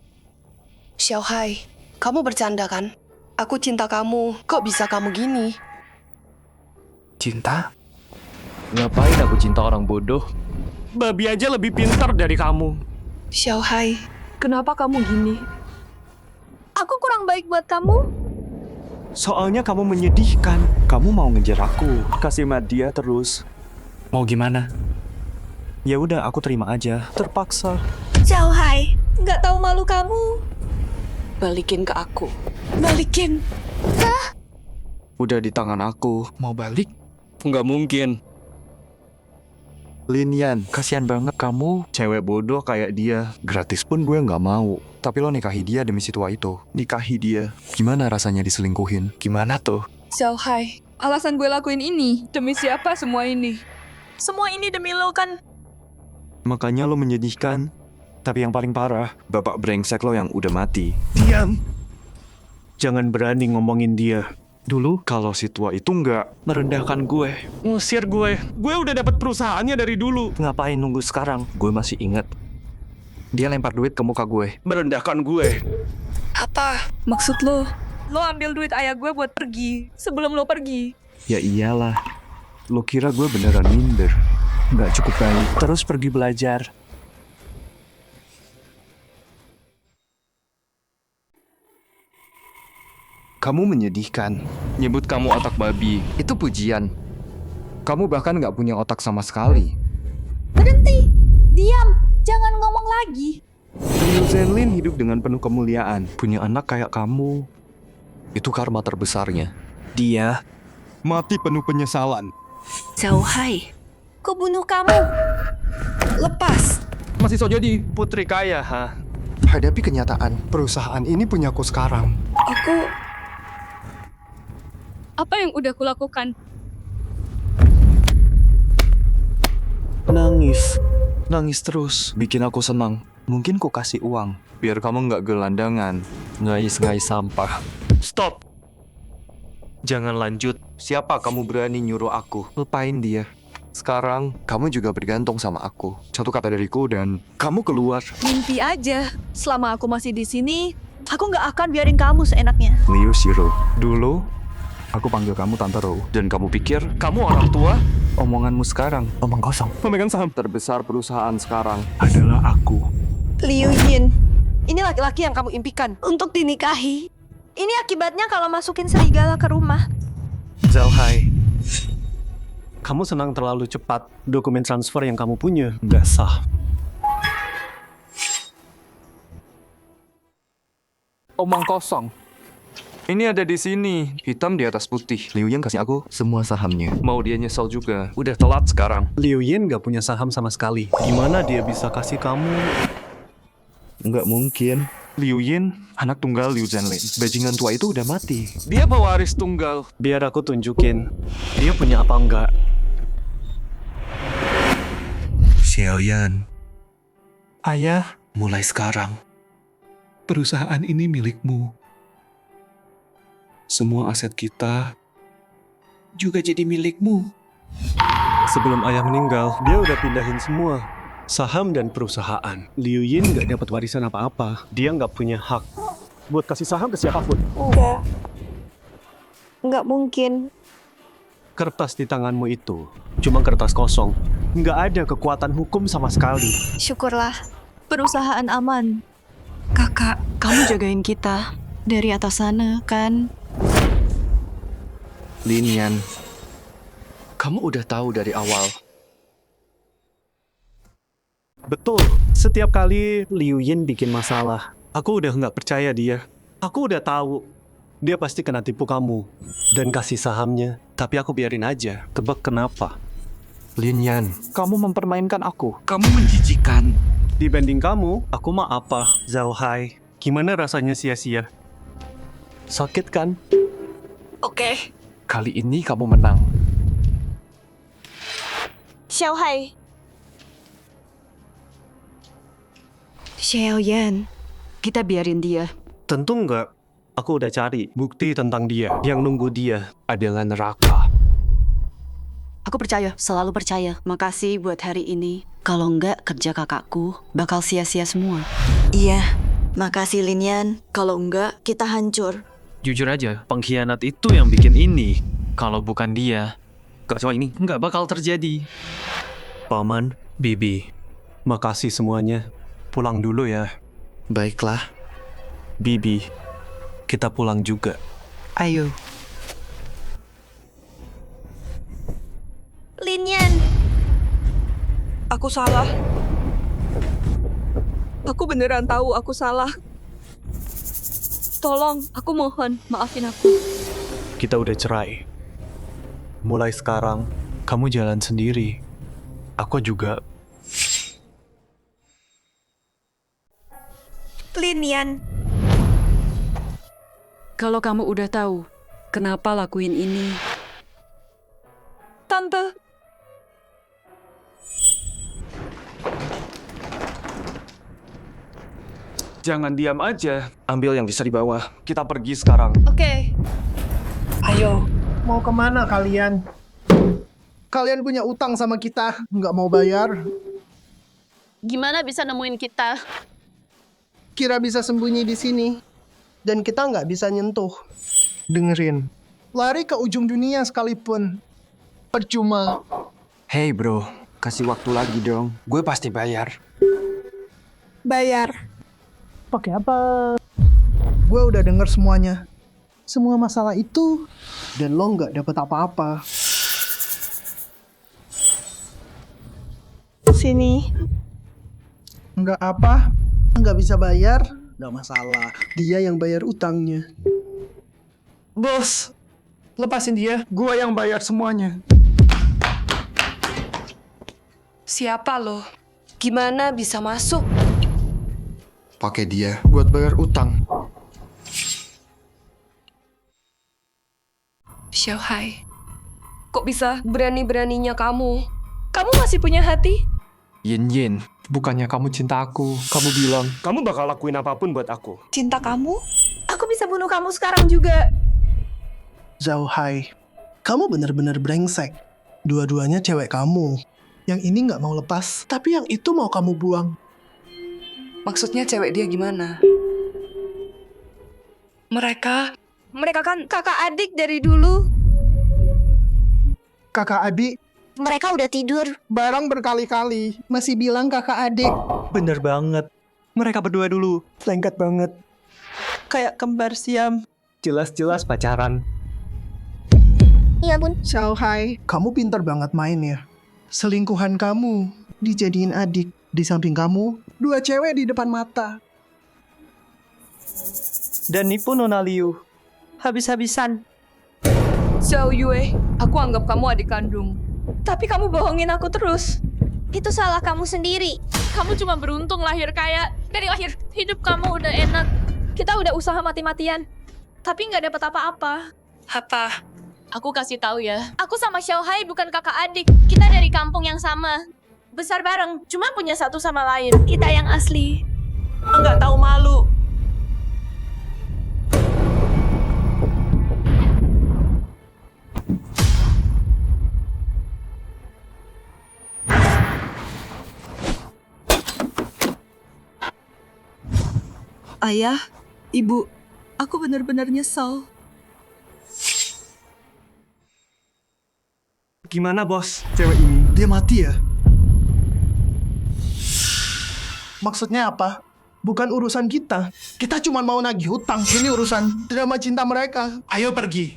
Speaker 7: Xiao Hai, kamu bercanda kan? Aku cinta kamu. Kok bisa kamu gini?
Speaker 14: Cinta? Ngapain aku cinta orang bodoh?
Speaker 9: Babi aja lebih pintar dari kamu.
Speaker 7: Xiao Hai, kenapa kamu gini?
Speaker 11: Aku kurang baik buat kamu.
Speaker 15: Soalnya kamu menyedihkan. Kamu mau ngejar aku, kasih dia terus.
Speaker 14: Mau gimana?
Speaker 15: Ya udah, aku terima aja. Terpaksa.
Speaker 11: Xiao Hai, nggak tahu malu kamu.
Speaker 7: Balikin ke aku. Balikin.
Speaker 11: Hah?
Speaker 14: Udah di tangan aku. Mau balik? Nggak mungkin. Lin Yan, kasihan banget kamu.
Speaker 15: Cewek bodoh kayak dia.
Speaker 14: Gratis pun gue nggak mau. Tapi lo nikahi dia demi si tua itu.
Speaker 15: Nikahi dia.
Speaker 14: Gimana rasanya diselingkuhin? Gimana tuh?
Speaker 16: Xiao Hai, alasan gue lakuin ini demi siapa semua ini? Semua ini demi lo kan?
Speaker 15: Makanya lo menyedihkan. Tapi yang paling parah, bapak brengsek lo yang udah mati.
Speaker 9: Diam. Jangan berani ngomongin dia.
Speaker 15: Dulu, kalau si tua itu nggak merendahkan gue.
Speaker 9: Ngusir gue. Gue udah dapat perusahaannya dari dulu.
Speaker 15: Ngapain nunggu sekarang? Gue masih ingat.
Speaker 14: Dia lempar duit ke muka gue.
Speaker 9: Merendahkan gue.
Speaker 16: Apa? Maksud lo? Lo ambil duit ayah gue buat pergi sebelum lo pergi.
Speaker 15: Ya iyalah. Lo kira gue beneran minder? Nggak cukup baik. Terus pergi belajar.
Speaker 14: Kamu menyedihkan. Nyebut kamu otak babi. Itu pujian. Kamu bahkan nggak punya otak sama sekali.
Speaker 11: Berhenti. Diam. Jangan ngomong lagi.
Speaker 15: Liu Zenlin hidup dengan penuh kemuliaan. Punya anak kayak kamu.
Speaker 14: Itu karma terbesarnya.
Speaker 6: Dia mati penuh penyesalan.
Speaker 4: Zhao Hai, kau bunuh kamu. Lepas.
Speaker 1: Masih so jadi putri kaya, ha?
Speaker 19: Hadapi kenyataan, perusahaan ini punyaku sekarang.
Speaker 10: Apa yang udah kulakukan?
Speaker 14: Nangis terus, bikin aku senang. Mungkin ku kasih uang, biar kamu nggak gelandangan, ngais-ngais sampah.
Speaker 1: Stop! Jangan lanjut.
Speaker 14: Siapa kamu berani nyuruh aku? Lupain dia. Sekarang, kamu juga bergantung sama aku. Satu kata dariku dan kamu keluar.
Speaker 18: Mimpi aja. Selama aku masih di sini, aku nggak akan biarin kamu seenaknya.
Speaker 14: Liu Shiro, dulu aku panggil kamu Tante Rou. Dan kamu pikir kamu orang tua? Omonganmu sekarang omong kosong. Pemegang saham terbesar perusahaan sekarang adalah aku.
Speaker 7: Liu Yin, ini laki-laki yang kamu impikan
Speaker 11: Untuk dinikahi. Ini akibatnya kalau masukin serigala ke rumah.
Speaker 9: Zhao Hai, kamu senang terlalu cepat. Dokumen transfer yang kamu punya nggak sah.
Speaker 14: Omong kosong. Ini ada di sini, hitam di atas putih. Liu Yang kasih aku semua sahamnya. Mau dia nyesel juga. Udah telat sekarang.
Speaker 9: Liu Yin nggak punya saham sama sekali. Gimana dia bisa kasih kamu?
Speaker 14: Nggak mungkin. Liu Yin, anak tunggal Liu Zhenlin. Bajingan tua itu udah mati. Dia pewaris tunggal.
Speaker 9: Biar aku tunjukin. Dia punya apa enggak.
Speaker 6: Xiaoyan,
Speaker 3: Ayah,
Speaker 6: mulai sekarang,
Speaker 3: perusahaan ini milikmu.
Speaker 6: semua aset kita juga jadi milikmu.
Speaker 9: Sebelum ayah meninggal, dia udah pindahin semua. Saham dan perusahaan. Liu Yin nggak dapat warisan apa-apa. Dia nggak punya hak buat kasih saham ke siapapun.
Speaker 11: Enggak mungkin.
Speaker 9: Kertas di tanganmu itu cuma kertas kosong. Nggak ada kekuatan hukum sama sekali.
Speaker 11: Syukurlah.
Speaker 18: Perusahaan aman. Kakak, kamu jagain kita dari atas sana, kan?
Speaker 14: Lin Yan, kamu udah tahu dari awal.
Speaker 9: Betul. Setiap kali Liu Yin bikin masalah, aku udah nggak percaya dia. Aku udah tahu dia pasti kena tipu kamu dan kasih sahamnya. Tapi aku biarin aja. Tebak kenapa?
Speaker 14: Lin Yan, kamu mempermainkan aku. Kamu menjijikan.
Speaker 9: Dibanding kamu, aku mah apa? Zhao Hai, gimana rasanya sia-sia? Sakit kan?
Speaker 11: Oke.
Speaker 14: Kali ini kamu menang.
Speaker 11: Xiao Hai.
Speaker 4: Xiaoyan, kita biarin dia.
Speaker 9: Tentu nggak. Aku udah cari bukti tentang dia. Yang nunggu dia
Speaker 14: adalah neraka.
Speaker 4: Aku percaya, selalu percaya. Makasih buat hari ini. Kalau nggak, kerja kakakku bakal sia-sia semua.
Speaker 11: Iya, makasih Linian. Kalau enggak, kita hancur.
Speaker 15: Jujur aja, pengkhianat itu yang bikin ini. Kalau bukan dia, kacau ini nggak bakal terjadi.
Speaker 9: Paman, Bibi, makasih semuanya. Pulang dulu ya.
Speaker 14: Baiklah.
Speaker 9: Bibi, kita pulang juga.
Speaker 17: Ayo.
Speaker 11: Linian.
Speaker 7: Aku salah. Aku beneran tahu aku salah. Tolong, aku mohon, maafin aku.
Speaker 9: Kita udah cerai. Mulai sekarang, kamu jalan sendiri. Aku juga.
Speaker 11: Linian.
Speaker 4: Kalau kamu udah tahu, kenapa lakuin ini?
Speaker 7: Tante.
Speaker 1: Jangan diam aja. Ambil yang bisa dibawa. Kita pergi sekarang.
Speaker 18: Oke.
Speaker 8: Ayo, mau kemana kalian? Kalian punya utang sama kita, nggak mau bayar?
Speaker 5: Gimana bisa nemuin kita?
Speaker 8: Kira bisa sembunyi di sini, dan kita nggak bisa nyentuh. Dengerin, lari ke ujung dunia sekalipun, percuma.
Speaker 1: Hey bro, kasih waktu lagi dong. Gue pasti bayar.
Speaker 8: Bayar. Pakai apa? Gue udah denger semuanya. Semua masalah itu, dan lo nggak dapet apa-apa.
Speaker 11: Sini.
Speaker 8: Nggak apa, nggak bisa bayar, nggak masalah. Dia yang bayar utangnya.
Speaker 9: Bos, lepasin dia. Gua yang bayar semuanya.
Speaker 7: Siapa lo? Gimana bisa masuk?
Speaker 19: Pakai dia buat bayar utang.
Speaker 7: Xiaohai, kok bisa berani-beraninya kamu?
Speaker 16: Kamu masih punya hati?
Speaker 1: Yin, bukannya kamu cinta aku.
Speaker 9: Kamu bilang, kamu bakal lakuin apapun buat aku.
Speaker 16: Cinta kamu? Aku bisa bunuh kamu sekarang juga.
Speaker 8: Zhao Hai, kamu benar-benar brengsek. Dua-duanya cewek kamu. Yang ini nggak mau lepas, tapi yang itu mau kamu buang.
Speaker 7: Maksudnya cewek dia gimana? Mereka kan kakak adik dari dulu.
Speaker 8: Kakak adik,
Speaker 11: Mereka udah tidur.
Speaker 8: barang berkali-kali. Masih bilang kakak adik.
Speaker 9: Bener banget. Mereka berdua dulu. Lengket banget. Kayak kembar siam. Jelas-jelas pacaran.
Speaker 11: Iya bun.
Speaker 8: Xiao Hai, kamu pintar banget main ya. Selingkuhan kamu dijadiin adik. Di samping kamu, dua cewek di depan mata.
Speaker 9: Dan nipu Nona Liu. Habis-habisan.
Speaker 16: Zhao Yue, aku anggap kamu adik kandung. Tapi kamu bohongin aku terus.
Speaker 11: Itu salah kamu sendiri.
Speaker 5: Kamu cuma beruntung lahir kaya. Dari lahir, hidup kamu udah enak. Kita udah usaha mati-matian. Tapi nggak dapat apa-apa.
Speaker 7: Apa?
Speaker 5: Aku kasih tahu ya. Aku sama Xiaohai bukan kakak adik. Kita dari kampung yang sama. Besar bareng, cuma punya satu sama lain. Kita yang asli.
Speaker 9: Nggak tahu malu.
Speaker 18: Ayah, Ibu, aku benar-benar nyesel.
Speaker 9: Gimana bos, cewek ini?
Speaker 8: Dia mati ya? Maksudnya apa? Bukan urusan kita. Kita cuma mau nagih hutang. Ini urusan drama cinta mereka.
Speaker 3: Ayo pergi.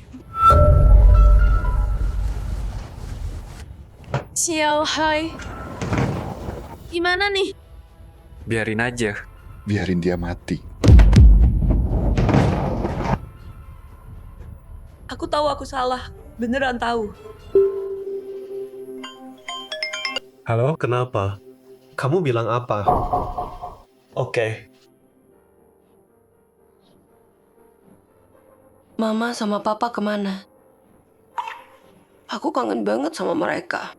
Speaker 5: Xiaohai. Gimana nih?
Speaker 1: Biarin aja.
Speaker 20: Biarin dia mati.
Speaker 16: Aku tahu aku salah. Beneran tahu.
Speaker 9: Halo, kenapa? Kamu bilang apa? Oke.
Speaker 7: Mama sama Papa kemana? Aku kangen banget sama mereka.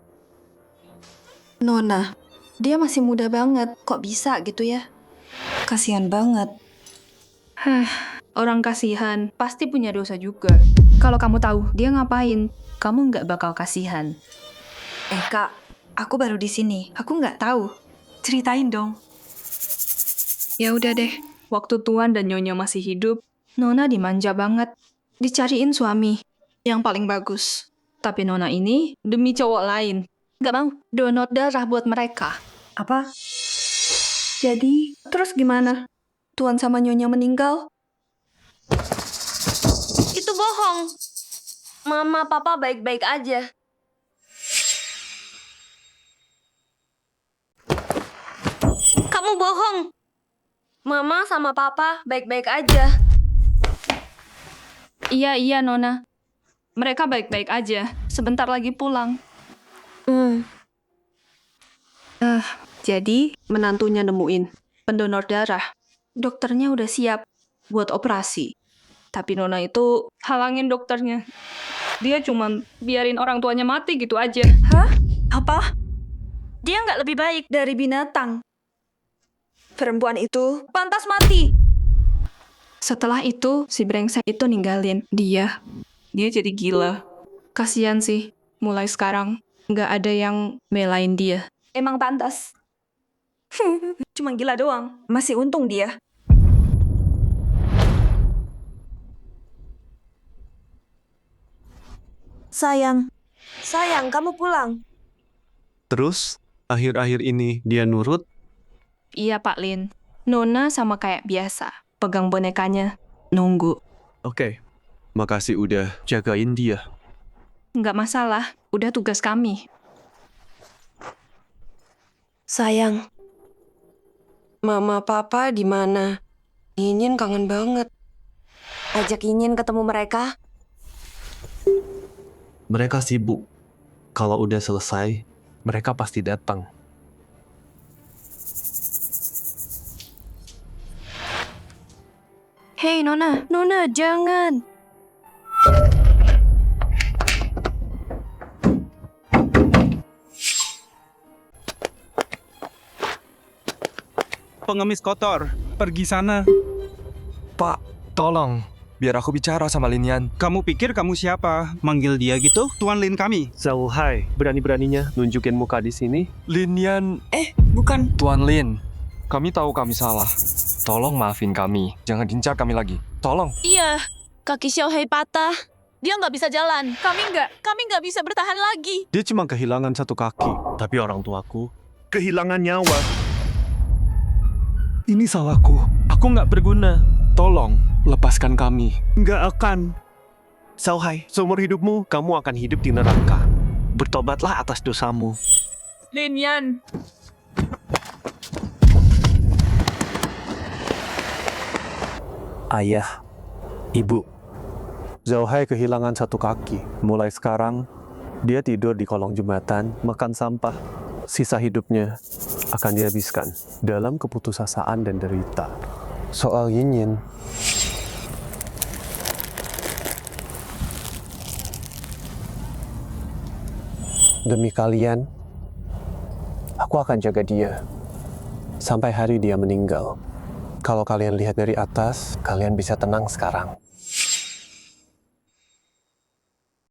Speaker 2: Nona, dia masih muda banget. Kok bisa gitu ya? Kasihan banget.
Speaker 13: Orang kasihan pasti punya dosa juga. Kalau kamu tahu dia ngapain, kamu nggak bakal kasihan.
Speaker 2: Kak, aku baru di sini. Aku nggak tahu. Ceritain dong.
Speaker 13: Ya udah deh, waktu Tuan dan Nyonya masih hidup, Nona dimanja banget. Dicariin suami yang paling bagus. Tapi Nona ini demi cowok lain. Nggak mau donor darah buat mereka.
Speaker 2: Apa? Jadi, terus gimana? Tuan sama Nyonya meninggal?
Speaker 7: Itu bohong. Mama, Papa baik-baik aja. Kamu bohong. Mama sama Papa baik-baik aja.
Speaker 13: Iya, Nona. Mereka baik-baik aja. Sebentar lagi pulang. Jadi, menantunya nemuin pendonor darah. Dokternya udah siap buat operasi. Tapi Nona itu halangin dokternya. Dia cuma biarin orang tuanya mati gitu aja.
Speaker 2: Hah? Apa? Dia nggak lebih baik dari binatang. Perempuan itu pantas mati.
Speaker 13: Setelah itu, si brengsek itu ninggalin dia. Dia jadi gila. Kasian sih, mulai sekarang nggak ada yang belain dia.
Speaker 2: Emang pantas. Cuma gila doang. Masih untung dia.
Speaker 11: Sayang, kamu pulang.
Speaker 9: Terus, akhir-akhir ini dia nurut?
Speaker 13: Iya, Pak Lin. Nona sama kayak biasa. Pegang bonekanya, nunggu.
Speaker 9: Oke, makasih udah jagain dia.
Speaker 13: Nggak masalah, udah tugas kami.
Speaker 7: Sayang, Mama, Papa di mana? Yinyin kangen banget. Ajak Yinyin ketemu mereka.
Speaker 9: Mereka sibuk. Kalau udah selesai, mereka pasti datang.
Speaker 4: Hei Nona, Nona jangan.
Speaker 15: Pengemis kotor, pergi sana.
Speaker 14: Pak, tolong. Biar aku bicara sama Lin Yan.
Speaker 15: Kamu pikir kamu siapa? Manggil dia gitu? Tuan Lin kami.
Speaker 9: Zhao Hai, berani-beraninya nunjukin muka di sini.
Speaker 14: Lin Yan.
Speaker 4: Bukan.
Speaker 14: Tuan Lin, kami tahu kami salah. Tolong maafin kami. Jangan incar kami lagi. Tolong.
Speaker 5: Iya, kaki Xiaohei patah. Dia nggak bisa jalan. Kami nggak bisa bertahan lagi.
Speaker 9: Dia cuma kehilangan satu kaki, tapi orang tuaku kehilangan nyawa. Ini salahku. Aku nggak berguna. Tolong, lepaskan kami. Nggak akan. Zhao Hai, seumur hidupmu, kamu akan hidup di neraka. Bertobatlah atas dosamu.
Speaker 12: Lin Yan.
Speaker 9: Ayah, ibu. Zhao Hai kehilangan satu kaki. Mulai sekarang, dia tidur di kolong jembatan, makan sampah. Sisa hidupnya akan dihabiskan dalam keputusasaan dan derita. Soal Yin, demi kalian, aku akan jaga dia sampai hari dia meninggal. Kalau kalian lihat dari atas, kalian bisa tenang sekarang.